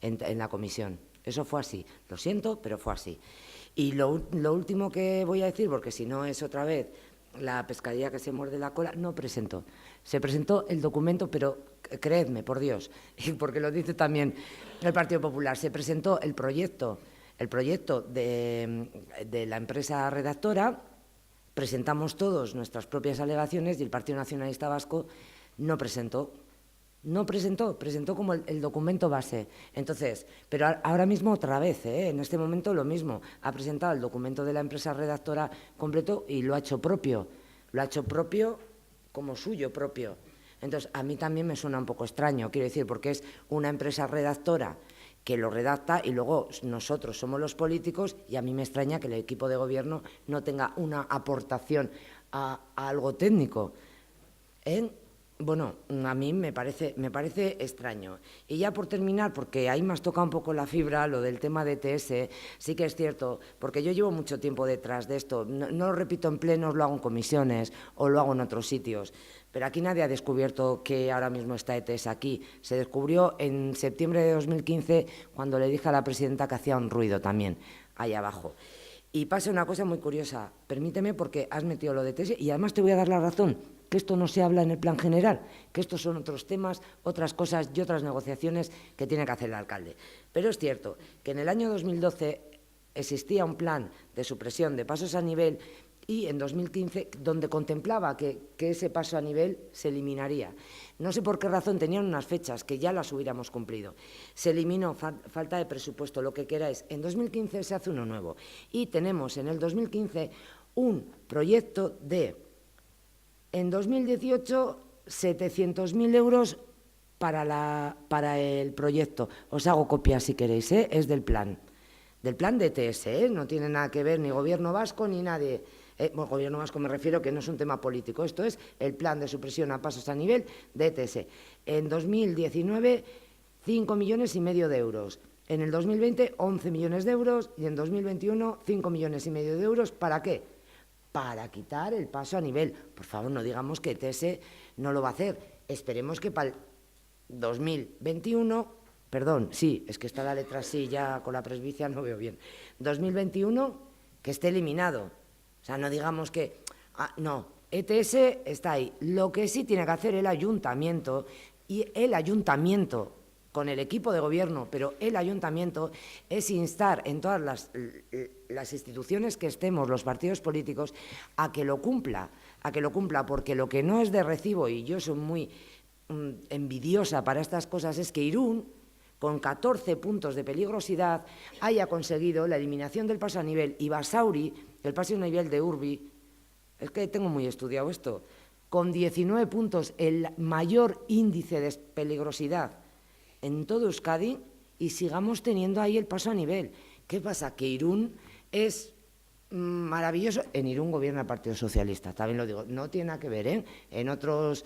en la comisión. Eso fue así. Lo siento, pero fue así. Y lo último que voy a decir, porque si no es otra vez la pescadilla que se muerde la cola, no presentó. Se presentó el documento, pero creedme, por Dios, porque lo dice también el Partido Popular, se presentó el proyecto de la empresa redactora, presentamos todos nuestras propias alegaciones y el Partido Nacionalista Vasco no presentó. No presentó como el documento base. Entonces, pero ahora mismo otra vez, en este momento lo mismo. Ha presentado el documento de la empresa redactora completo y lo ha hecho propio. Lo ha hecho propio como suyo propio. Entonces, a mí también me suena un poco extraño, quiero decir, porque es una empresa redactora que lo redacta y luego nosotros somos los políticos y a mí me extraña que el equipo de gobierno no tenga una aportación a algo técnico. Bueno, a mí me parece extraño. Y ya por terminar, porque ahí me has tocado un poco la fibra, lo del tema de ETS, sí que es cierto, porque yo llevo mucho tiempo detrás de esto, no lo repito en plenos, lo hago en comisiones o lo hago en otros sitios, pero aquí nadie ha descubierto que ahora mismo está ETS aquí. Se descubrió en septiembre de 2015 cuando le dije a la presidenta que hacía un ruido también, ahí abajo. Y pasa una cosa muy curiosa, permíteme porque has metido lo de ETS y además te voy a dar la razón, que esto no se habla en el plan general, que estos son otros temas, otras cosas y otras negociaciones que tiene que hacer el alcalde. Pero es cierto que en el año 2012 existía un plan de supresión de pasos a nivel y en 2015 donde contemplaba que ese paso a nivel se eliminaría. No sé por qué razón tenían unas fechas que ya las hubiéramos cumplido. Se eliminó, falta de presupuesto, lo que queráis. En 2015 se hace uno nuevo y tenemos en el 2015 un proyecto de, en 2018, 700.000 euros para el proyecto. Os hago copia si queréis, es del plan de ETS, no tiene nada que ver ni Gobierno vasco ni nadie. Bueno, Gobierno vasco me refiero que no es un tema político, esto es el plan de supresión a pasos a nivel de ETS. En 2019, 5,5 millones de euros. En el 2020, 11 millones de euros y en 2021, 5,5 millones de euros. ¿Para qué? Para quitar el paso a nivel. Por favor, no digamos que ETS no lo va a hacer. Esperemos que para el 2021, perdón, sí, es que está la letra así, ya con la presbicia no veo bien. 2021, que esté eliminado. O sea, no digamos que... no, ETS está ahí. Lo que sí tiene que hacer el ayuntamiento, y el ayuntamiento con el equipo de gobierno, pero el ayuntamiento, es instar en todas las instituciones que estemos, los partidos políticos, a que lo cumpla, porque lo que no es de recibo, y yo soy muy envidiosa para estas cosas, es que Irún, con 14 puntos de peligrosidad, haya conseguido la eliminación del paso a nivel, y Basauri, el paso a nivel de Urbi, es que tengo muy estudiado esto, con 19 puntos, el mayor índice de peligrosidad en todo Euskadi, y sigamos teniendo ahí el paso a nivel. ¿Qué pasa? Que Irún es maravilloso. En Irún gobierna el Partido Socialista, también lo digo, no tiene nada que ver, ¿eh? En otros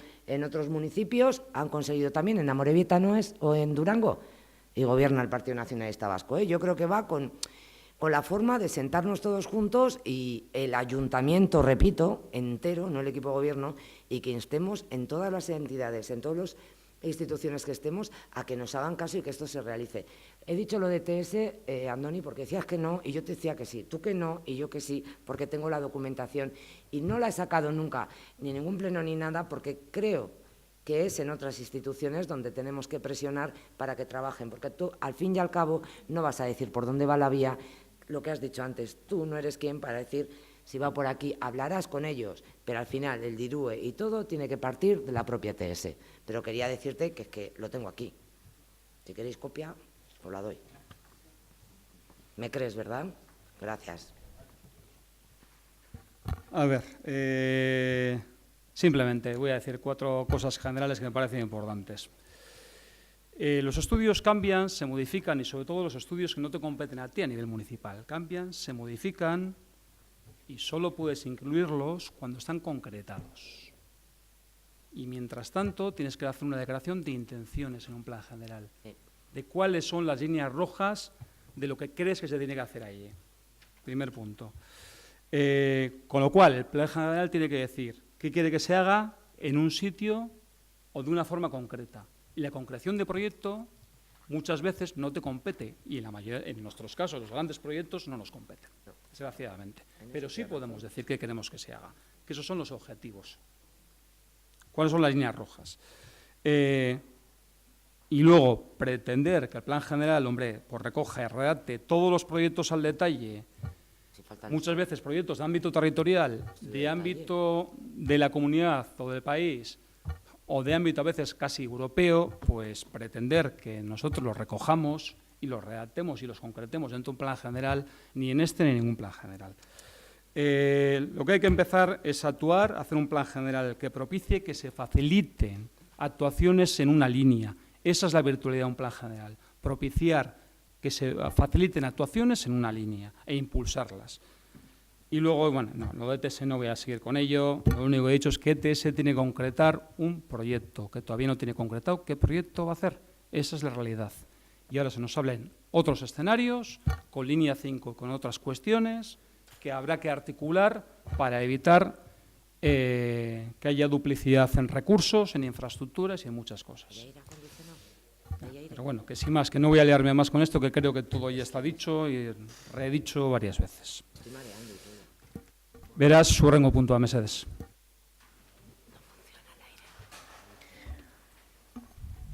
municipios han conseguido también, en Amorebieta no es, o en Durango, y gobierna el Partido Nacionalista Vasco, ¿eh? Yo creo que va con la forma de sentarnos todos juntos y el ayuntamiento, repito, entero, no el equipo de gobierno, y que instemos en todas las entidades, en todas las instituciones que estemos, a que nos hagan caso y que esto se realice. He dicho lo de ETS, Andoni, porque decías que no y yo te decía que sí. Tú que no y yo que sí, porque tengo la documentación y no la he sacado nunca, ni en ningún pleno ni nada, porque creo que es en otras instituciones donde tenemos que presionar para que trabajen, porque tú, al fin y al cabo, no vas a decir por dónde va la vía, lo que has dicho antes, tú no eres quien para decir si va por aquí, hablarás con ellos, pero al final el DIRUE y todo tiene que partir de la propia ETS. Pero quería decirte que es que lo tengo aquí. Si queréis copia, os la doy. ¿Me crees, verdad? Gracias. A ver, simplemente voy a decir 4 cosas generales que me parecen importantes. Los estudios cambian, se modifican, y sobre todo los estudios que no te competen a ti a nivel municipal. Cambian, se modifican y solo puedes incluirlos cuando están concretados. Y mientras tanto tienes que hacer una declaración de intenciones en un plan general, de cuáles son las líneas rojas de lo que crees que se tiene que hacer ahí. Primer punto. Con lo cual, el plan general tiene que decir qué quiere que se haga en un sitio o de una forma concreta. Y la concreción de proyecto muchas veces no te compete, y en nuestros casos los grandes proyectos no nos competen, desgraciadamente. Pero sí podemos decir qué queremos que se haga. que esos son los objetivos. ¿Cuáles son las líneas rojas? Y luego, pretender que el plan general, hombre, pues recoja y redacte todos los proyectos al detalle, muchas veces proyectos de ámbito territorial, de ámbito de la comunidad o del país, o de ámbito a veces casi europeo, pues pretender que nosotros los recojamos y los redactemos y los concretemos dentro de un plan general, ni en este ni en ningún plan general. Lo que hay que empezar es actuar, hacer un plan general que propicie que se faciliten actuaciones en una línea. Esa es la virtualidad de un plan general, propiciar que se faciliten actuaciones en una línea e impulsarlas. Y luego, bueno, no, lo de ETS no voy a seguir con ello, lo único que he dicho es que ETS tiene que concretar un proyecto, que todavía no tiene concretado qué proyecto va a hacer. Esa es la realidad. Y ahora se nos hablan otros escenarios, con línea 5, con otras cuestiones, que habrá que articular para evitar que haya duplicidad en recursos, en infraestructuras y en muchas cosas. Pero bueno, que sin más, que no voy a liarme más con esto, que creo que todo ya está dicho y redicho varias veces. Beraz, hurrengo puntua, mesedez.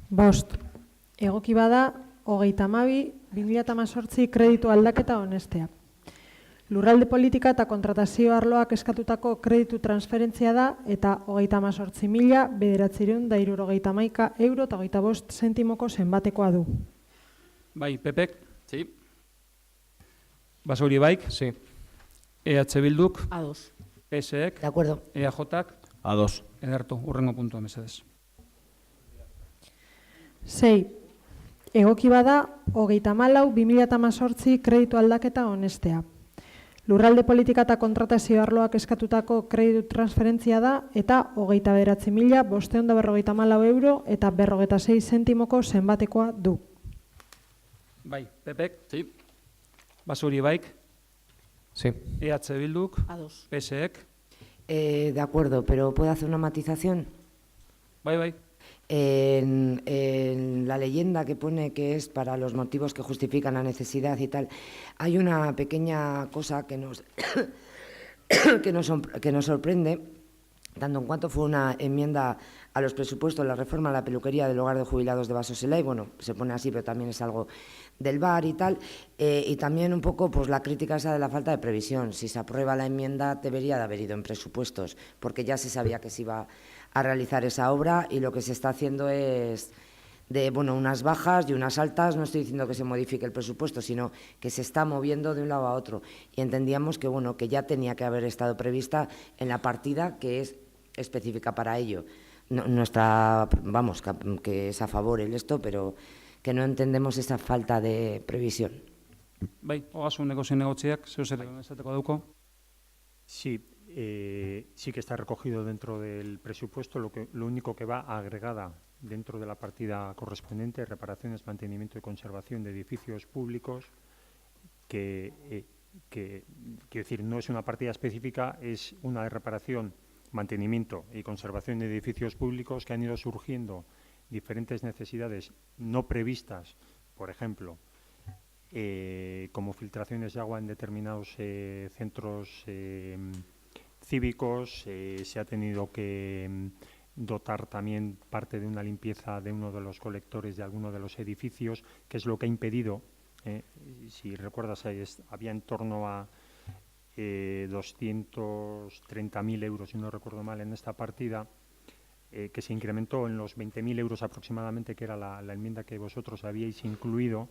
Bost, egoki bada, 32/2018 kreditu aldaketa onestea. Lurralde politika eta kontratazio arloak eskatutako kreditu transferentzia da eta 38.971 euro eta 25 zentimoko zenbatekoa du. Bai, Pepek? Sí. Basauri baik? Sí. EH Bilduk? Ados. PSek? De acuerdo. EAJak? Ados. Ederto, hurrengo puntua, mesedez. 6. Egoki bada, 34/2018 kreditu aldaketa onestea. Lurralde politika eta kontratazio arloak eskatutako kreditu transferentzia da eta 29.554 euro eta 56 zentimoko zenbatekoa du. Bai, Pepek? Sí. Basauri baik? Sí. EH Bilduk? Ados. PSek? De acuerdo, pero ¿puedo hacer una matización? Bai, bai. En la leyenda que pone que es para los motivos que justifican la necesidad y tal, hay una pequeña cosa que nos, que nos sorprende, tanto en cuanto fue una enmienda a los presupuestos, la reforma a la peluquería del hogar de jubilados de Basoselay, bueno, se pone así, pero también es algo del bar y tal, y también un poco pues la crítica esa de la falta de previsión. Si se aprueba la enmienda, debería de haber ido en presupuestos, porque ya se sabía que se iba a realizar esa obra y lo que se está haciendo es de unas bajas y unas altas. No estoy diciendo que se modifique el presupuesto, sino que se está moviendo de un lado a otro. Y entendíamos que, que ya tenía que haber estado prevista en la partida que es específica para ello. Que es a favor el esto, pero que no entendemos esa falta de previsión. Bai, ogasun negozioak, zeu zer esateko dauko? Sí, sí que está recogido dentro del presupuesto, lo único que va agregada dentro de la partida correspondiente, reparaciones, mantenimiento y conservación de edificios públicos, que quiero decir, no es una partida específica, es una de reparación, mantenimiento y conservación de edificios públicos que han ido surgiendo diferentes necesidades no previstas, por ejemplo, como filtraciones de agua en determinados centros cívicos, se ha tenido que dotar también parte de una limpieza de uno de los colectores de alguno de los edificios, que es lo que ha impedido, si recuerdas, había en torno a 230.000 euros, si no recuerdo mal, en esta partida, que se incrementó en los 20.000 euros aproximadamente, que era la enmienda que vosotros habíais incluido.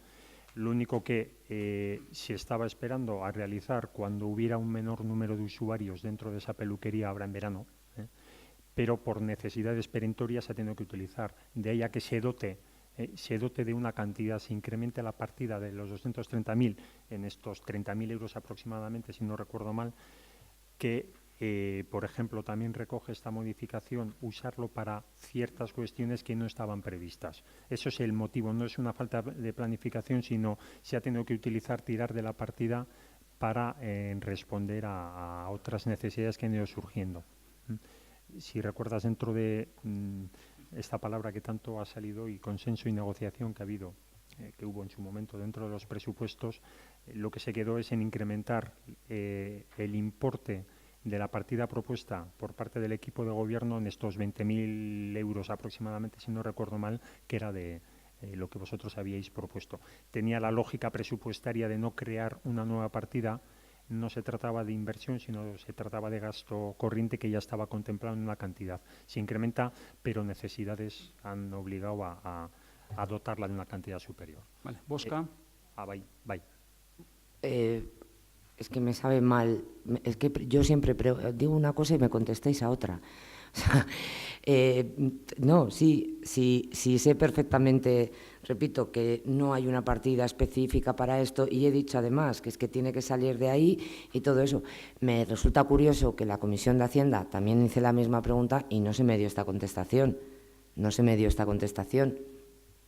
Lo único que se estaba esperando a realizar cuando hubiera un menor número de usuarios dentro de esa peluquería, ahora en verano, pero por necesidades perentorias se ha tenido que utilizar. De ahí a que se dote de una cantidad, se incremente la partida de los 230.000 en estos 30.000 euros aproximadamente, si no recuerdo mal, que, por ejemplo, también recoge esta modificación usarlo para ciertas cuestiones que no estaban previstas. Eso es el motivo, no es una falta de planificación, sino se ha tenido que utilizar, tirar de la partida para responder a otras necesidades que han ido surgiendo. Si recuerdas, dentro de esta palabra que tanto ha salido y consenso y negociación que ha habido, que hubo en su momento dentro de los presupuestos, lo que se quedó es en incrementar el importe de la partida propuesta por parte del equipo de gobierno en estos 20.000 euros aproximadamente, si no recuerdo mal, que era de lo que vosotros habíais propuesto. Tenía la lógica presupuestaria de no crear una nueva partida. No se trataba de inversión, sino se trataba de gasto corriente que ya estaba contemplado en una cantidad. Se incrementa, pero necesidades han obligado a dotarla de una cantidad superior. Vale, Bosca. Bai. Es que me sabe mal. Es que yo siempre digo una cosa y me contestáis a otra. O sea, no, sí sé perfectamente, repito, que no hay una partida específica para esto y he dicho además que es que tiene que salir de ahí y todo eso. Me resulta curioso que la Comisión de Hacienda también hice la misma pregunta y no se me dio esta contestación.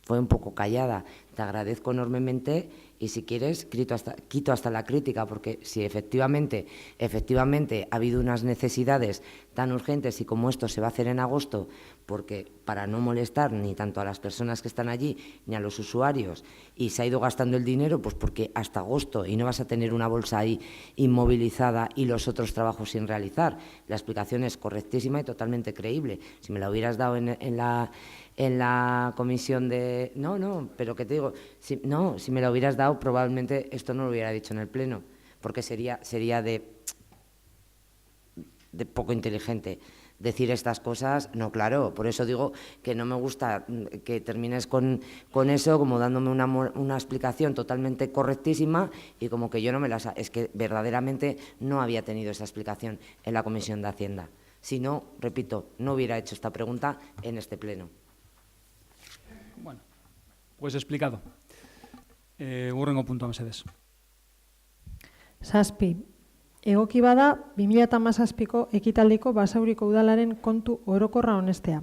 Fue un poco callada. Te agradezco enormemente y si quieres quito hasta la crítica, porque si efectivamente ha habido unas necesidades tan urgentes y como esto se va a hacer en agosto, porque para no molestar ni tanto a las personas que están allí ni a los usuarios y se ha ido gastando el dinero, pues porque hasta agosto y no vas a tener una bolsa ahí inmovilizada y los otros trabajos sin realizar. La explicación es correctísima y totalmente creíble. Si me la hubieras dado en la comisión de... No, pero que te digo, si me la hubieras dado probablemente esto no lo hubiera dicho en el pleno, porque sería de poco inteligente decir estas cosas. No, claro, por eso digo que no me gusta que termines con eso, como dándome una explicación totalmente correctísima y como que yo no me la... Es que verdaderamente no había tenido esa explicación en la Comisión de Hacienda. Si no, repito, no hubiera hecho esta pregunta en este pleno. Bueno, pues explicado. Hurrengo puntua mesedez. 7. Egoki bada 2017ko ekitaldiko Basauriko udalaren kontu orokorra onestea.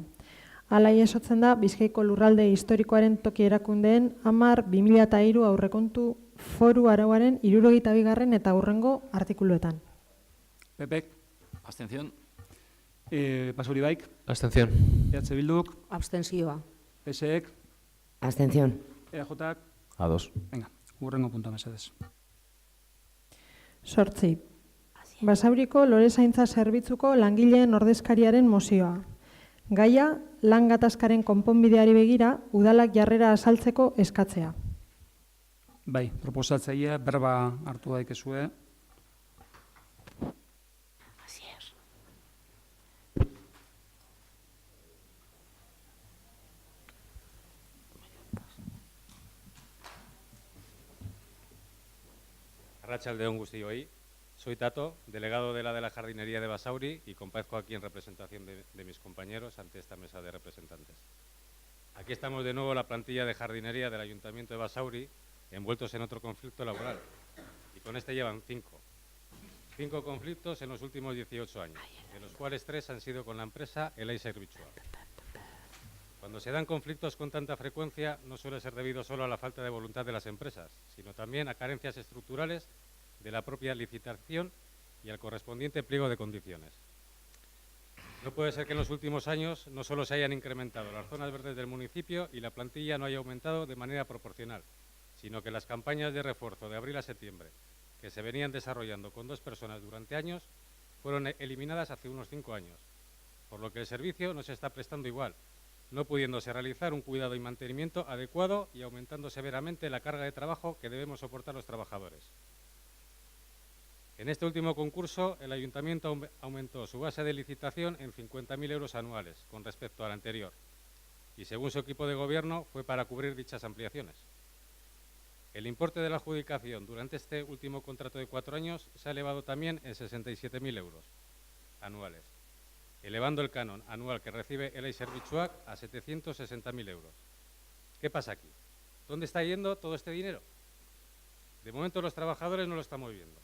Hala jasotzen da Bizkaiko lurralde historikoaren toki erakundeen 10/2003 aurrekontu foru arauaren 72. Eta hurrengo artikuluetan. Pepek. Abstención. Basauri Baik. Abstención. EH Bilduk. Abstentzioa. PSEek. Abstención. EJak. Ados. Venga, hurrengo puntua mesedez. 8. Basauriko lorezaintza zerbitzuko langileen ordezkariaren mozioa. Gaia, lan gatazkaren konponbideari begira, udalak jarrera azaltzeko eskatzea. Bai, proposatzailea berba hartu daikezue. Arratsaldeon guztioi. Soy Tato, delegado de la jardinería de Basauri y comparezco aquí en representación de mis compañeros ante esta mesa de representantes. Aquí estamos de nuevo la plantilla de jardinería del Ayuntamiento de Basauri, envueltos en otro conflicto laboral. Y con este llevan 5. 5 conflictos en los últimos 18 años, de los cuales 3 han sido con la empresa Elai Servitxua. Cuando se dan conflictos con tanta frecuencia, no suele ser debido solo a la falta de voluntad de las empresas, sino también a carencias estructurales de la propia licitación y al correspondiente pliego de condiciones. No puede ser que en los últimos años no solo se hayan incrementado las zonas verdes del municipio y la plantilla no haya aumentado de manera proporcional, sino que las campañas de refuerzo de abril a septiembre, que se venían desarrollando con 2 personas durante años, fueron eliminadas hace unos 5 años, por lo que el servicio no se está prestando igual, no pudiéndose realizar un cuidado y mantenimiento adecuado y aumentando severamente la carga de trabajo que debemos soportar los trabajadores. En este último concurso, el Ayuntamiento aumentó su base de licitación en 50.000 euros anuales con respecto al anterior y, según su equipo de gobierno, fue para cubrir dichas ampliaciones. El importe de la adjudicación durante este último contrato de 4 años se ha elevado también en 67.000 euros anuales, elevando el canon anual que recibe Elai Servitxuak a 760.000 euros. ¿Qué pasa aquí? ¿Dónde está yendo todo este dinero? De momento los trabajadores no lo estamos viendo.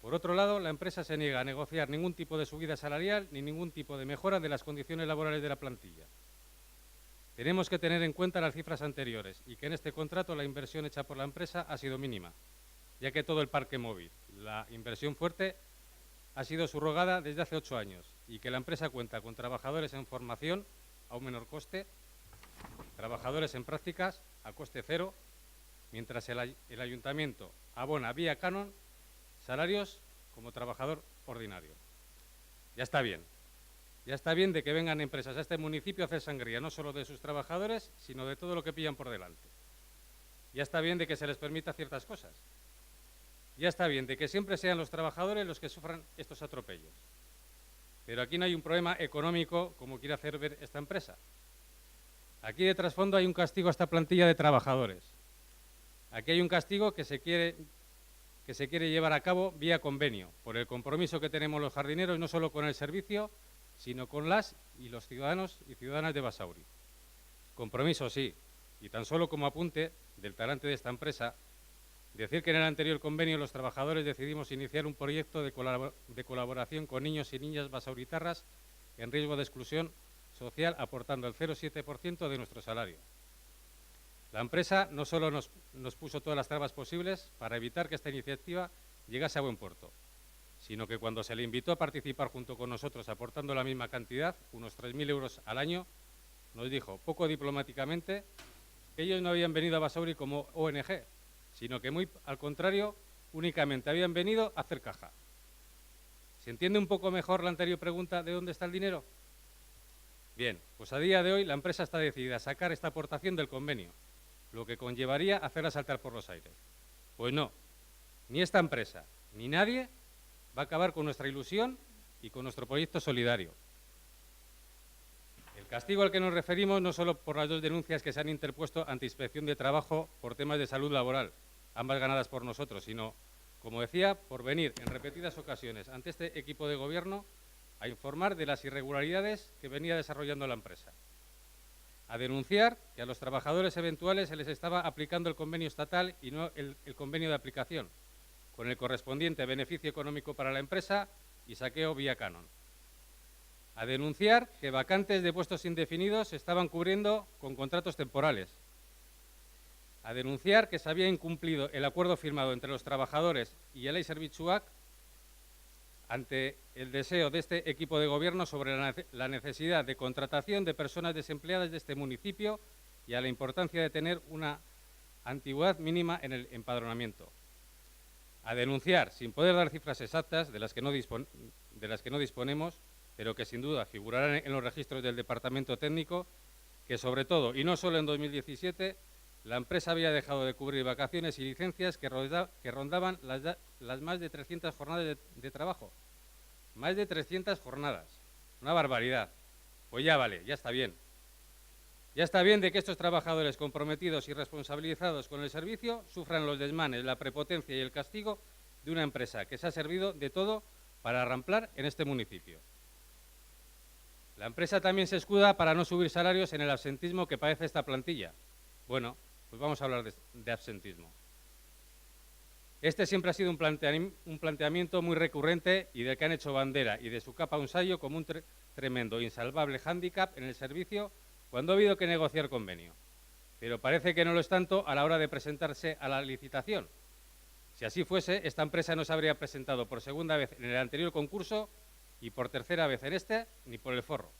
Por otro lado, la empresa se niega a negociar ningún tipo de subida salarial ni ningún tipo de mejora de las condiciones laborales de la plantilla. Tenemos que tener en cuenta las cifras anteriores y que en este contrato la inversión hecha por la empresa ha sido mínima, ya que todo el parque móvil, la inversión fuerte, ha sido subrogada desde hace 8 años y que la empresa cuenta con trabajadores en formación a un menor coste, trabajadores en prácticas a coste cero, mientras el ayuntamiento abona vía canon salarios como trabajador ordinario. Ya está bien. Ya está bien de que vengan empresas a este municipio a hacer sangría, no solo de sus trabajadores, sino de todo lo que pillan por delante. Ya está bien de que se les permita ciertas cosas. Ya está bien de que siempre sean los trabajadores los que sufran estos atropellos. Pero aquí no hay un problema económico como quiere hacer ver esta empresa. Aquí de trasfondo hay un castigo a esta plantilla de trabajadores. Aquí hay un castigo que se quiere llevar a cabo vía convenio, por el compromiso que tenemos los jardineros, no solo con el servicio, sino con las y los ciudadanos y ciudadanas de Basauri. Compromiso sí, y tan solo como apunte del talante de esta empresa, decir que en el anterior convenio los trabajadores decidimos iniciar un proyecto de colaboración con niños y niñas basauritarras en riesgo de exclusión social, aportando el 0,7% de nuestro salario. La empresa no solo nos puso todas las trabas posibles para evitar que esta iniciativa llegase a buen puerto, sino que cuando se le invitó a participar junto con nosotros aportando la misma cantidad, unos 3.000 euros al año, nos dijo poco diplomáticamente que ellos no habían venido a Basauri como ONG, sino que muy al contrario, únicamente habían venido a hacer caja. ¿Se entiende un poco mejor la anterior pregunta de dónde está el dinero? Bien, pues a día de hoy la empresa está decidida a sacar esta aportación del convenio, lo que conllevaría hacerla saltar por los aires. Pues no, ni esta empresa, ni nadie va a acabar con nuestra ilusión y con nuestro proyecto solidario. El castigo al que nos referimos no solo por las 2 denuncias que se han interpuesto ante Inspección de Trabajo por temas de salud laboral, ambas ganadas por nosotros, sino, como decía, por venir en repetidas ocasiones ante este equipo de gobierno a informar de las irregularidades que venía desarrollando la empresa, a denunciar que a los trabajadores eventuales se les estaba aplicando el convenio estatal y no el convenio de aplicación, con el correspondiente beneficio económico para la empresa y saqueo vía canon. A denunciar que vacantes de puestos indefinidos se estaban cubriendo con contratos temporales. A denunciar que se había incumplido el acuerdo firmado entre los trabajadores y el Zerbitzuak ante el deseo de este equipo de gobierno sobre la necesidad de contratación de personas desempleadas de este municipio y a la importancia de tener una antigüedad mínima en el empadronamiento. A denunciar, sin poder dar cifras exactas de las que no disponemos, pero que sin duda figurarán en los registros del Departamento Técnico, que sobre todo, y no solo en 2017, la empresa había dejado de cubrir vacaciones y licencias que rondaban las más de 300 jornadas de trabajo. Más de 300 jornadas. Una barbaridad. Pues ya vale, ya está bien. Ya está bien de que estos trabajadores comprometidos y responsabilizados con el servicio sufran los desmanes, la prepotencia y el castigo de una empresa que se ha servido de todo para arramplar en este municipio. La empresa también se escuda para no subir salarios en el absentismo que padece esta plantilla. Bueno, pues vamos a hablar de absentismo. Este siempre ha sido un planteamiento muy recurrente y del que han hecho bandera y de su capa un sayo como un tremendo, insalvable hándicap en el servicio cuando ha habido que negociar convenio. Pero parece que no lo es tanto a la hora de presentarse a la licitación. Si así fuese, esta empresa no se habría presentado por segunda vez en el anterior concurso y por tercera vez en este, ni por el forro.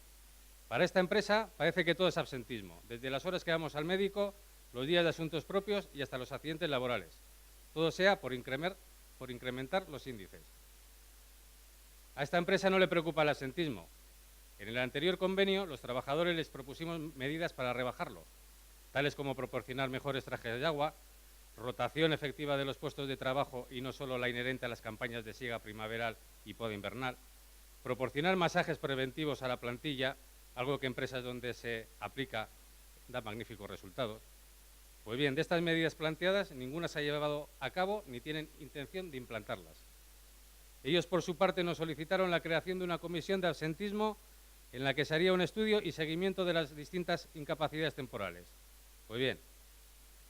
Para esta empresa parece que todo es absentismo, desde las horas que vamos al médico, los días de asuntos propios y hasta los accidentes laborales. Todo sea por incrementar los índices. A esta empresa no le preocupa el absentismo. En el anterior convenio, los trabajadores les propusimos medidas para rebajarlo, tales como proporcionar mejores trajes de agua, rotación efectiva de los puestos de trabajo y no solo la inherente a las campañas de siega primaveral y poda invernal, proporcionar masajes preventivos a la plantilla, algo que empresas donde se aplica da magníficos resultados. Pues bien, de estas medidas planteadas, ninguna se ha llevado a cabo ni tienen intención de implantarlas. Ellos, por su parte, nos solicitaron la creación de una comisión de absentismo en la que se haría un estudio y seguimiento de las distintas incapacidades temporales. Pues bien,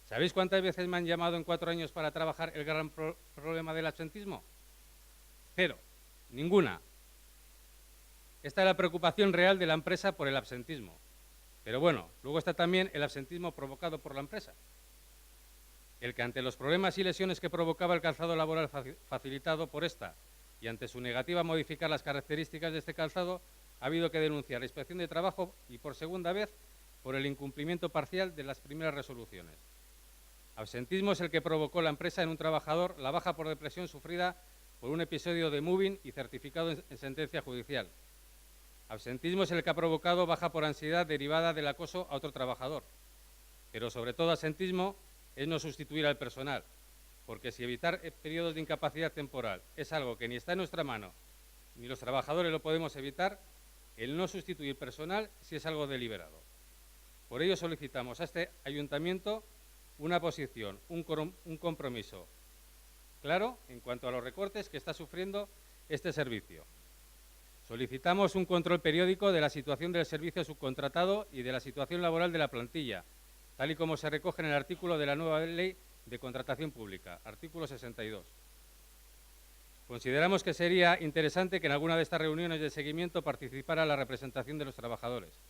¿sabéis cuántas veces me han llamado en 4 años para trabajar el gran problema del absentismo? 0, ninguna. Esta es la preocupación real de la empresa por el absentismo. Pero bueno, luego está también el absentismo provocado por la empresa. El que ante los problemas y lesiones que provocaba el calzado laboral facilitado por esta y ante su negativa a modificar las características de este calzado, ha habido que denunciar la Inspección de Trabajo y por segunda vez por el incumplimiento parcial de las primeras resoluciones. Absentismo es el que provocó la empresa en un trabajador la baja por depresión sufrida por un episodio de moving y certificado en sentencia judicial. Absentismo es el que ha provocado baja por ansiedad derivada del acoso a otro trabajador. Pero sobre todo absentismo es no sustituir al personal, porque si evitar periodos de incapacidad temporal es algo que ni está en nuestra mano, ni los trabajadores lo podemos evitar, el no sustituir personal sí es algo deliberado. Por ello solicitamos a este ayuntamiento una posición, un compromiso claro en cuanto a los recortes que está sufriendo este servicio. Solicitamos un control periódico de la situación del servicio subcontratado y de la situación laboral de la plantilla, tal y como se recoge en el artículo de la nueva Ley de Contratación Pública, artículo 62. Consideramos que sería interesante que en alguna de estas reuniones de seguimiento participara la representación de los trabajadores.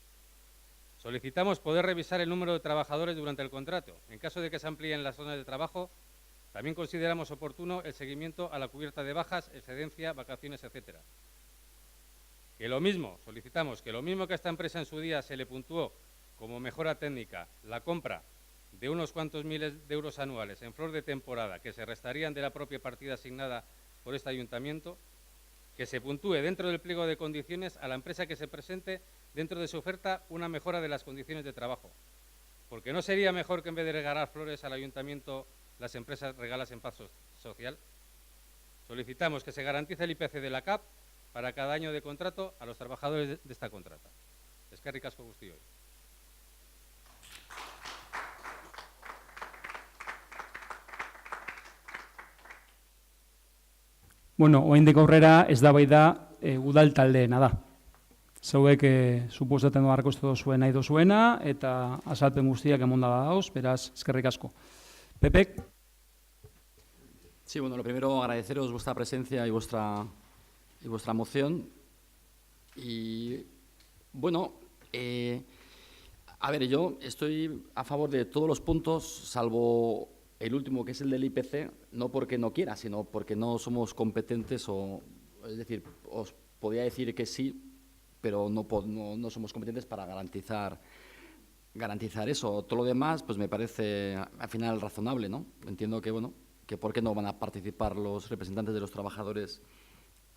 Solicitamos poder revisar el número de trabajadores durante el contrato. En caso de que se amplíen las zonas de trabajo, también consideramos oportuno el seguimiento a la cubierta de bajas, excedencia, vacaciones, etcétera. Solicitamos que lo mismo que a esta empresa en su día se le puntuó como mejora técnica la compra de unos cuantos miles de euros anuales en flor de temporada que se restarían de la propia partida asignada por este ayuntamiento, que se puntúe dentro del pliego de condiciones a la empresa que se presente dentro de su oferta una mejora de las condiciones de trabajo. Porque ¿no sería mejor que en vez de regalar flores al ayuntamiento las empresas regalasen paz social? Solicitamos que se garantice el IPC de la CAP para cada año de contrato a los trabajadores de esta contrata. Eskerrik asko guztioi. Bueno, oraindik aurrera eztabaida udal taldeena da. Zeuek suposatzen du arkostu duzuen nahi duzuena eta azalpen guztiak emonda dauz, beraz, eskerrik asko. Pepek? Sí, bueno, lo primero agradeceros vuestra presencia y vuestra moción. Y, bueno, a ver, yo estoy a favor de todos los puntos, salvo el último, que es el del IPC, no porque no quiera, sino porque no somos competentes, es decir, os podría decir que sí, pero no somos competentes para garantizar eso. Todo lo demás, pues me parece al final razonable, ¿no? Entiendo que, bueno, que por qué no van a participar los representantes de los trabajadores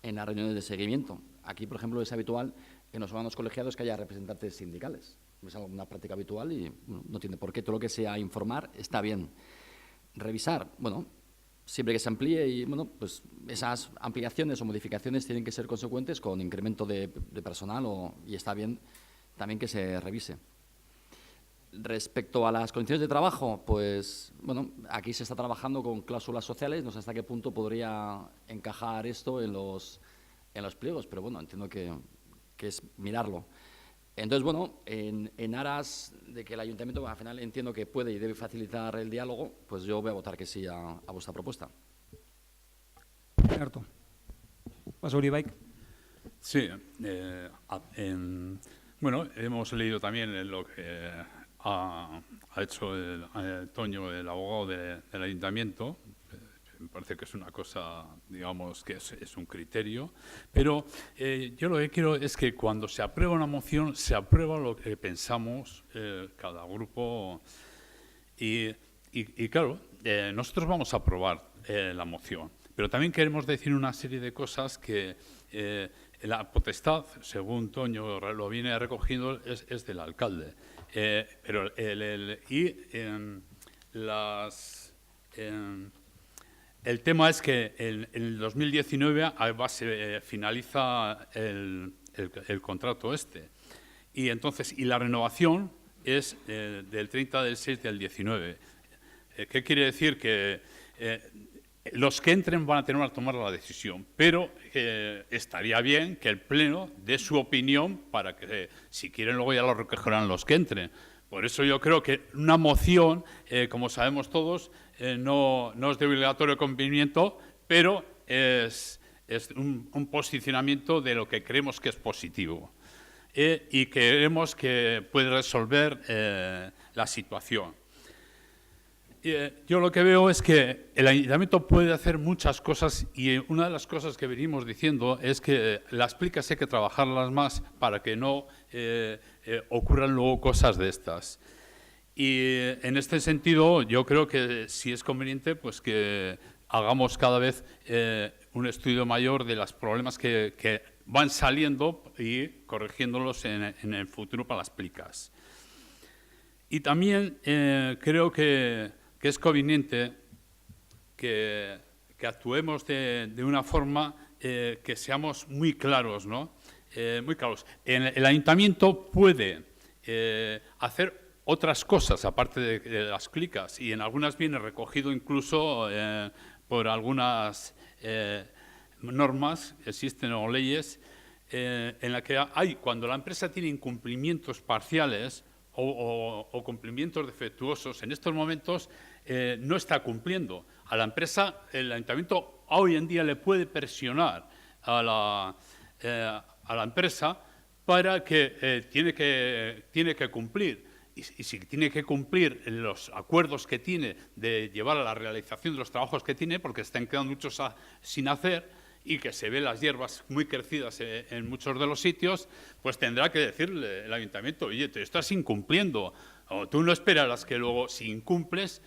en las reuniones de seguimiento. Aquí, por ejemplo, es habitual en los órganos colegiados que haya representantes sindicales. Es una práctica habitual y bueno, no tiene por qué. Todo lo que sea informar está bien. Revisar, bueno, siempre que se amplíe y, bueno, pues esas ampliaciones o modificaciones tienen que ser consecuentes con incremento de personal y está bien también que se revise. Respecto a las condiciones de trabajo, pues, bueno, aquí se está trabajando con cláusulas sociales, no sé hasta qué punto podría encajar esto en los pliegos, pero bueno, entiendo que es mirarlo. Entonces, bueno, en aras de que el ayuntamiento, al final entiendo que puede y debe facilitar el diálogo, pues yo voy a votar que sí a vuestra propuesta. Cierto. Basauri Baik. Sí, bueno, hemos leído también lo que ha hecho Toño, el abogado del ayuntamiento. Me parece que es una cosa, digamos, que es un criterio, pero yo lo que quiero es que cuando se aprueba una moción, se aprueba lo que pensamos cada grupo y claro, nosotros vamos a aprobar la moción, pero también queremos decir una serie de cosas que la potestad, según Toño lo viene recogiendo, es del alcalde, pero el tema es que en el 2019 se finaliza el contrato y entonces la renovación es del 30 del 6 del 19. ¿Qué quiere decir? Que los que entren van a tener que tomar la decisión, pero estaría bien que el Pleno dé su opinión para que, si quieren, luego ya lo recogerán los que entren. Por eso yo creo que una moción, como sabemos todos, no es de obligatorio cumplimiento, pero es un posicionamiento de lo que creemos que es positivo y creemos que puede resolver la situación. Yo lo que veo es que el ayuntamiento puede hacer muchas cosas y una de las cosas que venimos diciendo es que las plicas hay que trabajarlas más para que no ocurran luego cosas de estas. Y en este sentido yo creo que si es conveniente pues que hagamos cada vez un estudio mayor de los problemas que van saliendo y corrigiéndolos en el futuro para las plicas. Y también creo que es conveniente que actuemos de una forma que seamos muy claros, ¿no? Muy claros. El ayuntamiento puede hacer otras cosas aparte de las clicas, y en algunas viene recogido incluso por algunas normas, existen o leyes, en la que hay, cuando la empresa tiene incumplimientos parciales o cumplimientos defectuosos, en estos momentos no está cumpliendo. A la empresa, el ayuntamiento hoy en día le puede presionar a la empresa para que tiene que cumplir. Y si tiene que cumplir los acuerdos que tiene de llevar a la realización de los trabajos que tiene, porque están quedando muchos sin hacer y que se ven las hierbas muy crecidas en muchos de los sitios, pues tendrá que decirle el ayuntamiento: oye, te estás incumpliendo, o tú no esperarás que luego, si incumples,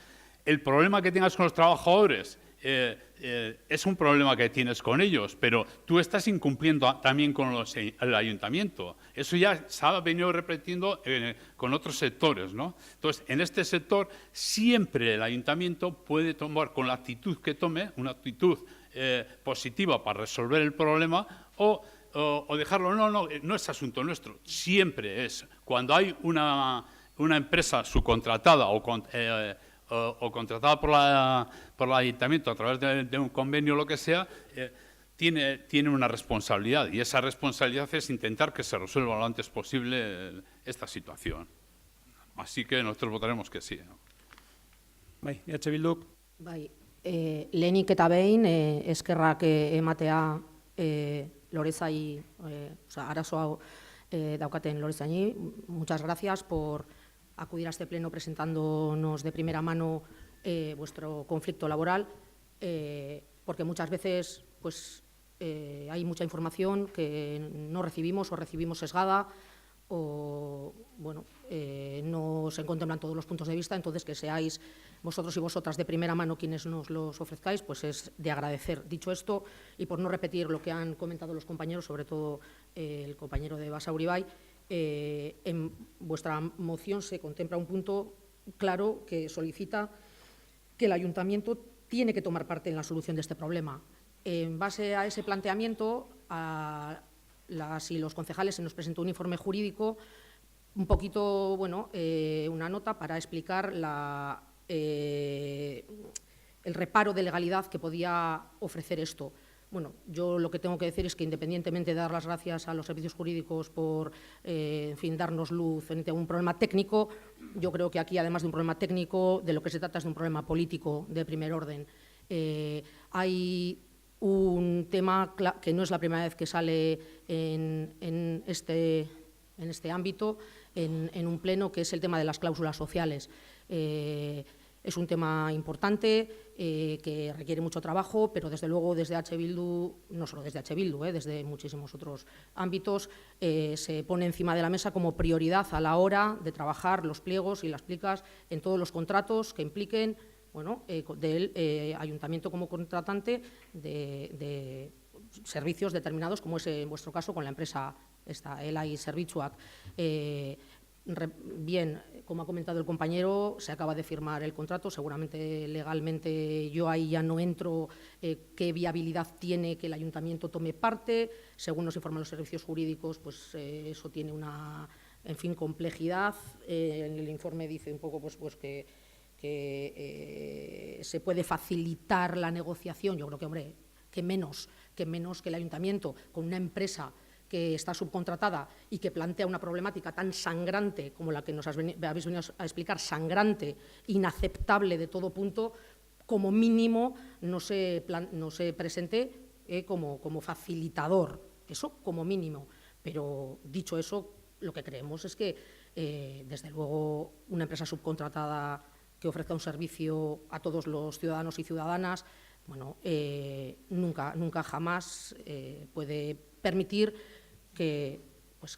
el problema que tengas con los trabajadores es un problema que tienes con ellos, pero tú estás incumpliendo también con el ayuntamiento. Eso ya se ha venido repitiendo con otros sectores, ¿no? Entonces, en este sector siempre el ayuntamiento puede tomar, con la actitud que tome, una actitud positiva para resolver el problema, o dejarlo. No es asunto nuestro. Siempre es, cuando hay una empresa subcontratada o contratada por el ayuntamiento a través de un convenio o lo que sea, tiene una responsabilidad, y esa responsabilidad es intentar que se resuelva lo antes posible esta situación. Así que nosotros votaremos que sí, ¿no? Bai, EH Bilduk. Bai, lehenik eta behin eskerrak ematea Lorezai, arazo hau daukaten Lorezaini. Muchas gracias por acudir a este pleno presentándonos de primera mano vuestro conflicto laboral, porque muchas veces pues, hay mucha información que no recibimos o recibimos sesgada, o bueno, no se contemplan todos los puntos de vista. Entonces, que seáis vosotros y vosotras de primera mano quienes nos los ofrezcáis, pues es de agradecer. Dicho esto, y por no repetir lo que han comentado los compañeros, sobre todo el compañero de Basauri Bai, en vuestra moción se contempla un punto claro que solicita que el ayuntamiento tiene que tomar parte en la solución de este problema. En base a ese planteamiento, a las y los concejales se nos presentó un informe jurídico, un poquito, bueno, una nota para explicar el reparo de legalidad que podía ofrecer esto. Bueno, yo lo que tengo que decir es que, independientemente de dar las gracias a los servicios jurídicos por, en fin, darnos luz frente a un problema técnico, yo creo que aquí, además de un problema técnico, de lo que se trata es de un problema político de primer orden. Hay un tema que no es la primera vez que sale en este ámbito, en un pleno, que es el tema de las cláusulas sociales. Es un tema importante que requiere mucho trabajo, pero desde luego desde H. Bildu, no solo desde H. Bildu, desde muchísimos otros ámbitos, se pone encima de la mesa como prioridad a la hora de trabajar los pliegos y las plicas en todos los contratos que impliquen, bueno, del ayuntamiento como contratante de servicios determinados, como es en vuestro caso con la empresa Elai Zerbitzuak. Bien, como ha comentado el compañero, se acaba de firmar el contrato. Seguramente legalmente yo ahí ya no entro qué viabilidad tiene que el ayuntamiento tome parte. Según nos informan los servicios jurídicos, pues eso tiene una, en fin, complejidad. En el informe dice un poco pues que se puede facilitar la negociación. Yo creo que, hombre, que menos que el ayuntamiento con una empresa que está subcontratada y que plantea una problemática tan sangrante como la que nos habéis venido a explicar, sangrante, inaceptable de todo punto, como mínimo no se presente como facilitador, eso como mínimo. Pero dicho eso, lo que creemos es que, desde luego, una empresa subcontratada que ofrezca un servicio a todos los ciudadanos y ciudadanas, bueno, nunca jamás puede permitir que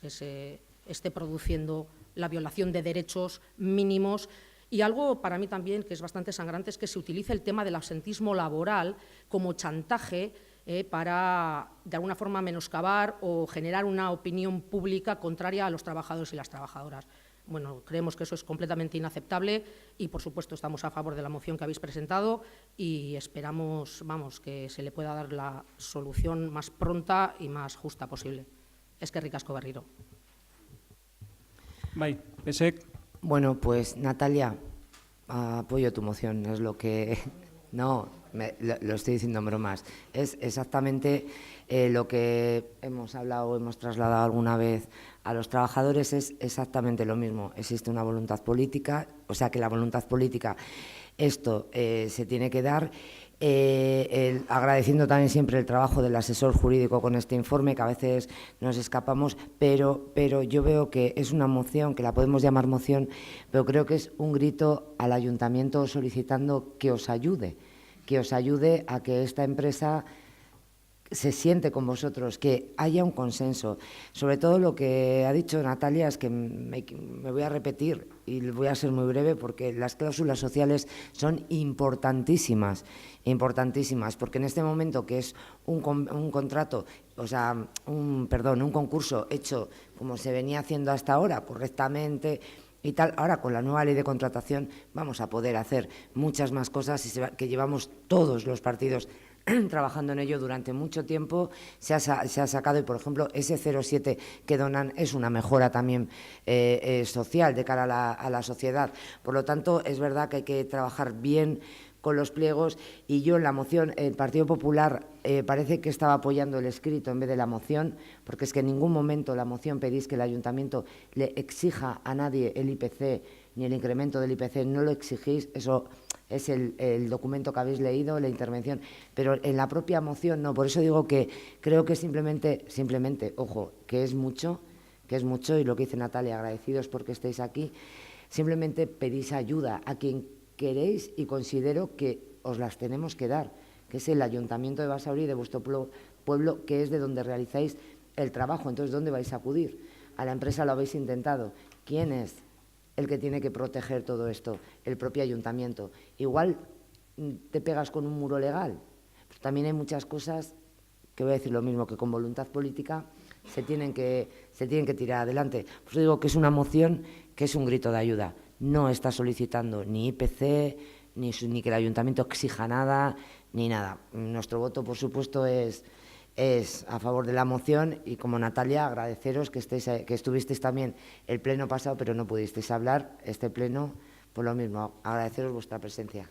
se esté produciendo la violación de derechos mínimos. Y algo para mí también que es bastante sangrante es que se utilice el tema del absentismo laboral como chantaje para, de alguna forma, menoscabar o generar una opinión pública contraria a los trabajadores y las trabajadoras. Bueno, creemos que eso es completamente inaceptable y, por supuesto, estamos a favor de la moción que habéis presentado y esperamos, que se le pueda dar la solución más pronta y más justa posible. Eskerrik asko berriro. Bai, Pesek. Bueno, pues Natalia, apoyo tu moción, es lo que... No, lo estoy diciendo en bromas. Es exactamente lo que hemos hablado, hemos trasladado alguna vez a los trabajadores, es exactamente lo mismo. Existe una voluntad política, o sea que la voluntad política, esto se tiene que dar. Agradeciendo también siempre el trabajo del asesor jurídico con este informe, que a veces nos escapamos, pero yo veo que es una moción, que la podemos llamar moción, pero creo que es un grito al ayuntamiento solicitando que os ayude a que esta empresa se siente con vosotros, que haya un consenso. Sobre todo lo que ha dicho Natalia es que me voy a repetir y voy a ser muy breve porque las cláusulas sociales son importantísimas, porque en este momento que es un contrato, o sea, un concurso hecho como se venía haciendo hasta ahora, correctamente y tal, ahora con la nueva ley de contratación vamos a poder hacer muchas más cosas que llevamos todos los partidos trabajando en ello durante mucho tiempo. Se ha sacado, y por ejemplo ese 0,7 que donan es una mejora también social de cara a la sociedad. Por lo tanto, es verdad que hay que trabajar bien con los pliegos, y yo en la moción, el Partido Popular parece que estaba apoyando el escrito en vez de la moción, porque es que en ningún momento la moción pedís que el ayuntamiento le exija a nadie el IPC ni el incremento del IPC, no lo exigís, eso es el documento que habéis leído, la intervención, pero en la propia moción no. Por eso digo que creo que simplemente, ojo, que es mucho, y lo que dice Natalia, agradecidos porque estéis aquí, simplemente pedís ayuda a quien queréis y considero que os las tenemos que dar, que es el Ayuntamiento de Basauri, de vuestro pueblo, que es de donde realizáis el trabajo. Entonces, ¿dónde vais a acudir? A la empresa lo habéis intentado. ¿Quién es el que tiene que proteger todo esto? El propio ayuntamiento. Igual te pegas con un muro legal, pero también hay muchas cosas que voy a decir lo mismo, que con voluntad política se tienen que tirar adelante. Por eso digo que es una moción que es un grito de ayuda. No está solicitando ni IPC, ni que el ayuntamiento exija nada, ni nada. Nuestro voto, por supuesto, es a favor de la moción, y como Natalia, agradeceros que estuvisteis también el pleno pasado, pero no pudisteis hablar este pleno, por lo mismo, agradeceros vuestra presencia.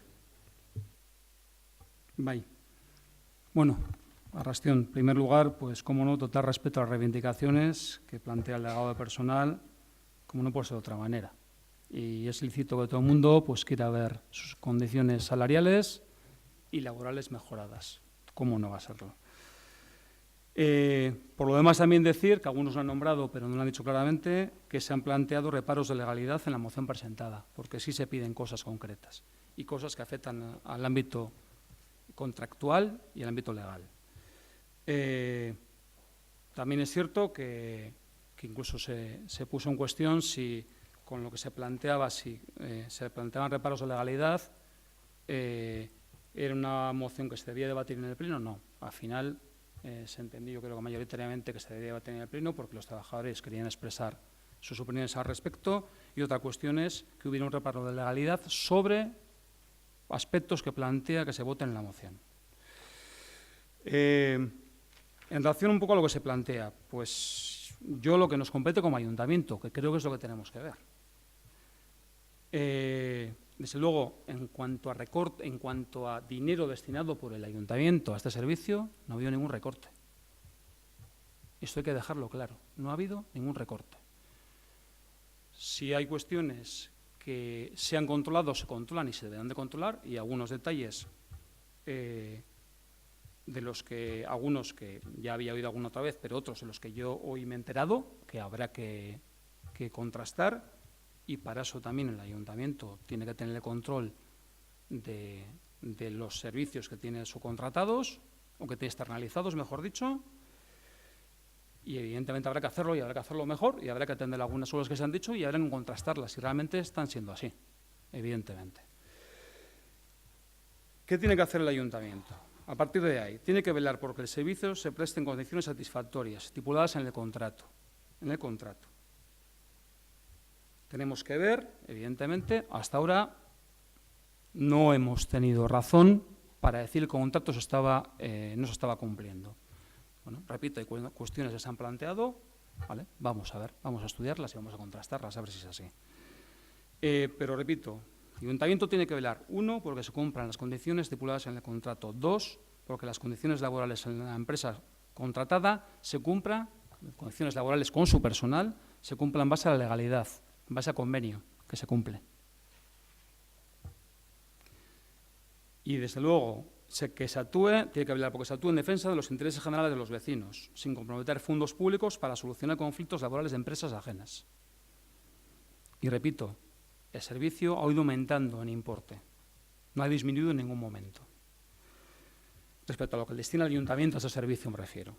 Bai. Bueno, Arrastión, en primer lugar, pues como no, total respeto a las reivindicaciones que plantea el delegado de personal, como no puede ser de otra manera. Y es lícito que todo el mundo pues quiera ver sus condiciones salariales y laborales mejoradas. ¿Cómo no va a serlo? Por lo demás, también decir, que algunos lo han nombrado, pero no lo han dicho claramente, que se han planteado reparos de legalidad en la moción presentada, porque sí se piden cosas concretas y cosas que afectan al ámbito contractual y al ámbito legal. También es cierto que incluso se puso en cuestión si con lo que se planteaba, si se planteaban reparos de legalidad, ¿era una moción que se debía debatir en el Pleno? No. Al final se entendió, yo creo que mayoritariamente, que se debía debatir en el Pleno porque los trabajadores querían expresar sus opiniones al respecto, y otra cuestión es que hubiera un reparo de legalidad sobre aspectos que plantea que se voten en la moción. En relación un poco a lo que se plantea, pues yo lo que nos compete como ayuntamiento, que creo que es lo que tenemos que ver. Desde luego, en cuanto a recorte, en cuanto a dinero destinado por el ayuntamiento a este servicio, no ha habido ningún recorte. Esto hay que dejarlo claro, no ha habido ningún recorte. Si hay cuestiones que se han controlado, se controlan y se deberán de controlar, y algunos detalles de los que, algunos que ya había oído alguna otra vez, pero otros en los que yo hoy me he enterado, que habrá que contrastar. Y para eso también el ayuntamiento tiene que tener el control de los servicios que tiene subcontratados, o que tiene externalizados, mejor dicho, y evidentemente habrá que hacerlo, y habrá que hacerlo mejor, y habrá que atender algunas cosas que se han dicho, y habrá que contrastarlas si realmente están siendo así, evidentemente. ¿Qué tiene que hacer el ayuntamiento? a partir de ahí, tiene que velar porque el servicio se preste en condiciones satisfactorias, estipuladas en el contrato. Tenemos que ver, evidentemente, hasta ahora no hemos tenido razón para decir que el contrato no se estaba cumpliendo. Bueno, repito, hay cuestiones que se han planteado, ¿vale? Vamos a ver, vamos a estudiarlas y vamos a contrastarlas, a ver si es así. Pero repito, el ayuntamiento tiene que velar, 1, porque se cumplan las condiciones estipuladas en el contrato, 2, porque las condiciones laborales en la empresa contratada se cumplan, condiciones laborales con su personal, se cumplan en base a la legalidad, en base a convenio, que se cumple. Y, desde luego, que se actúe, tiene que velar porque se actúe en defensa de los intereses generales de los vecinos, sin comprometer fondos públicos para solucionar conflictos laborales de empresas ajenas. Y repito, el servicio ha ido aumentando en importe, no ha disminuido en ningún momento. Respecto a lo que destina el ayuntamiento a ese servicio me refiero.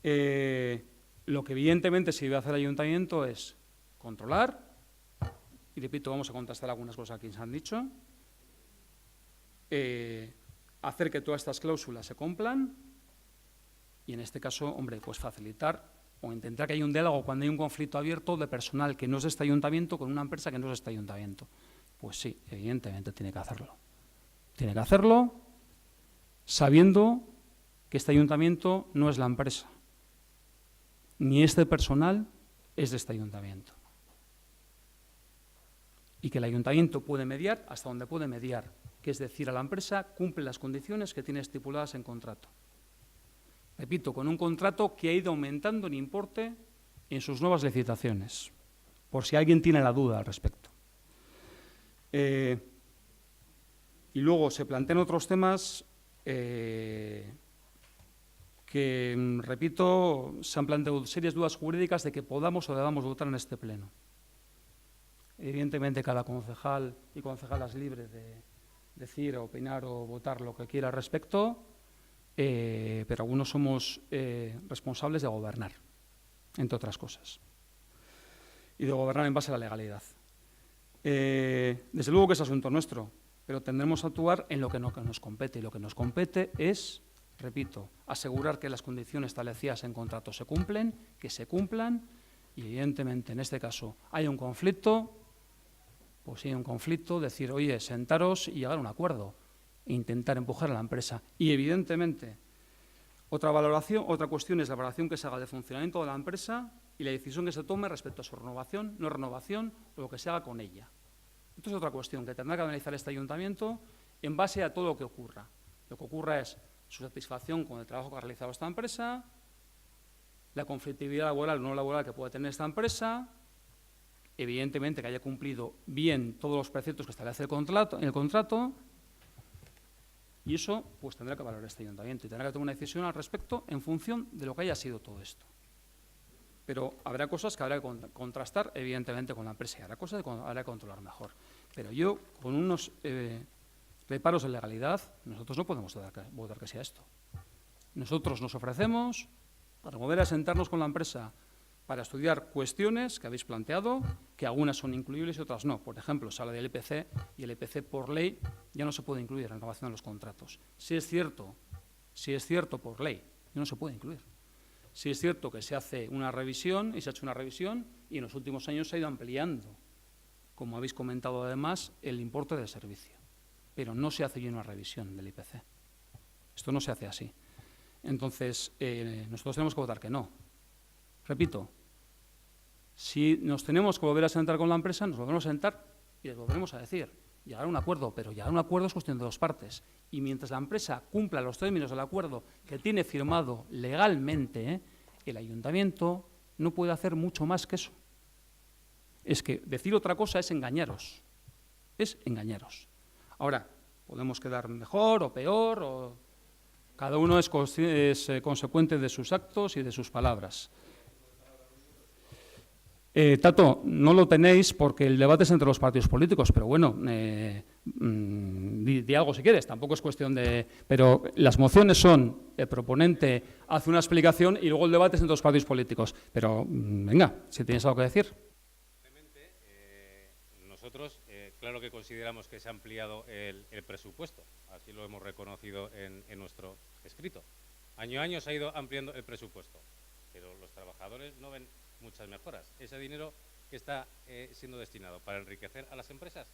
Lo que evidentemente se debe hacer el ayuntamiento es controlar, y repito, vamos a contrastar algunas cosas que se han dicho, hacer que todas estas cláusulas se cumplan y, en este caso, hombre, pues facilitar o intentar que haya un diálogo cuando hay un conflicto abierto de personal que no es de este ayuntamiento con una empresa que no es de este ayuntamiento. Pues sí, evidentemente tiene que hacerlo. Tiene que hacerlo sabiendo que este ayuntamiento no es la empresa, ni este personal es de este ayuntamiento. Y que el ayuntamiento puede mediar hasta donde puede mediar, que es decir, a la empresa cumple las condiciones que tiene estipuladas en contrato. Repito, con un contrato que ha ido aumentando en importe en sus nuevas licitaciones, por si alguien tiene la duda al respecto. Y luego se plantean otros temas que, repito, se han planteado serias dudas jurídicas de que podamos o debamos votar en este pleno. Evidentemente, cada concejal y concejala es libre de decir, opinar o votar lo que quiera al respecto, pero algunos somos responsables de gobernar, entre otras cosas, y de gobernar en base a la legalidad. Desde luego que es asunto nuestro, pero tendremos que actuar en lo que nos compete, y lo que nos compete es, repito, asegurar que las condiciones establecidas en contrato se cumplen, que se cumplan, y evidentemente en este caso hay un conflicto, pues si hay un conflicto, decir, oye, sentaros y llegar a un acuerdo, e intentar empujar a la empresa. Y evidentemente, otra cuestión es la valoración que se haga del funcionamiento de la empresa y la decisión que se tome respecto a su renovación, no renovación, o lo que se haga con ella. Esto es otra cuestión que tendrá que analizar este ayuntamiento en base a todo lo que ocurra. Lo que ocurra es su satisfacción con el trabajo que ha realizado esta empresa, la conflictividad laboral o no laboral que pueda tener esta empresa, evidentemente que haya cumplido bien todos los preceptos que establece el contrato, y eso pues tendrá que valorar este ayuntamiento y tendrá que tomar una decisión al respecto en función de lo que haya sido todo esto. Pero habrá cosas que habrá que contrastar, evidentemente, con la empresa, y habrá cosas que habrá que controlar mejor. Pero yo, con unos reparos de legalidad, nosotros no podemos votar que sea esto. Nosotros nos ofrecemos para volver a sentarnos con la empresa para estudiar cuestiones que habéis planteado, que algunas son incluibles y otras no. Por ejemplo, se habla del IPC, y el IPC por ley ya no se puede incluir en la renovación de los contratos. Si es cierto por ley, ya no se puede incluir. Si es cierto que se hace una revisión, y se ha hecho una revisión, y en los últimos años se ha ido ampliando, como habéis comentado además, el importe del servicio. Pero no se hace ya una revisión del IPC. Esto no se hace así. Entonces, nosotros tenemos que votar que no. Repito, si nos tenemos que volver a sentar con la empresa, nos volvemos a sentar y les volveremos a decir, llegar a un acuerdo, pero llegar a un acuerdo es cuestión de dos partes. Y mientras la empresa cumpla los términos del acuerdo que tiene firmado legalmente, el ayuntamiento no puede hacer mucho más que eso. Es que decir otra cosa es engañaros. Es engañaros. Ahora, podemos quedar mejor o peor, o cada uno es consecuente de sus actos y de sus palabras. Tato, no lo tenéis porque el debate es entre los partidos políticos, pero bueno, di algo si quieres, tampoco es cuestión de... Pero las mociones son, el proponente hace una explicación y luego el debate es entre los partidos políticos. Pero venga, si tienes algo que decir. nosotros, claro que consideramos que se ha ampliado el presupuesto, así lo hemos reconocido en nuestro escrito. Año a año se ha ido ampliando el presupuesto, pero los trabajadores no ven muchas mejoras. Ese dinero que está siendo destinado para enriquecer a las empresas,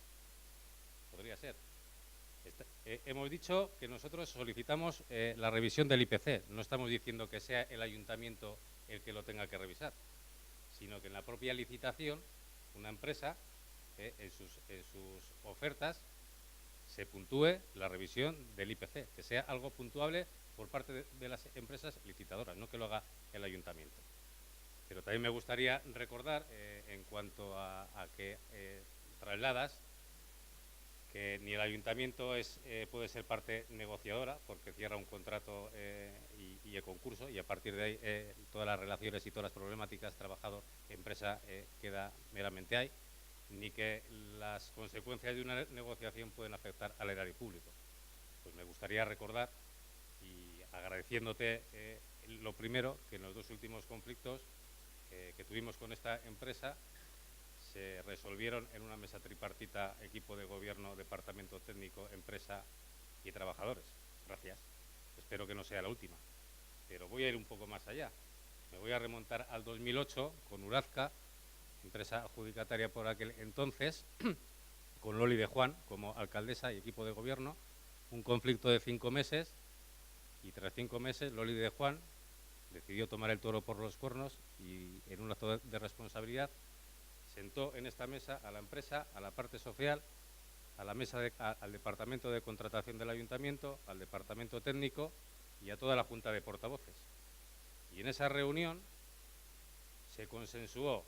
podría ser. Hemos dicho que nosotros solicitamos la revisión del IPC. No estamos diciendo que sea el ayuntamiento el que lo tenga que revisar, sino que en la propia licitación una empresa en sus ofertas se puntúe la revisión del IPC, que sea algo puntuable por parte de las empresas licitadoras, no que lo haga el ayuntamiento. Pero también me gustaría recordar, en cuanto a que trasladas, que ni el ayuntamiento puede ser parte negociadora, porque cierra un contrato y el concurso, y a partir de ahí todas las relaciones y todas las problemáticas trabajador-empresa queda meramente ahí, ni que las consecuencias de una negociación pueden afectar al erario público. Pues me gustaría recordar, y agradeciéndote lo primero, que en los dos últimos conflictos que tuvimos con esta empresa se resolvieron en una mesa tripartita, equipo de gobierno, departamento técnico, empresa y trabajadores. Gracias. Espero que no sea la última. Pero voy a ir un poco más allá. Me voy a remontar al 2008 con Urazca, empresa adjudicataria por aquel entonces, con Loli de Juan como alcaldesa y equipo de gobierno, un conflicto de 5 meses, y tras 5 meses Loli de Juan decidió tomar el toro por los cuernos y, en un acto de responsabilidad, sentó en esta mesa a la empresa, a la parte social, a la mesa al departamento de contratación del ayuntamiento, al departamento técnico y a toda la junta de portavoces. Y en esa reunión se consensuó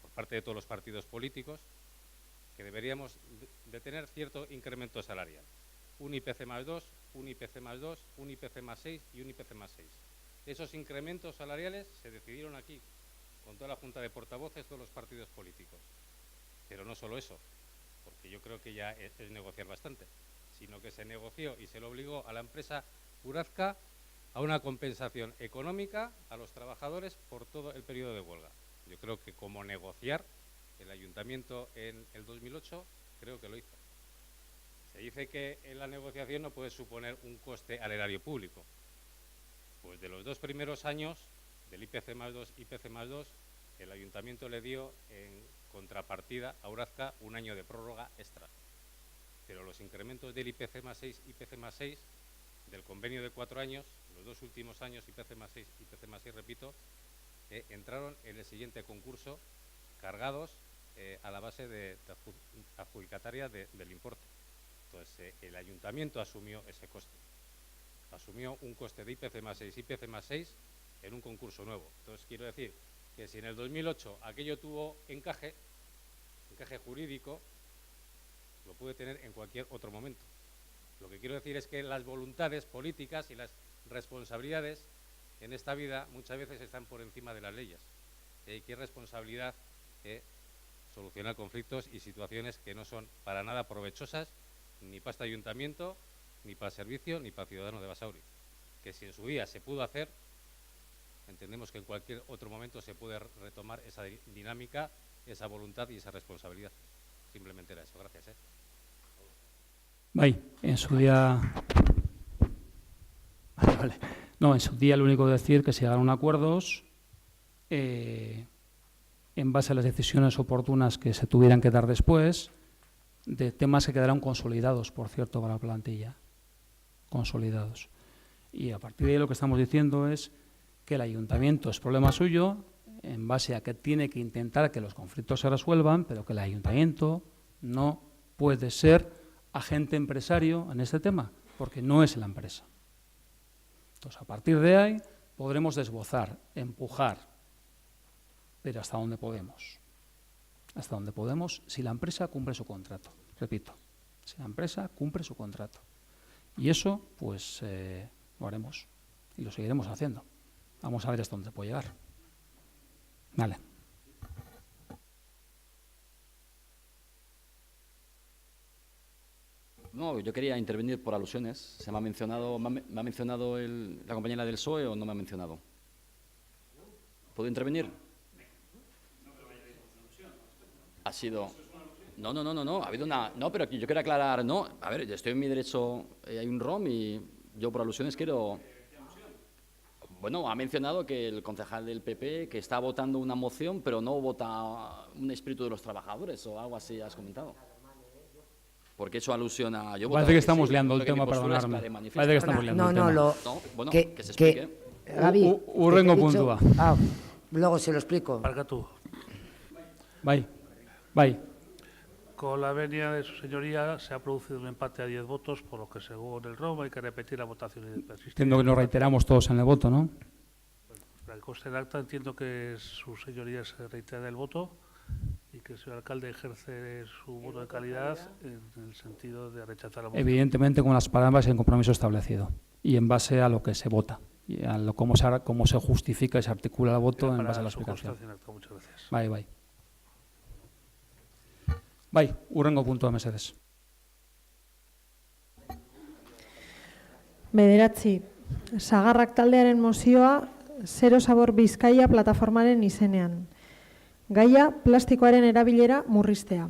por parte de todos los partidos políticos que deberíamos de tener cierto incremento salarial. Un IPC más 2, un IPC más 2, un IPC más 6 y un IPC más 6. Esos incrementos salariales se decidieron aquí, con toda la junta de portavoces, todos los partidos políticos. Pero no solo eso, porque yo creo que ya es negociar bastante, sino que se negoció y se le obligó a la empresa Urazca a una compensación económica a los trabajadores por todo el periodo de huelga. Yo creo que como negociar, el ayuntamiento en el 2008 creo que lo hizo. Se dice que en la negociación no puede suponer un coste al erario público. Pues de los 2 primeros años, del IPC más 2, IPC más 2, el ayuntamiento le dio en contrapartida a Urazca un año de prórroga extra. Pero los incrementos del IPC más 6, IPC más 6, del convenio de 4 años, los 2 últimos años, IPC más 6, IPC más 6, repito, entraron en el siguiente concurso cargados a la base de adjudicataria del importe. Entonces, el ayuntamiento asumió ese coste. Asumió un coste de IPC más 6, IPC más 6 en un concurso nuevo. Entonces, quiero decir que si en el 2008 aquello tuvo encaje jurídico, lo puede tener en cualquier otro momento. Lo que quiero decir es que las voluntades políticas y las responsabilidades en esta vida muchas veces están por encima de las leyes. Y que es responsabilidad solucionar conflictos y situaciones que no son para nada provechosas ni para este ayuntamiento, ni para el servicio, ni para el ciudadano de Basauri. Que si en su día se pudo hacer, entendemos que en cualquier otro momento se puede retomar esa dinámica, esa voluntad y esa responsabilidad. Simplemente era eso. Gracias. En su día... Vale. No, en su día lo único que decir que se llegaron a acuerdos en base a las decisiones oportunas que se tuvieran que dar después, de temas que quedaron consolidados, por cierto, para la plantilla. Consolidados. Y a partir de ahí lo que estamos diciendo es que el ayuntamiento es problema suyo, en base a que tiene que intentar que los conflictos se resuelvan, pero que el ayuntamiento no puede ser agente empresario en este tema, porque no es la empresa. Entonces, a partir de ahí podremos desbozar, empujar, pero hasta donde podemos. Hasta donde podemos, si la empresa cumple su contrato. Repito, si la empresa cumple su contrato. Y eso, pues, lo haremos y lo seguiremos haciendo. Vamos a ver hasta dónde puede llegar. Vale. No, yo quería intervenir por alusiones. ¿Se me ha mencionado, me ha mencionado la compañera del PSOE o no me ha mencionado? ¿Puedo intervenir? ha sido... No, ha habido una... No, pero yo quiero aclarar, no, a ver, yo estoy en mi derecho, hay un ROM y yo por alusiones quiero... Bueno, ha mencionado que el concejal del PP que está votando una moción, pero no vota un espíritu de los trabajadores o algo así, has comentado. Porque eso alusiona... Parece que estamos liando el tema, perdonarme. Parece que estamos liando el tema. Bueno, que se explique. Gabi, Urrengo puntua. Luego se lo explico. Barkatu. Bai. Con la venia de su señoría se ha producido un empate a 10 votos, por lo que según el ROM hay que repetir la votación y persistir. Entiendo que nos reiteramos todos en el voto, ¿no? Para el conste del acta entiendo que su señoría se reitera el voto y que el señor alcalde ejerce su voto de calidad en el sentido de rechazar la moción. Evidentemente con las palabras y el compromiso establecido y en base a lo que se vota y a cómo se justifica y se articula el voto en base a la explicación. Muchas gracias. Bai, urrengo puntua mesedez. Bederatzi, Sagarrak taldearen mozioa Zero Sabor Bizkaia plataformaren izenean. Gaia plastikoaren erabilera murriztea.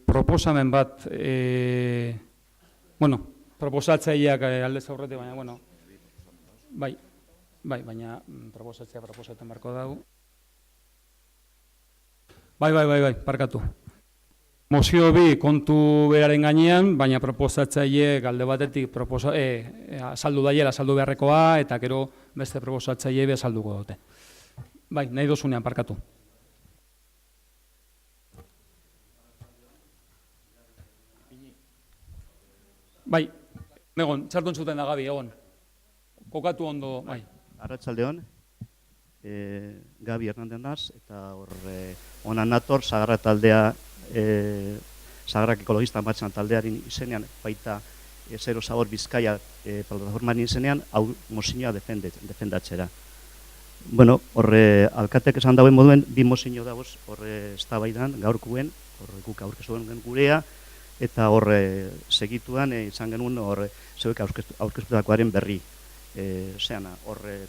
Proposamen bat, proposatzaileak aldez aurretik, baina, baina proposatzen barko dago. Bai, parkatu. Mozio bi kontu beraren gainean, baina proposatzaile alde batetik azaldu daiela, azaldu beharrekoa, eta gero beste proposatzaile azalduko dute. Bai, nahi dozunean, parkatu. Bai, egon, txartu entzuten da, Gabi, egon. Kokatu ondo, bai. Arratsaldeon, Gabi Hernández naz, eta honan nator, Sagarrak taldea, Sagarrak ekologista martxan taldearen izenean, baita Zero Sabor Bizkaia plataformaren izenean, hau mozioa defendatzera. Bueno, alkateak esan dauen moduen, bi mozio dagoz, eztabaidan, gaurkuen, guk aurkeztu genuen gurea, eta segituan izan genuen zeuek aurkeztutakoaren berri.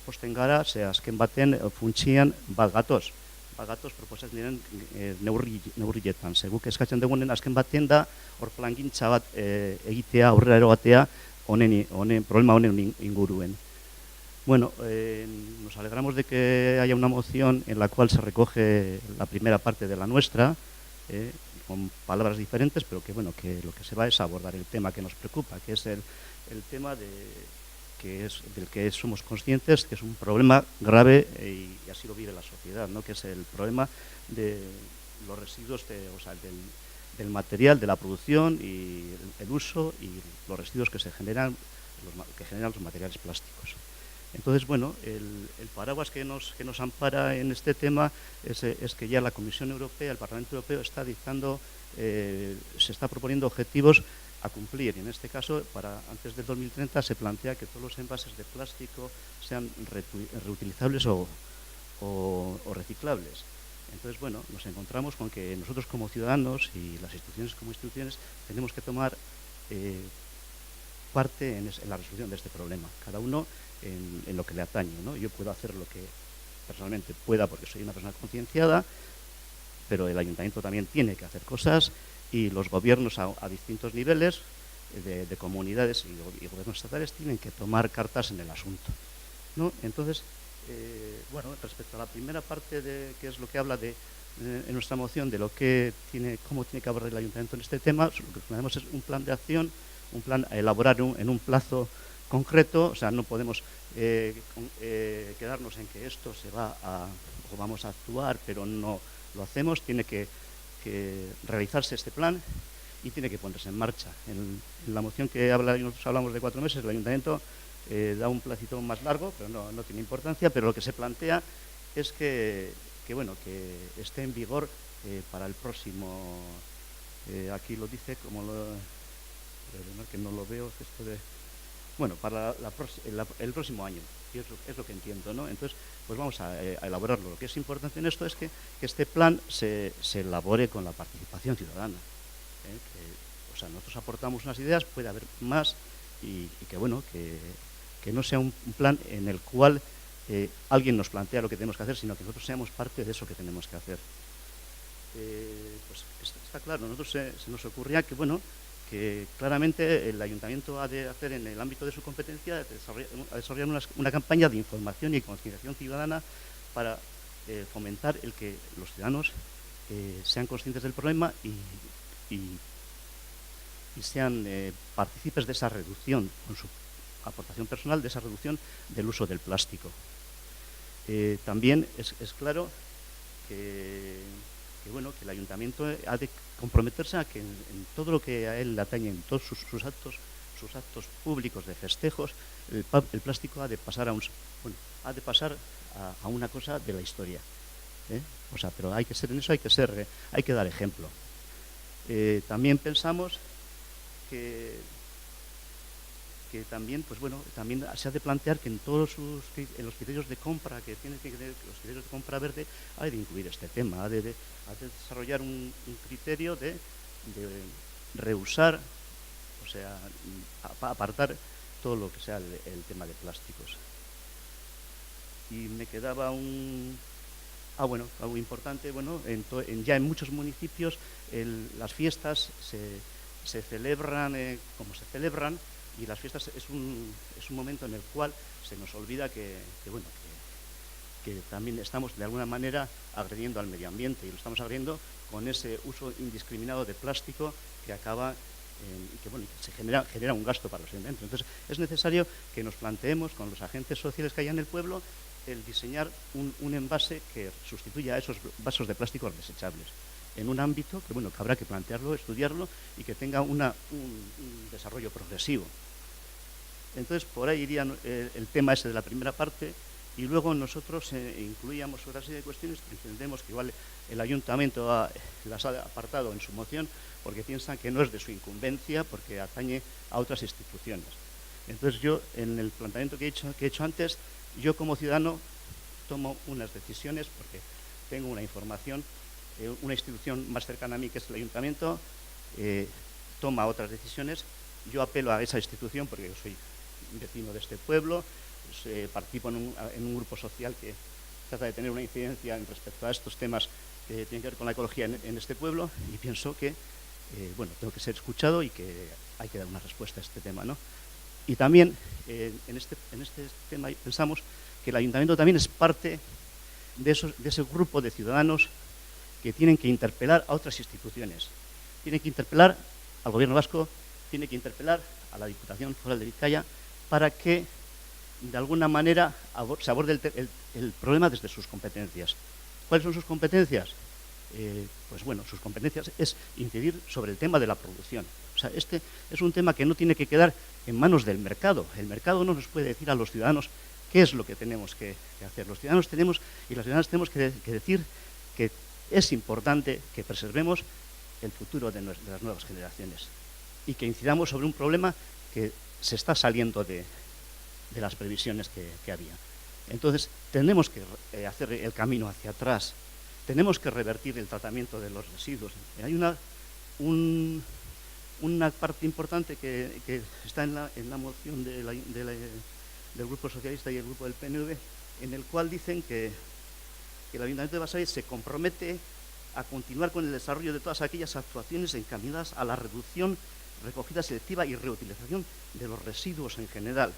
Posten gara, ze azken baten funtsian bat gatoz proposatzen diren neurrietan. Guk eskatzen dugunen azken baten da, plangintza bat egitea, aurrera erogatea, problema honen inguruen. Bueno, nos alegramos de que haya una moción en la cual se recoge la primera parte de la nuestra, con palabras diferentes, pero que lo que se va es abordar el tema que nos preocupa, que es el tema del que somos conscientes, que es un problema grave y así lo vive la sociedad, ¿no? Que es el problema de los residuos, del material, de la producción y el uso y los residuos que generan los materiales plásticos. Entonces, el paraguas que nos ampara en este tema es que ya la Comisión Europea, el Parlamento Europeo está dictando, se está proponiendo objetivos a cumplir. En este caso, para antes del 2030 se plantea que todos los envases de plástico sean reutilizables o reciclables. Entonces, nos encontramos con que nosotros como ciudadanos y las instituciones como instituciones tenemos que tomar parte en la resolución de este problema, cada uno en lo que le atañe, ¿no? Yo puedo hacer lo que personalmente pueda porque soy una persona concienciada, pero el ayuntamiento también tiene que hacer cosas y los gobiernos a distintos niveles de comunidades y gobiernos estatales tienen que tomar cartas en el asunto, ¿no? Entonces, respecto a la primera parte que es lo que habla en nuestra moción de cómo tiene que abordar el ayuntamiento en este tema, lo que tenemos es un plan de acción, un plan a elaborar en un plazo concreto, o sea, no podemos quedarnos en que esto vamos a actuar, pero no lo hacemos, tiene que realizarse este plan y tiene que ponerse en marcha. En la moción que nosotros hablamos de 4 meses, el ayuntamiento da un placito más largo, pero no tiene importancia, pero lo que se plantea es que esté en vigor para el próximo, aquí lo dice, que no lo veo, para el próximo año, y es lo que entiendo, ¿no? Entonces, vamos a elaborarlo. Lo que es importante en esto es que este plan se elabore con la participación ciudadana. Nosotros aportamos unas ideas, puede haber más, y que no sea un plan en el cual alguien nos plantea lo que tenemos que hacer, sino que nosotros seamos parte de eso que tenemos que hacer. Pues está claro, a nosotros se nos ocurría que, bueno, que claramente el ayuntamiento ha de hacer en el ámbito de su competencia, desarrollar una campaña de información y concienciación ciudadana para fomentar el que los ciudadanos sean conscientes del problema y sean partícipes de esa reducción, con su aportación personal, de esa reducción del uso del plástico. También es claro que el ayuntamiento ha de comprometerse a que en todo lo que a él le atañe, en todos sus actos públicos de festejos, el plástico ha de pasar a una cosa de la historia. O sea, pero hay que ser en eso, hay que dar ejemplo. También pensamos que también, pues bueno, también se ha de plantear que en los criterios de compra que tienen que tener, los criterios de compra verde, hay de incluir este tema, ha de desarrollar un criterio de reusar, o sea, apartar todo lo que sea el tema de plásticos. Y me quedaba algo importante, bueno, ya en muchos municipios las fiestas se celebran como se celebran, y las fiestas es un momento en el cual se nos olvida que también estamos de alguna manera agrediendo al medio ambiente, y lo estamos agrediendo con ese uso indiscriminado de plástico que acaba y que se genera un gasto para los ayuntamientos. Entonces es necesario que nos planteemos con los agentes sociales que hay en el pueblo el diseñar un envase que sustituya a esos vasos de plástico desechables, en un ámbito que habrá que plantearlo, estudiarlo y que tenga un desarrollo progresivo. Entonces, por ahí iría el tema ese de la primera parte, y luego nosotros incluíamos otra serie de cuestiones que entendemos que igual el ayuntamiento las ha apartado en su moción porque piensan que no es de su incumbencia, porque atañe a otras instituciones. Entonces yo, en el planteamiento que he hecho antes, yo como ciudadano tomo unas decisiones porque tengo una información, una institución más cercana a mí, que es el ayuntamiento, toma otras decisiones. Yo apelo a esa institución porque yo soy vecino de este pueblo, participo en un grupo social que trata de tener una incidencia en respecto a estos temas que tienen que ver con la ecología en este pueblo, y pienso que tengo que ser escuchado y que hay que dar una respuesta a este tema, ¿no? Y también en este tema pensamos que el ayuntamiento también es parte de ese grupo de ciudadanos que tienen que interpelar a otras instituciones. Tienen que interpelar al Gobierno vasco, tienen que interpelar a la Diputación Foral de Vizcaya para que, de alguna manera, se aborde el problema desde sus competencias. ¿Cuáles son sus competencias? Sus competencias es incidir sobre el tema de la producción. O sea, este es un tema que no tiene que quedar en manos del mercado. El mercado no nos puede decir a los ciudadanos qué es lo que tenemos que hacer. Los ciudadanos tenemos que decir que es importante que preservemos el futuro de las nuevas generaciones y que incidamos sobre un problema que se está saliendo de las previsiones que había. Entonces, tenemos que hacer el camino hacia atrás, tenemos que revertir el tratamiento de los residuos. Hay una parte importante que está en la moción del Grupo Socialista y el Grupo del PNV, en el cual dicen que el Ayuntamiento de Basauri se compromete a continuar con el desarrollo de todas aquellas actuaciones encaminadas a la reducción, recogida selectiva y reutilización de los residuos en general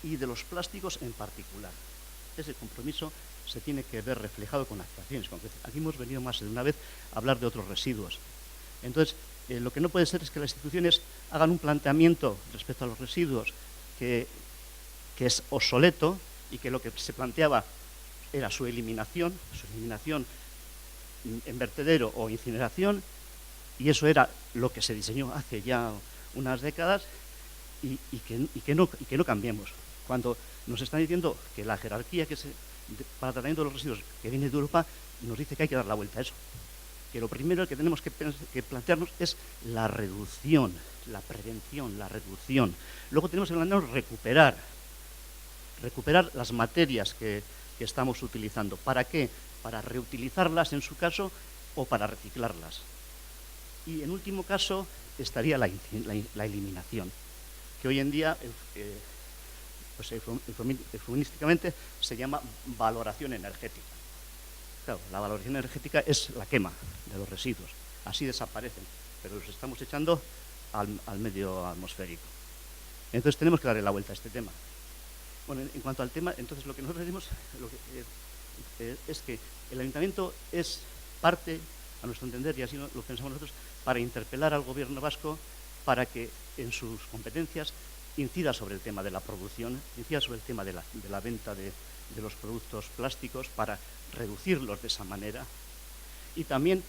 y de los plásticos en particular. Ese compromiso se tiene que ver reflejado con actuaciones concretas. Aquí hemos venido más de una vez a hablar de otros residuos. Entonces, lo que no puede ser es que las instituciones hagan un planteamiento respecto a los residuos que es obsoleto y que lo que se planteaba era su eliminación en vertedero o incineración, y eso era lo que se diseñó hace ya unas décadas, y que no cambiemos. Cuando nos están diciendo que la jerarquía para tratamiento de los residuos que viene de Europa nos dice que hay que dar la vuelta a eso, que lo primero que tenemos que plantearnos es la reducción, la prevención, la reducción. Luego tenemos que plantearnos recuperar las materias que estamos utilizando. ¿Para qué? Para reutilizarlas en su caso o para reciclarlas. Y en último caso estaría la eliminación, que hoy en día pues eufemísticamente se llama valoración energética. Claro, la valoración energética es la quema de los residuos, así desaparecen, pero los estamos echando al medio atmosférico. Entonces tenemos que darle la vuelta a este tema. Bueno, en cuanto al tema, entonces lo que nosotros decimos es que el ayuntamiento es parte, a nuestro entender, y así lo pensamos nosotros, para interpelar al gobierno vasco para que en sus competencias incida sobre el tema de la producción, incida sobre el tema de la venta de los productos plásticos para reducirlos de esa manera. Y también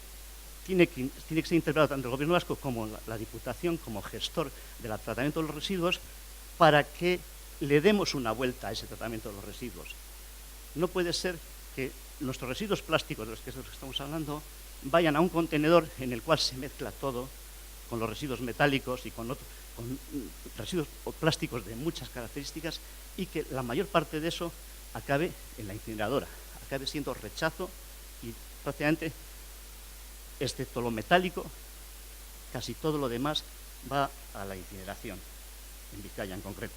tiene que ser interpelado tanto el gobierno vasco como la Diputación, como gestor del tratamiento de los residuos, para que le demos una vuelta a ese tratamiento de los residuos. No puede ser que nuestros residuos plásticos, de los que estamos hablando, vayan a un contenedor en el cual se mezcla todo, con los residuos metálicos y con residuos plásticos de muchas características, y que la mayor parte de eso acabe en la incineradora, acabe siendo rechazo y prácticamente, excepto lo metálico, casi todo lo demás va a la incineración, en Vizcaya en concreto.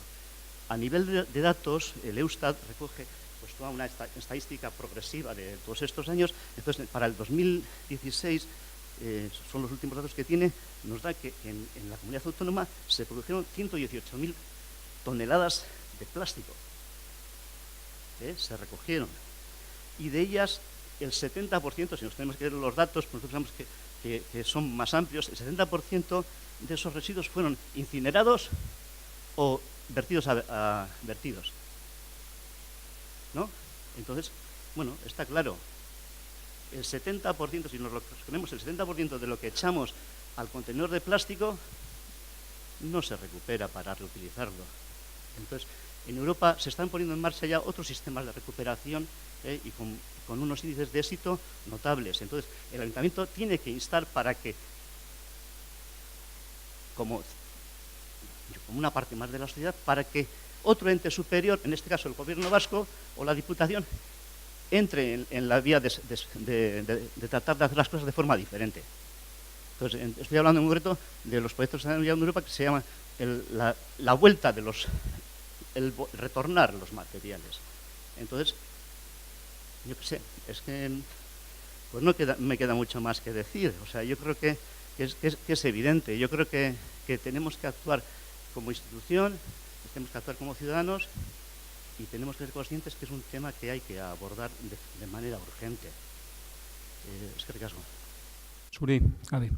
A nivel de datos, el Eustat recoge pues toda una estadística progresiva de todos estos años. Entonces, para el 2016, son los últimos datos que tiene, nos da que en la comunidad autónoma se produjeron 118.000 toneladas de plástico. Se recogieron. Y de ellas, el 70%, si nos tenemos que ver los datos, pues nosotros sabemos que son más amplios, el 70% de esos residuos fueron incinerados o vertidos a vertidos. ¿No? Entonces, bueno, está claro, el 70%, si nos lo ponemos, el 70% de lo que echamos al contenedor de plástico no se recupera para reutilizarlo. Entonces, en Europa se están poniendo en marcha ya otros sistemas de recuperación y con unos índices de éxito notables. Entonces, el ayuntamiento tiene que instar para que, como una parte más de la sociedad, para que otro ente superior, en este caso el gobierno vasco o la Diputación, entre en la vía de tratar de hacer las cosas de forma diferente. Entonces, estoy hablando en concreto de los proyectos que están en Europa, que se llama la vuelta de el retornar los materiales. Entonces, yo qué sé, es que pues no me queda mucho más que decir. O sea, yo creo que es evidente. Yo creo que tenemos que actuar como institución, tenemos que actuar como ciudadanos y tenemos que ser conscientes que es un tema que hay que abordar de manera urgente. Eskerrik asko. Zuri, Gabi.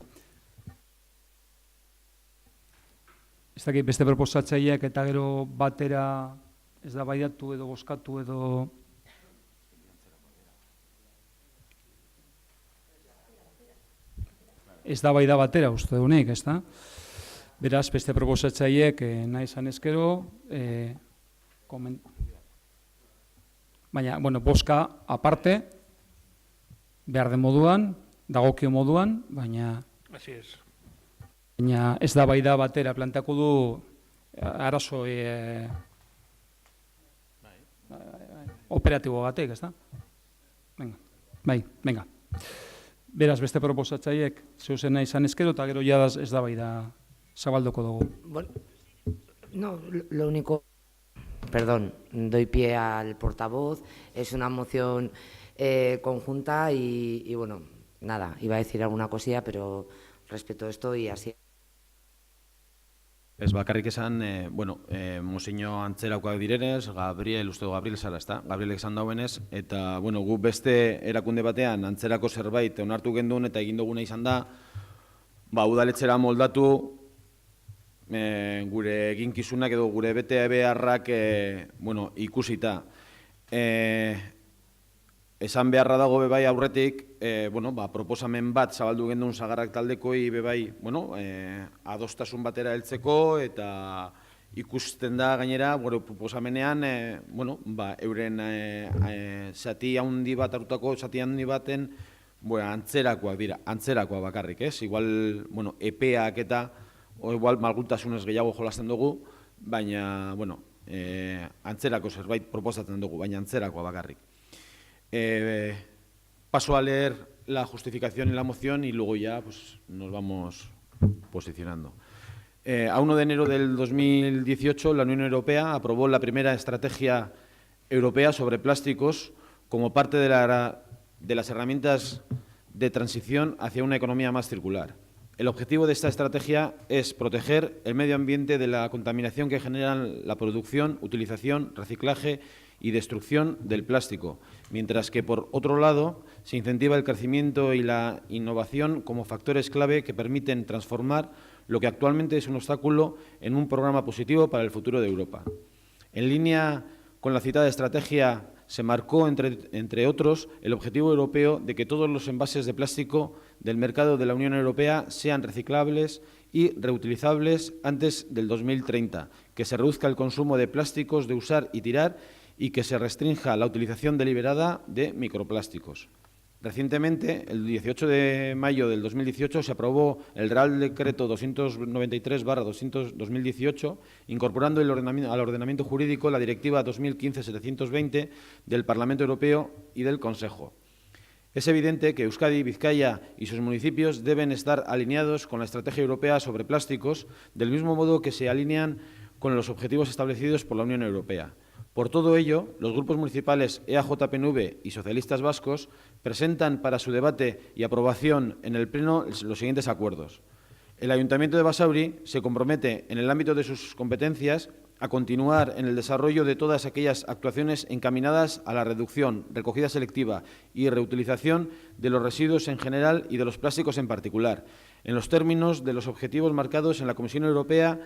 Ez dakit beste proposatzaileak eta gero batera ez da baidatu edo bozkatu edo... Ez da baida batera uste dunik, ez da? Beraz, beste proposatzaileek nahi izan ezkero, baina, bueno, bozka aparte, behar den moduan, dagokio moduan, baina ez da baida batera planteako du arazo operatibo batek, ez da? Venga. Beraz, beste proposatzaileek zeuzen nahi izan ezkero, eta gero jadaz ez da baida zabalduko dugu. Bueno, no, lo único... Perdón, doy pie al portavoz. Es una moción conjunta y bueno, nada, iba a decir alguna cosilla, pero respeto esto y así. Ez bakarrik esan, mozio antzerakoak direnez, Gabriel zara, ezta? Gabrielek esan dauenez, eta, gu beste erakunde batean antzerako zerbait onartu gendun eta egin duguna izan da, udaletxera moldatu gure eginkizunak edo gure bete beharrak ikusita. Esan beharra dago bebai aurretik, proposamen bat zabaldu gendun Sagarrak taldekoi bebai, adostasun batera heltzeko eta ikusten da gainera, proposamenean, euren zati handi bat hartutako, zati handi baten antzerakoak dira, antzerakoak bakarrik, ez? Igual, epeak eta igual malgutasunez gehiago jolasten dugu, baina, antzerako zerbait proposatzen dugu, baina antzerakoa bakarrik. Paso a leer la justificación y la moción y luego ya nos vamos posicionando. A 1 de enero del 2018, la Unión Europea aprobó la primera estrategia europea sobre plásticos como parte de las herramientas de transición hacia una economía más circular. El objetivo de esta estrategia es proteger el medio ambiente de la contaminación que generan la producción, utilización, reciclaje y destrucción del plástico, mientras que, por otro lado, se incentiva el crecimiento y la innovación como factores clave que permiten transformar lo que actualmente es un obstáculo en un programa positivo para el futuro de Europa. En línea con la citada estrategia, se marcó, entre otros, el objetivo europeo de que todos los envases de plástico del mercado de la Unión Europea sean reciclables y reutilizables antes del 2030, que se reduzca el consumo de plásticos de usar y tirar y que se restrinja la utilización deliberada de microplásticos. Recientemente, el 18 de mayo del 2018, se aprobó el Real Decreto 293/2018, incorporando al ordenamiento jurídico la Directiva 2015/720 del Parlamento Europeo y del Consejo. Es evidente que Euskadi, Vizcaya y sus municipios deben estar alineados con la Estrategia Europea sobre Plásticos, del mismo modo que se alinean con los objetivos establecidos por la Unión Europea. Por todo ello, los grupos municipales EAJ-PNV y socialistas vascos presentan para su debate y aprobación en el Pleno los siguientes acuerdos. El Ayuntamiento de Basauri se compromete, en el ámbito de sus competencias, a continuar en el desarrollo de todas aquellas actuaciones encaminadas a la reducción, recogida selectiva y reutilización de los residuos en general y de los plásticos en particular, en los términos de los objetivos marcados en la Comisión Europea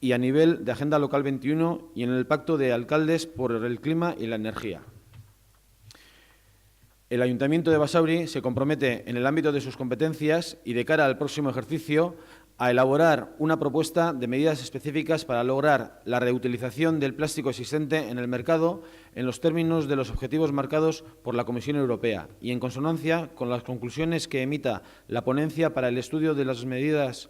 y a nivel de Agenda Local 21 y en el Pacto de Alcaldes por el Clima y la Energía. El Ayuntamiento de Basauri se compromete, en el ámbito de sus competencias y de cara al próximo ejercicio, a elaborar una propuesta de medidas específicas para lograr la reutilización del plástico existente en el mercado en los términos de los objetivos marcados por la Comisión Europea y en consonancia con las conclusiones que emita la ponencia para el estudio de las medidas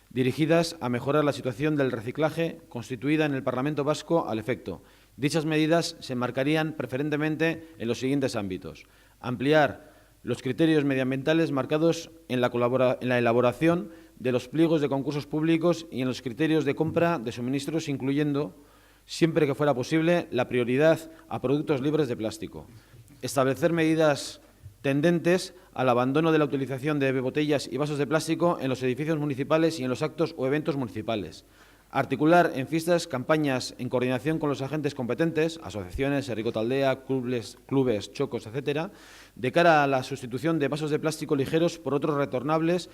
dirigidas a mejorar la situación del reciclaje constituida en el Parlamento Vasco al efecto. Dichas medidas se enmarcarían preferentemente en los siguientes ámbitos: ampliar los criterios medioambientales marcados en la elaboración de los pliegos de concursos públicos y en los criterios de compra de suministros, incluyendo, siempre que fuera posible, la prioridad a productos libres de plástico. Establecer medidas tendentes al abandono de la utilización de botellas y vasos de plástico en los edificios municipales y en los actos o eventos municipales. Articular en fiestas campañas en coordinación con los agentes competentes, asociaciones, Herriko Taldea, clubes, chocos, etcétera, de cara a la sustitución de vasos de plástico ligeros por otros retornables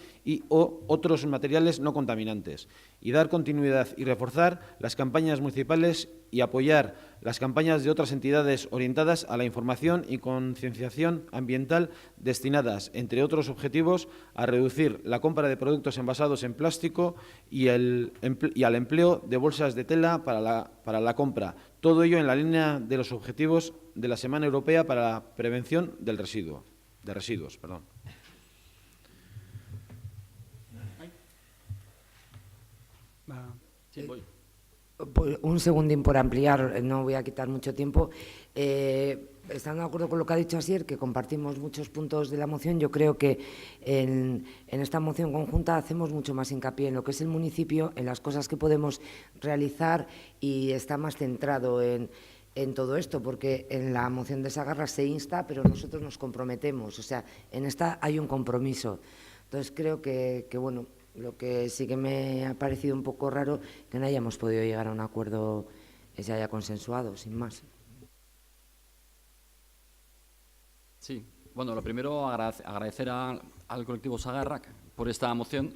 o otros materiales no contaminantes. Y dar continuidad y reforzar las campañas municipales y apoyar las campañas de otras entidades orientadas a la información y concienciación ambiental destinadas, entre otros objetivos, a reducir la compra de productos envasados en plástico y al empleo de bolsas de tela para la compra. Todo ello en la línea de los objetivos de la Semana Europea para la Prevención de residuos. Sí, voy. Un segundín por ampliar, no voy a quitar mucho tiempo. Estando de acuerdo con lo que ha dicho Asier, que compartimos muchos puntos de la moción, yo creo que en esta moción conjunta hacemos mucho más hincapié en lo que es el municipio, en las cosas que podemos realizar, y está más centrado en todo esto, porque en la moción de Sagarra se insta, pero nosotros nos comprometemos. O sea, en esta hay un compromiso. Entonces, creo que bueno, lo que sí que me ha parecido un poco raro que no hayamos podido llegar a un acuerdo que se haya consensuado, sin más. Sí, bueno, lo primero, agradecer al colectivo Sagarra por esta moción,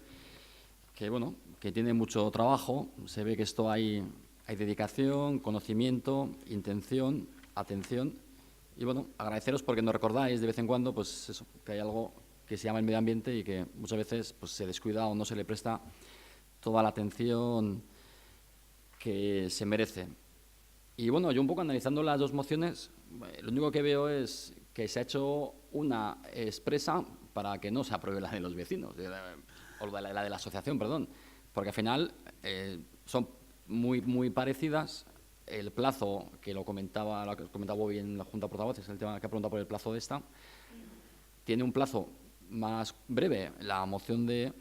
que bueno, que tiene mucho trabajo. Se ve que esto hay dedicación, conocimiento, intención, atención, y bueno, agradeceros porque nos recordáis de vez en cuando, pues eso, que hay algo que se llama el medio ambiente y que muchas veces pues, se descuida o no se le presta toda la atención que se merece. Y bueno, yo un poco analizando las dos mociones, lo único que veo es que se ha hecho una expresa para que no se apruebe la de los vecinos, o la de la asociación, perdón, porque al final son muy parecidas. El plazo, que lo comentaba Bobby en la Junta de Portavoces, el tema que ha preguntado por el plazo de esta, tiene un plazo más breve la moción de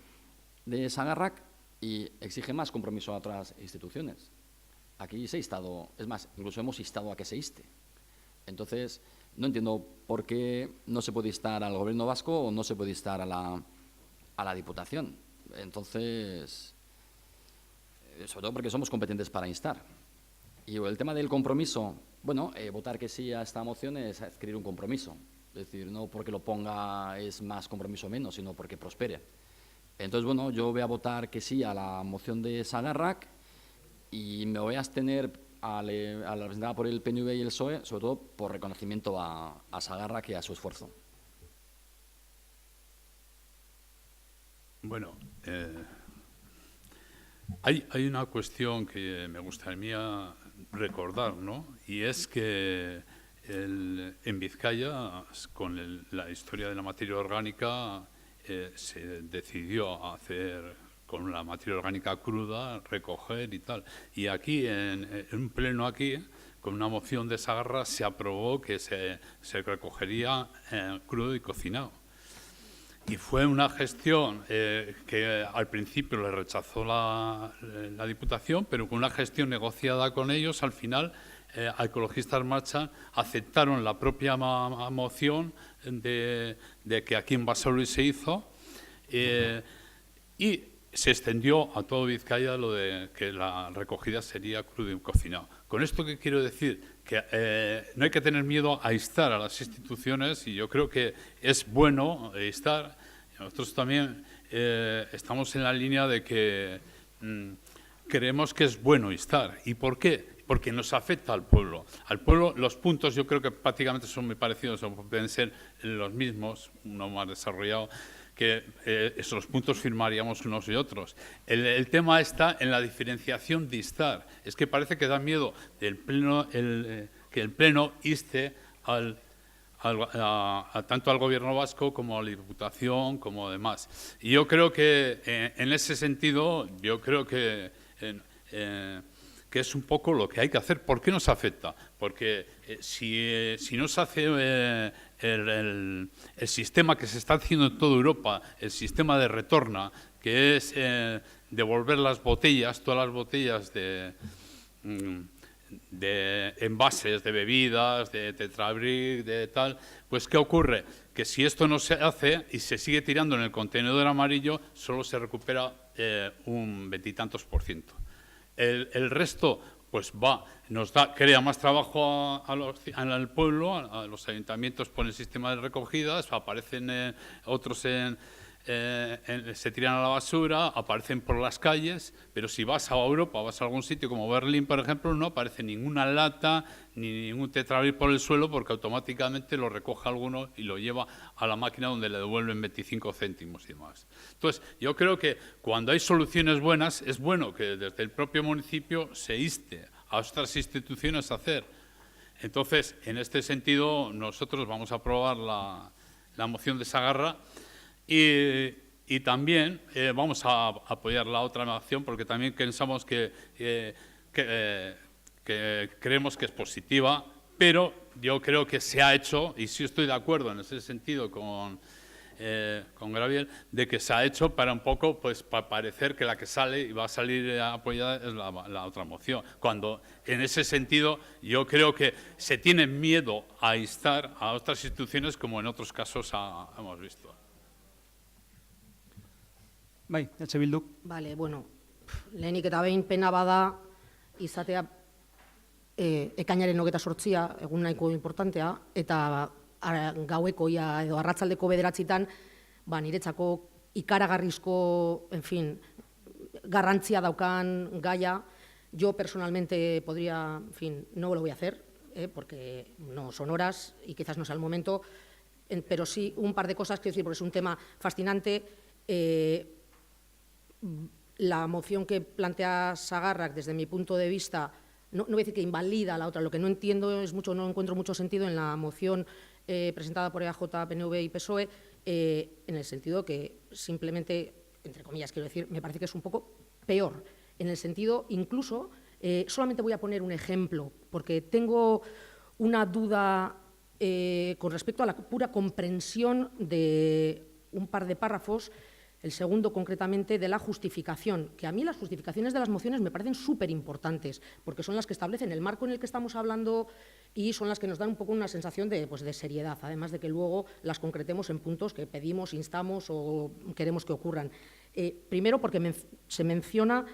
Sagarrak, y exige más compromiso a otras instituciones. Aquí se ha instado, es más, incluso hemos instado a que se inste. Entonces, no entiendo por qué no se puede instar al Gobierno vasco o no se puede instar a la Diputación. Entonces, sobre todo porque somos competentes para instar. Y el tema del compromiso, bueno, votar que sí a esta moción es adquirir un compromiso. Es decir, no porque lo ponga es más compromiso o menos, sino porque prospere. Entonces, bueno, yo voy a votar que sí a la moción de Sagarrak y me voy a abstener a la presentada por el PNV y el PSOE, sobre todo por reconocimiento a Sagarrak y a su esfuerzo. Bueno, hay una cuestión que me gustaría recordar, ¿no? Y es que en Vizcaya, con la historia de la materia orgánica, se decidió hacer con la materia orgánica cruda, recoger y tal. Y aquí, en un pleno aquí, con una moción de Sagarra, se aprobó que se recogería crudo y cocinado. Y fue una gestión que al principio le rechazó la Diputación, pero con una gestión negociada con ellos, al final, a Ecologistas Marcha aceptaron la propia moción de que aquí en Basauri se hizo y se extendió a todo Vizcaya lo de que la recogida sería crudo y cocinado. Con esto, ¿qué quiero decir? Que no hay que tener miedo a instar a las instituciones, y yo creo que es bueno instar. Nosotros también estamos en la línea de que creemos que es bueno instar. ¿Y por qué? Porque nos afecta al pueblo. Al pueblo, los puntos yo creo que prácticamente son muy parecidos, o pueden ser los mismos, uno más desarrollado, que esos puntos firmaríamos unos y otros. El tema está en la diferenciación de instar. Es que parece que da miedo del pleno, que el Pleno inste tanto al Gobierno vasco como a la Diputación, como demás. Y yo creo que en ese sentido, yo creo que es un poco lo que hay que hacer. ¿Por qué nos afecta? Porque si no se hace el sistema que se está haciendo en toda Europa, el sistema de retorna, que es devolver las botellas, todas las botellas de envases, de bebidas, de tetrabric, de tal, pues ¿qué ocurre? Que si esto no se hace y se sigue tirando en el contenedor amarillo, solo se recupera un 20 y tantos %. El resto pues crea más trabajo al pueblo, a los ayuntamientos por el sistema de recogidas, aparecen otros se tiran a la basura, aparecen por las calles, pero si vas a Europa, vas a algún sitio como Berlín, por ejemplo, no aparece ninguna lata ni ningún tetrabric por el suelo, porque automáticamente lo recoge alguno y lo lleva a la máquina donde le devuelven 25 céntimos y demás. Entonces, yo creo que cuando hay soluciones buenas, es bueno que desde el propio municipio se inste a otras instituciones a hacer. Entonces, en este sentido, nosotros vamos a aprobar la moción de Sagarra. Y también vamos a apoyar la otra moción, porque también pensamos que creemos que es positiva, pero yo creo que se ha hecho, y sí estoy de acuerdo en ese sentido con Gabriel, de que se ha hecho para un poco, pues para parecer que la que sale y va a salir apoyada es la otra moción, cuando en ese sentido yo creo que se tiene miedo a instar a otras instituciones, como en otros casos hemos visto. Bai, Bilduk. Vale, bueno, lehenik eta behin pena bada izatea ekainaren 28a, egun nahiko importantea, eta gaueko edo arratsaldeko 9 niretzako ikaragarrizko, en fin, garrantzia daukan gaia. Yo personalmente podría, en fin, no lo voy a hacer, porque no son horas y quizás no sea el momento, pero sí un par de cosas, quiero decir, porque es un tema fascinante. La moción que plantea Sagarrak, desde mi punto de vista, no voy a decir que invalida a la otra, lo que no entiendo es mucho, no encuentro mucho sentido en la moción presentada por EAJ, PNV y PSOE, en el sentido que simplemente, entre comillas, quiero decir, me parece que es un poco peor, en el sentido, incluso, solamente voy a poner un ejemplo, porque tengo una duda con respecto a la pura comprensión de un par de párrafos El segundo, concretamente, de la justificación, que a mí las justificaciones de las mociones me parecen súper importantes, porque son las que establecen el marco en el que estamos hablando y son las que nos dan un poco una sensación de seriedad, además de que luego las concretemos en puntos que pedimos, instamos o queremos que ocurran. Primero, porque se menciona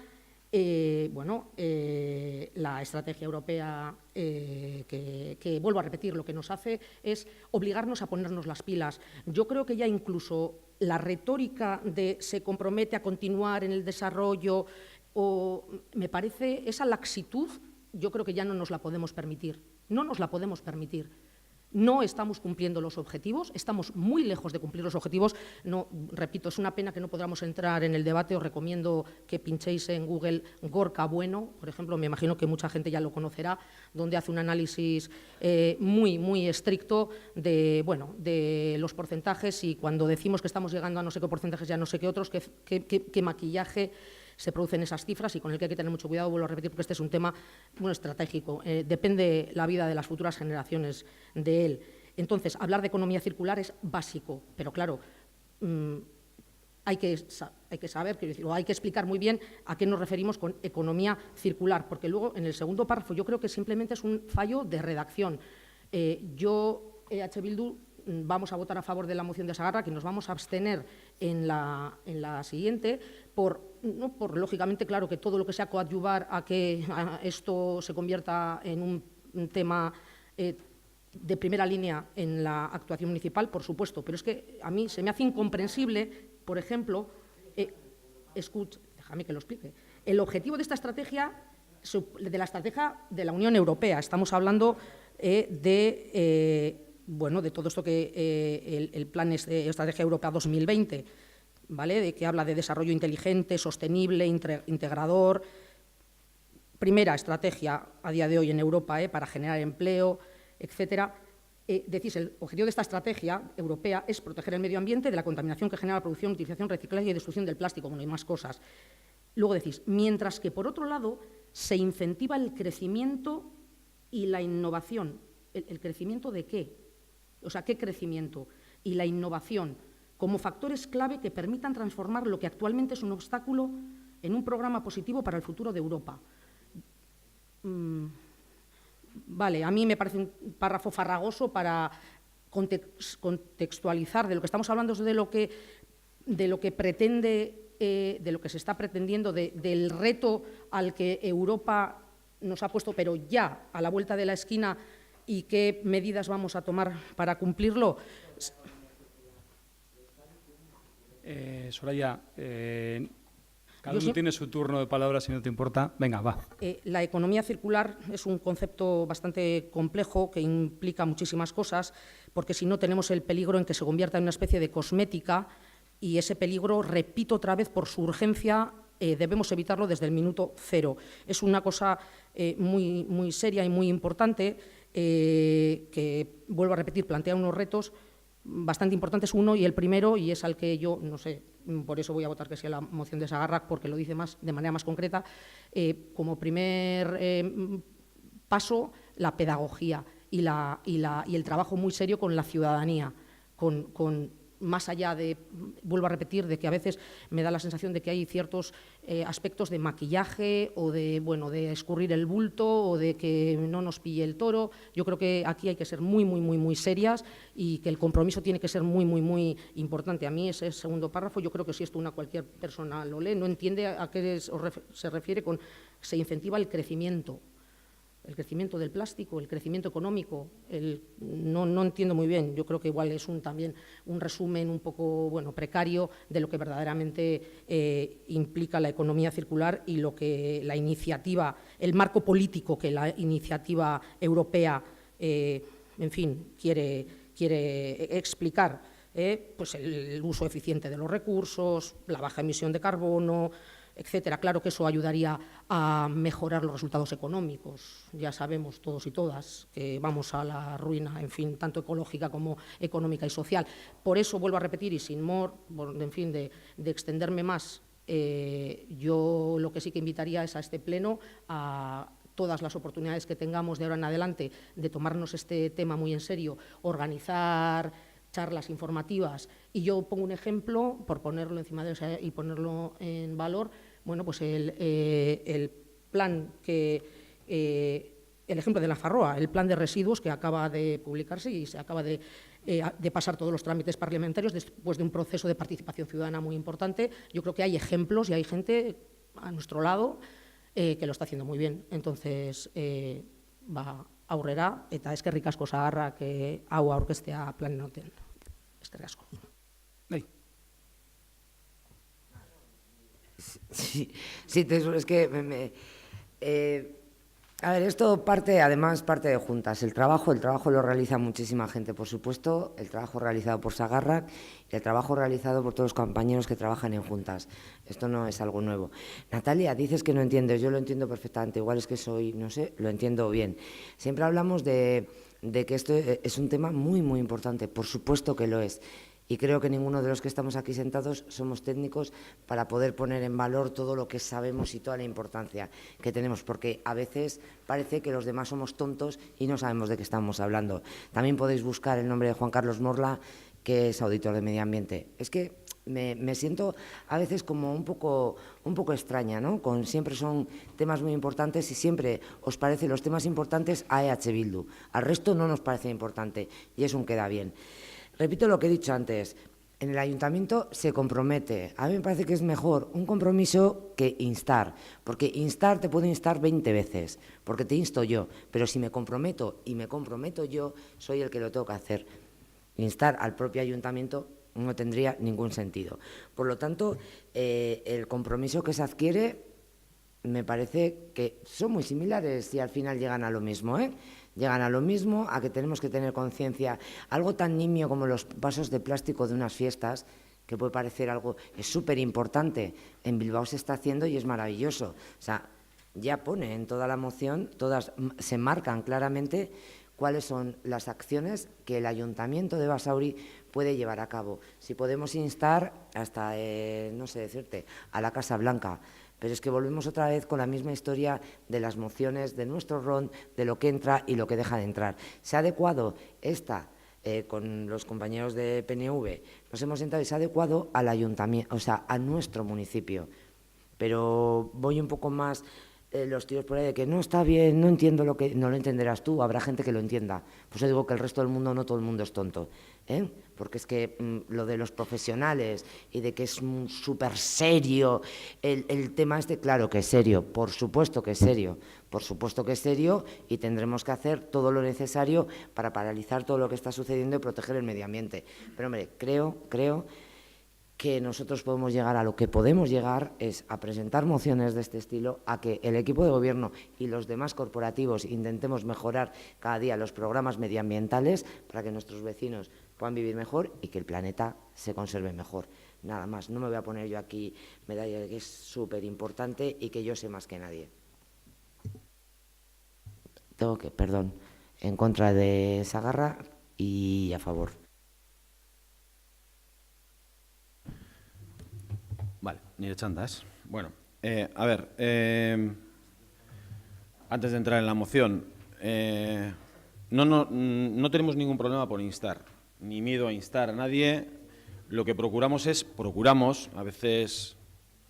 la estrategia europea, que vuelvo a repetir, lo que nos hace es obligarnos a ponernos las pilas. Yo creo que ya incluso la retórica de se compromete a continuar en el desarrollo, me parece esa laxitud, yo creo que ya no nos la podemos permitir. No nos la podemos permitir. No estamos cumpliendo los objetivos, estamos muy lejos de cumplir los objetivos. No, repito, es una pena que no podamos entrar en el debate. Os recomiendo que pinchéis en Google Gorka Bueno, por ejemplo, me imagino que mucha gente ya lo conocerá, donde hace un análisis muy estricto de los porcentajes, y cuando decimos que estamos llegando a no sé qué porcentajes y a no sé qué otros, qué maquillaje se producen esas cifras, y con el que hay que tener mucho cuidado, vuelvo a repetir, porque este es un tema estratégico. Depende la vida de las futuras generaciones de él. Entonces, hablar de economía circular es básico, pero claro, hay que saber, quiero decir, o hay que explicar muy bien a qué nos referimos con economía circular, porque luego en el segundo párrafo yo creo que simplemente es un fallo de redacción. Yo, EH Bildu, vamos a votar a favor de la moción de Sagarra, que nos vamos a abstener en la siguiente, lógicamente, claro, que todo lo que sea coadyuvar a que esto se convierta en un tema de primera línea en la actuación municipal, por supuesto, pero es que a mí se me hace incomprensible, por ejemplo, déjame que lo explique, el objetivo de esta estrategia, de la estrategia de la Unión Europea. Estamos hablando de todo esto que el plan es de Estrategia Europea 2020, ¿vale? De que habla de desarrollo inteligente, sostenible, integrador. Primera estrategia a día de hoy en Europa para generar empleo, etcétera. Decís, el objetivo de esta estrategia europea es proteger el medio ambiente de la contaminación que genera la producción, utilización, reciclaje y destrucción del plástico. Bueno, y más cosas. Luego decís, mientras que, por otro lado, se incentiva el crecimiento y la innovación. ¿El crecimiento de qué? O sea, ¿qué crecimiento? Y la innovación como factores clave que permitan transformar lo que actualmente es un obstáculo en un programa positivo para el futuro de Europa. Vale, a mí me parece un párrafo farragoso para contextualizar de lo que estamos hablando, de lo que pretende, de lo que se está pretendiendo, del reto al que Europa nos ha puesto, pero ya a la vuelta de la esquina, y qué medidas vamos a tomar para cumplirlo. Soraya, cada uno tiene su turno de palabra, si no te importa. Venga, va. La economía circular es un concepto bastante complejo que implica muchísimas cosas, porque si no tenemos el peligro en que se convierta en una especie de cosmética, y ese peligro, repito otra vez, por su urgencia, debemos evitarlo desde el minuto cero. Es una cosa muy seria y muy importante, que, vuelvo a repetir, plantea unos retos bastante importantes. Uno, y el primero, y es al que yo, no sé, por eso voy a votar que sea la moción de Sagarra, porque lo dice de manera más concreta, como primer paso, la pedagogía y el trabajo muy serio con la ciudadanía, más allá de, vuelvo a repetir, de que a veces me da la sensación de que hay ciertos aspectos de maquillaje o de escurrir el bulto o de que no nos pille el toro. Yo creo que aquí hay que ser muy serias, y que el compromiso tiene que ser muy importante. A mí ese segundo párrafo, yo creo que si esto cualquier persona lo lee, no entiende a qué se refiere con se incentiva el crecimiento del plástico, el crecimiento económico. No entiendo muy bien. Yo creo que igual es también un resumen un poco precario de lo que verdaderamente implica la economía circular y lo que la iniciativa, el marco político que la iniciativa europea, en fin, quiere explicar. Pues el uso eficiente de los recursos, la baja emisión de carbono, etcétera. Claro que eso ayudaría a mejorar los resultados económicos. Ya sabemos todos y todas que vamos a la ruina, en fin, tanto ecológica como económica y social. Por eso, vuelvo a repetir, y sin en fin, de extenderme más, yo lo que sí que invitaría es a este pleno, a todas las oportunidades que tengamos de ahora en adelante de tomarnos este tema muy en serio, organizar charlas informativas. Y yo pongo un ejemplo, por ponerlo encima de eso y ponerlo en valor, bueno, pues el plan que... el ejemplo de la Farroa, el plan de residuos que acaba de publicarse y se acaba de pasar todos los trámites parlamentarios después de un proceso de participación ciudadana muy importante. Yo creo que hay ejemplos y hay gente a nuestro lado que lo está haciendo muy bien. Entonces, aurrera, eta eskerrik asko Sagarrak hau aurkeztea planen honetan. Eskerrik asko. Sí, es que... a ver, esto además parte de juntas. El trabajo lo realiza muchísima gente, por supuesto, el trabajo realizado por Sagarrak y el trabajo realizado por todos los compañeros que trabajan en juntas. Esto no es algo nuevo. Natalia, dices que no entiendes, yo lo entiendo perfectamente, igual es que no sé, lo entiendo bien. Siempre hablamos de que esto es un tema muy, muy importante, por supuesto que lo es. Y creo que ninguno de los que estamos aquí sentados somos técnicos para poder poner en valor todo lo que sabemos y toda la importancia que tenemos, porque a veces parece que los demás somos tontos y no sabemos de qué estamos hablando. También podéis buscar el nombre de Juan Carlos Morla, que es auditor de Medio Ambiente. Es que me siento a veces como un poco extraña, ¿no? Siempre son temas muy importantes y siempre os parecen los temas importantes a EH Bildu. Al resto no nos parece importante y eso queda bien. Repito lo que he dicho antes, en el ayuntamiento se compromete. A mí me parece que es mejor un compromiso que instar, porque instar te puedo instar 20 veces, porque te insto yo, pero si me comprometo y me comprometo yo, soy el que lo tengo que hacer. Instar al propio ayuntamiento no tendría ningún sentido. Por lo tanto, el compromiso que se adquiere me parece que son muy similares y al final llegan a lo mismo, Llegan a lo mismo, a que tenemos que tener conciencia. Algo tan nimio como los vasos de plástico de unas fiestas, que puede parecer algo, es súper importante. En Bilbao se está haciendo y es maravilloso. O sea, ya pone en toda la moción, todas se marcan claramente cuáles son las acciones que el Ayuntamiento de Basauri puede llevar a cabo. Si podemos instar hasta, no sé decirte, a la Casa Blanca. Pero es que volvemos otra vez con la misma historia de las mociones, de nuestro RON, de lo que entra y lo que deja de entrar. Se ha adecuado con los compañeros de PNV, nos hemos sentado y se ha adecuado al ayuntamiento, o sea, a nuestro municipio. Pero voy un poco más los tiros por ahí de que no está bien, no entiendo lo que... No lo entenderás tú, habrá gente que lo entienda. Por eso digo que el resto del mundo, no todo el mundo es tonto. Porque es que lo de los profesionales y de que es súper serio el tema claro que es serio, por supuesto que es serio, y tendremos que hacer todo lo necesario para paralizar todo lo que está sucediendo y proteger el medio ambiente. Pero hombre, creo que nosotros podemos llegar a lo que podemos llegar es a presentar mociones de este estilo, a que el equipo de gobierno y los demás corporativos intentemos mejorar cada día los programas medioambientales para que nuestros vecinos puedan vivir mejor y que el planeta se conserve mejor. Nada más, no me voy a poner yo aquí medalla de que es súper importante y que yo sé más que nadie. En contra de Sagarra y a favor. Vale, nire txanda, ez? Bueno, a ver, antes de entrar en la moción, no tenemos ningún problema por instar, ni miedo a instar a nadie. Lo que procuramos, a veces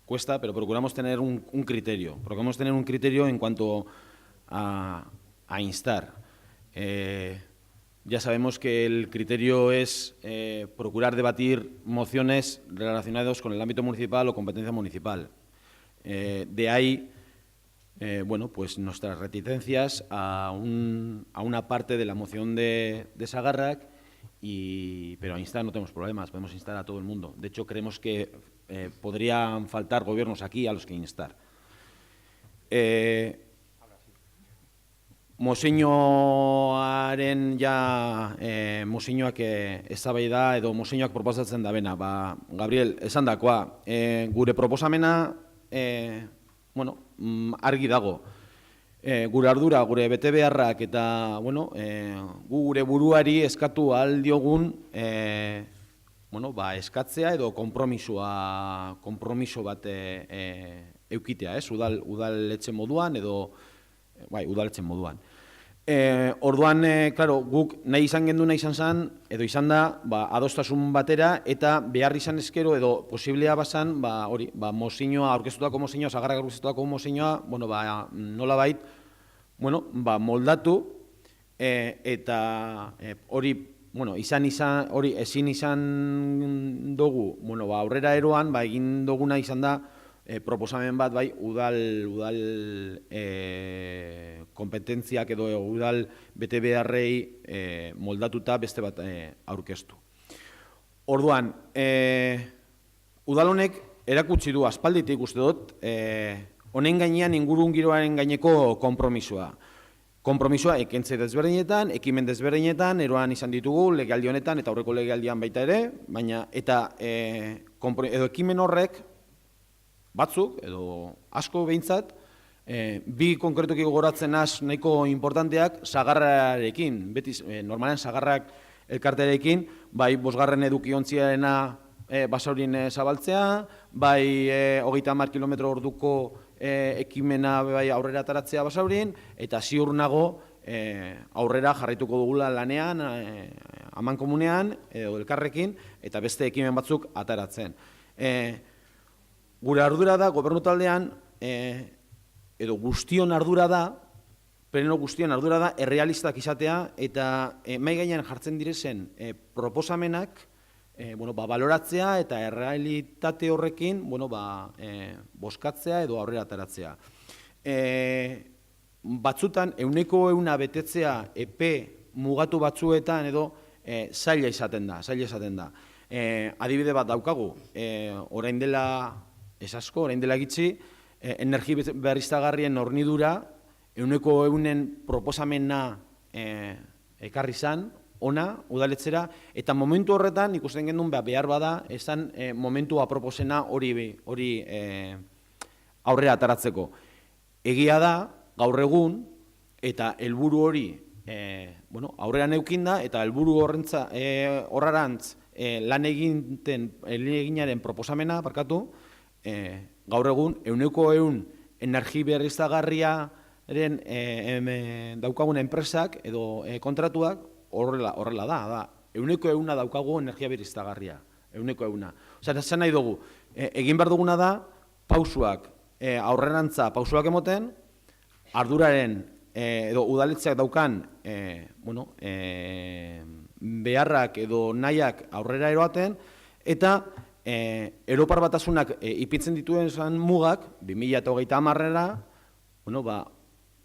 cuesta, pero procuramos tener un criterio. Procuramos tener un criterio en cuanto a instar. Ya sabemos que el criterio es procurar debatir mociones relacionadas con el ámbito municipal o competencia municipal. De ahí, bueno, pues nuestras reticencias a una parte de la moción de Sagarrak, pero a instar no tenemos problemas, podemos instar a todo el mundo. De hecho, creemos que podrían faltar gobiernos aquí a los que instar. Mozioaren mozioak eztabaida edo mozioak proposatzen da bena. Gabriel, esandakoa, gure proposamena, argi dago. Gure ardura, gure betebeharrak eta, gu gure buruari eskatu ahal diogun, eskatzea edo konpromiso bat eukitea, udaletxe moduan edo udaletxe moduan. Orduan, claro, guk nahi izan genduna izan zen, edo izan da, adostasun batera, eta behar izan ezkero, edo posiblea bazan, mozinoa, aurkeztutako mozinoa, sagarrak aurkeztutako mozinoa, nola bait, moldatu, eta hori, hori ezin izan dugu, aurrera eroan, egin duguna izan da, proposamen bat, udal kompetentziak edo udal bete beharrei moldatuta beste bat aurkeztu. Orduan, udal honek erakutsi du aspalditik uste dut, honen gainean ingurugiroaren gaineko konpromisoa. Konpromisoa ekintze desberdinetan, ekimen desberdinetan, eroan izan ditugu legealdi honetan eta aurreko legealdian baita ere, baina eta ekimen horrek batzuk, edo asko behintzat, bi konkretuki gogoratzen nahiko importanteak sagarrarekin, beti normalen sagarrak elkartearekin, bai 5. edukiontziarena Basaurin zabaltzea, bai 30 km/h ekimena aurrera ataratzea Basaurin, eta ziur nago aurrera jarraituko dugula lanean, amankomunean, elkarrekin, eta beste ekimen batzuk ataratzen. Gure ardura da, gobernu taldean, edo guztion ardura da, pleno guztion ardura da, errealistak izatea, eta mahai gainean jartzen direzen proposamenak, baloratzea eta errealitate horrekin, bozkatzea edo aurrera ataratzea. Batzutan, 100% betetzea epe mugatu batzuetan edo zaila izaten da. Adibide bat daukagu, orain dela ez asko, orain dela gitxi, energi berriztagarrien hornidura, 100% proposamena ekarri zan, ona, udaletzera, eta momentu horretan, ikusten genuen behar bada, esan momentu aproposena hori aurrera ataratzeko. Egia da, gaur egun, eta helburu hori aurrera neukinda, eta helburu horrarantz lan eginaren proposamena, gaur egun, 100% energi berriztagarriaren daukagun enpresak edo kontratuak horrela da. 100% daukagu energia berriztagarria. 100%. Esan nahi dugu, egin behar duguna da, pausuak, aurrerantza pausuak emoten, arduraren edo udaletzeak daukan beharrak edo nahiak aurrera eroaten, eta Europar Batasunak ipintzen dituen mugak, 2030-era,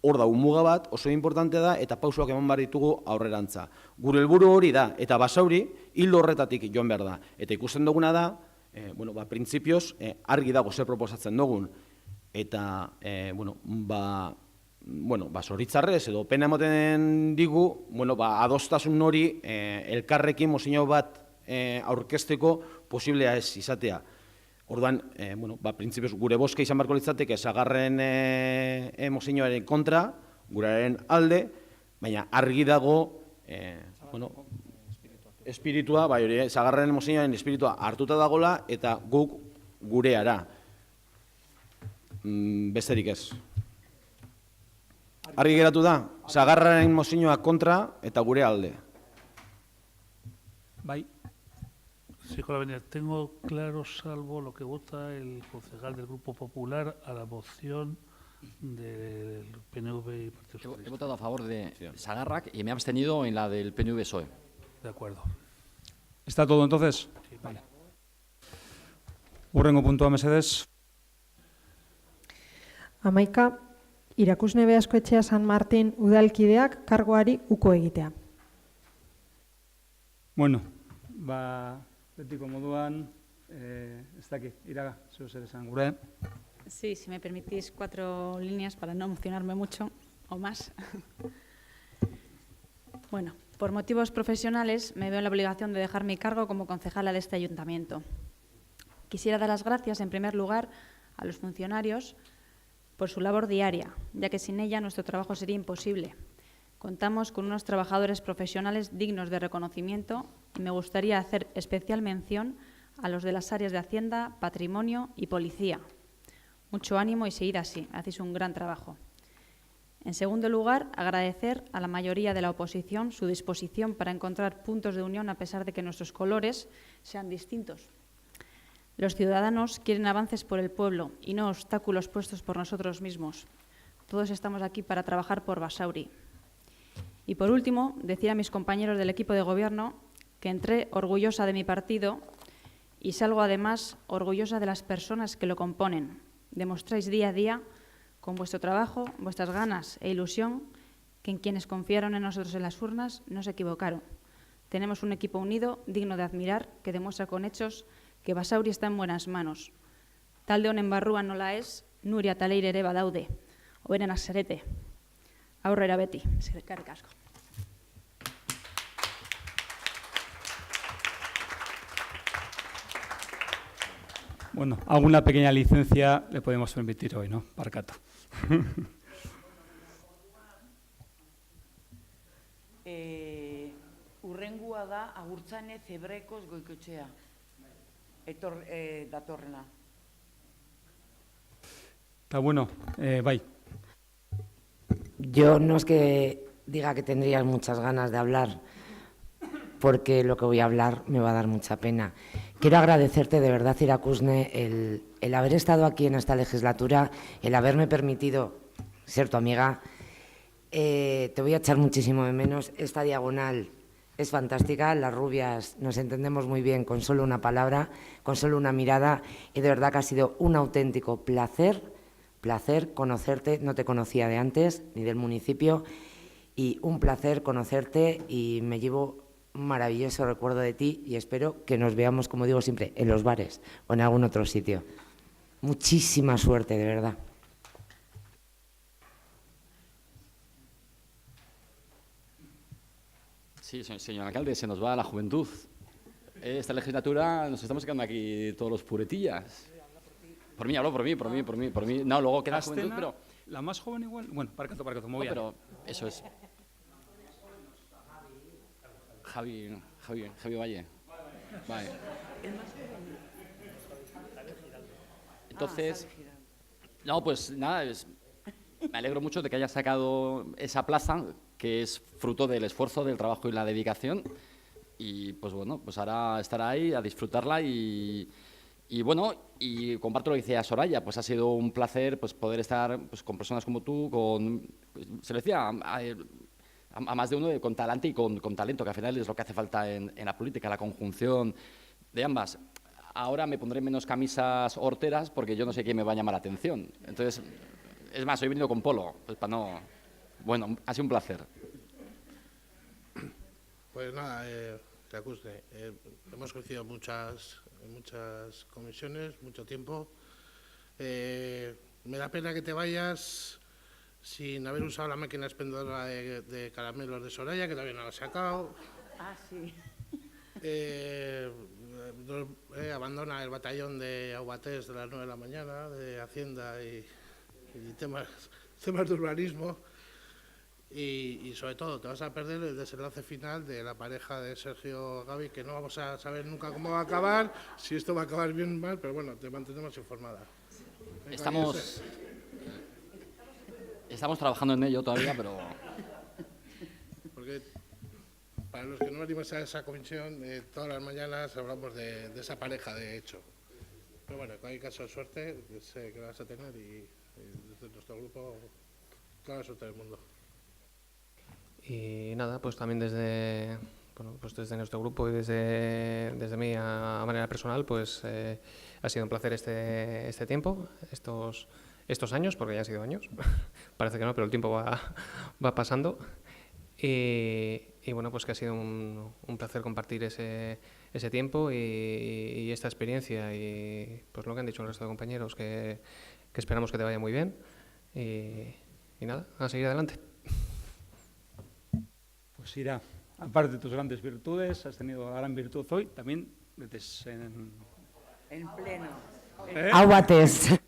hor da muga bat, oso importantea da, eta pausuak eman behar ditugu aurrerantza. Gure helburu hori da, eta Basauri, hildo horretatik joan behar da. Eta ikusten duguna da, printzipioz, argi dago zer proposatzen dugun. Eta, zoritzarrez, edo pena emoten digu, adostasun hori elkarrekin mozio bat aurkezteko posiblea ez izatea. Orduan, printzipioz, gure bozka izan beharko litzateke sagarren mozioaren kontra, gurearen alde, baina argi dago, espiritua, sagarren mozioaren espiritua hartuta dagola, eta guk gureara. Besterik ez. Argi geratu da, sagarren mozioa kontra eta gure alde. Bai. Sí, tengo claro, salvo lo que vota el concejal del Grupo Popular a la moción del PNV y Partido Socialista. He votado a favor de Sagarrak y me he abstenido en la del PNV-PSOE. De acuerdo. ¿Está todo entonces? Sí, vale. Hurrengo puntua mesedez. Amaika, Irakusne Beasko Etxea San Martin udalkideak kargoari uko egitea. Bueno, betiko moduan, ez dakit, Iraga, zeu zer esan gure. Sí, si me permitís 4 líneas para no emocionarme mucho o más. Bueno, por motivos profesionales me veo en la obligación de dejar mi cargo como concejala de este ayuntamiento. Quisiera dar las gracias, en primer lugar, a los funcionarios por su labor diaria, ya que sin ella nuestro trabajo sería imposible. Contamos con unos trabajadores profesionales dignos de reconocimiento y me gustaría hacer especial mención a los de las áreas de Hacienda, Patrimonio y Policía. Mucho ánimo y seguid así, hacéis un gran trabajo. En segundo lugar, agradecer a la mayoría de la oposición su disposición para encontrar puntos de unión a pesar de que nuestros colores sean distintos. Los ciudadanos quieren avances por el pueblo y no obstáculos puestos por nosotros mismos. Todos estamos aquí para trabajar por Basauri. Y por último, decir a mis compañeros del equipo de gobierno que entré orgullosa de mi partido y salgo además orgullosa de las personas que lo componen. Demostráis día a día, con vuestro trabajo, vuestras ganas e ilusión, que en quienes confiaron en nosotros en las urnas no se equivocaron. Tenemos un equipo unido, digno de admirar, que demuestra con hechos que Basauri está en buenas manos. Talde honen barruan nola ez, Nuria Taleire ere badaude, hoberenak zarete. Aurrera beti, eskerrik asko. Bueno, alguna pequeña licencia le podemos permitir hoy, ¿no? Parcato. Urrengua da Agurtzane Zebrekoz Goikotxea. Datorrena. Está bueno, bai. Yo no es que diga que tendrías muchas ganas de hablar, porque lo que voy a hablar me va a dar mucha pena. Quiero agradecerte de verdad, Irakusne, el haber estado aquí en esta legislatura, el haberme permitido ser tu amiga. Te voy a echar muchísimo de menos. Esta diagonal es fantástica, las rubias nos entendemos muy bien con solo una palabra, con solo una mirada, y de verdad que ha sido un auténtico placer conocerte. No te conocía de antes, ni del municipio, y un placer conocerte, y me llevo un maravilloso recuerdo de ti y espero que nos veamos, como digo siempre, en los bares o en algún otro sitio. Muchísima suerte, de verdad. Sí, señor alcalde, se nos va la juventud. Esta legislatura nos estamos quedando aquí todos los puretillas. Por mí, hablo por mí. No, luego queda juventud, pero... La más joven igual... Bueno, Parcato, muy bien. Pero eso es... Javi Valle. Vale. Entonces, no, pues nada, me alegro mucho de que hayas sacado esa plaza, que es fruto del esfuerzo, del trabajo y la dedicación. Y pues bueno, pues ahora estar ahí a disfrutarla y bueno, y comparto lo que decía Soraya, pues ha sido un placer pues poder estar pues, con personas como tú, se lo decía a más de uno con talante y con talento, que al final es lo que hace falta en la política, la conjunción de ambas. Ahora me pondré menos camisas horteras porque yo no sé quién me va a llamar la atención. Entonces, es más, hoy he venido con polo, pues para no... Bueno, ha sido un placer. Pues nada, Irakusne, hemos coincidido en muchas comisiones, mucho tiempo. Me da pena que te vayas sin haber usado la máquina expendedora de caramelos de Soraya, que todavía no la has sacado. Ah, sí. Abandona el batallón de Aubatés de las 9 de la mañana, de Hacienda y temas de urbanismo. Y sobre todo te vas a perder el desenlace final de la pareja de Sergio Gavi, que no vamos a saber nunca cómo va a acabar, si esto va a acabar bien o mal, pero bueno, te mantenemos informada. Estamos trabajando en ello todavía, pero... Porque para los que no venimos a esa comisión, todas las mañanas hablamos de esa pareja, de hecho. Pero bueno, en cualquier caso, de suerte, sé que la vas a tener y desde nuestro grupo, toda la suerte del mundo. Y nada, pues también desde nuestro grupo y desde mí a manera personal, pues ha sido un placer este tiempo, estos años, porque ya han sido años, parece que no, pero el tiempo va pasando. Y bueno, pues que ha sido un placer compartir ese tiempo y esta experiencia y pues lo que han dicho el resto de compañeros, que esperamos que te vaya muy bien y nada, a seguir adelante. Pues Ira, aparte de tus grandes virtudes, has tenido la gran virtud hoy, también En pleno. Aubatés.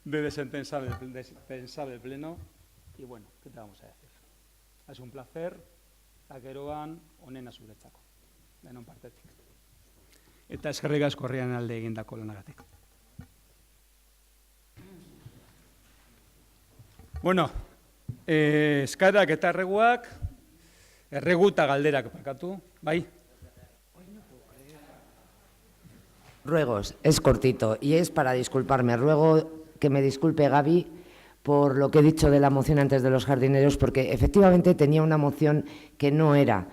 De desentensar el pleno. Y bueno, ¿qué te vamos a decir? Ha sido un placer, takeroan onena zuretzako, denon partetik. Eta eskerrik asko herrian alde egindako lanagatik. Bueno, Eskaerak eta erreguak, erregu eta galderak parkatu, bai? Ruegos, es cortito y es para disculparme. Ruego que me disculpe Gaby por lo que he dicho de la moción antes de los jardineros, porque efectivamente tenía una moción que no era.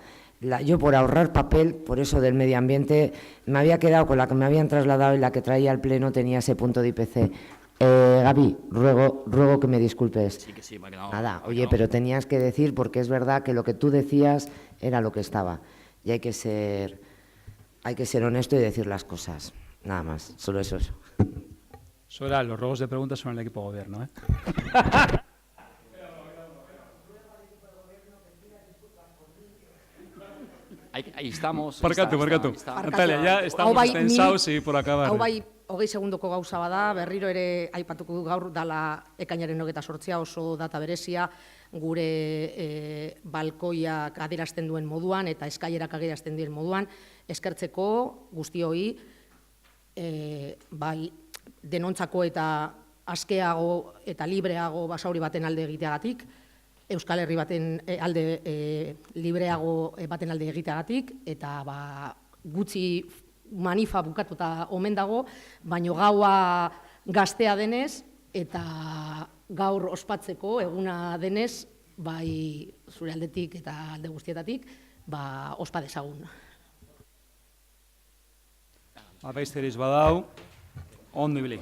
Yo por ahorrar papel, por eso del medio ambiente, me había quedado con la que me habían trasladado y la que traía al pleno tenía ese punto de IPC. Gaby, ruego que me disculpes. Sí, que sí, me ha quedado. Nada, oye, pero tenías que decir, porque es verdad que lo que tú decías era lo que estaba. Y hay que ser honesto y decir las cosas. Nada más, solo eso. Eso era, los ruegos de preguntas son el equipo de gobierno, ¿eh? Ahí estamos. Barkatu. Natalia, ya estamos extensados y por acabar. Hau bai, 20 segundoko gauza bada, berriro ere aipatuko du gaur dala ekainaren 28 oso data berezia, gure balkoiak adierazten duen moduan eta eskailerak adierazten duen moduan, eskertzeko guztioi bai denontzako eta askeago eta libreago Basauri baten alde egiteagatik, Euskal Herri baten alde libreago baten alde egiteagatik, eta gutxi manifa bukatuta omen dago, baino gaua gaztea denez eta gaur ospatzeko eguna denez, bai zure aldetik eta alde guztietatik, ospa dezagun. Beste iriz badau, ondo ibili.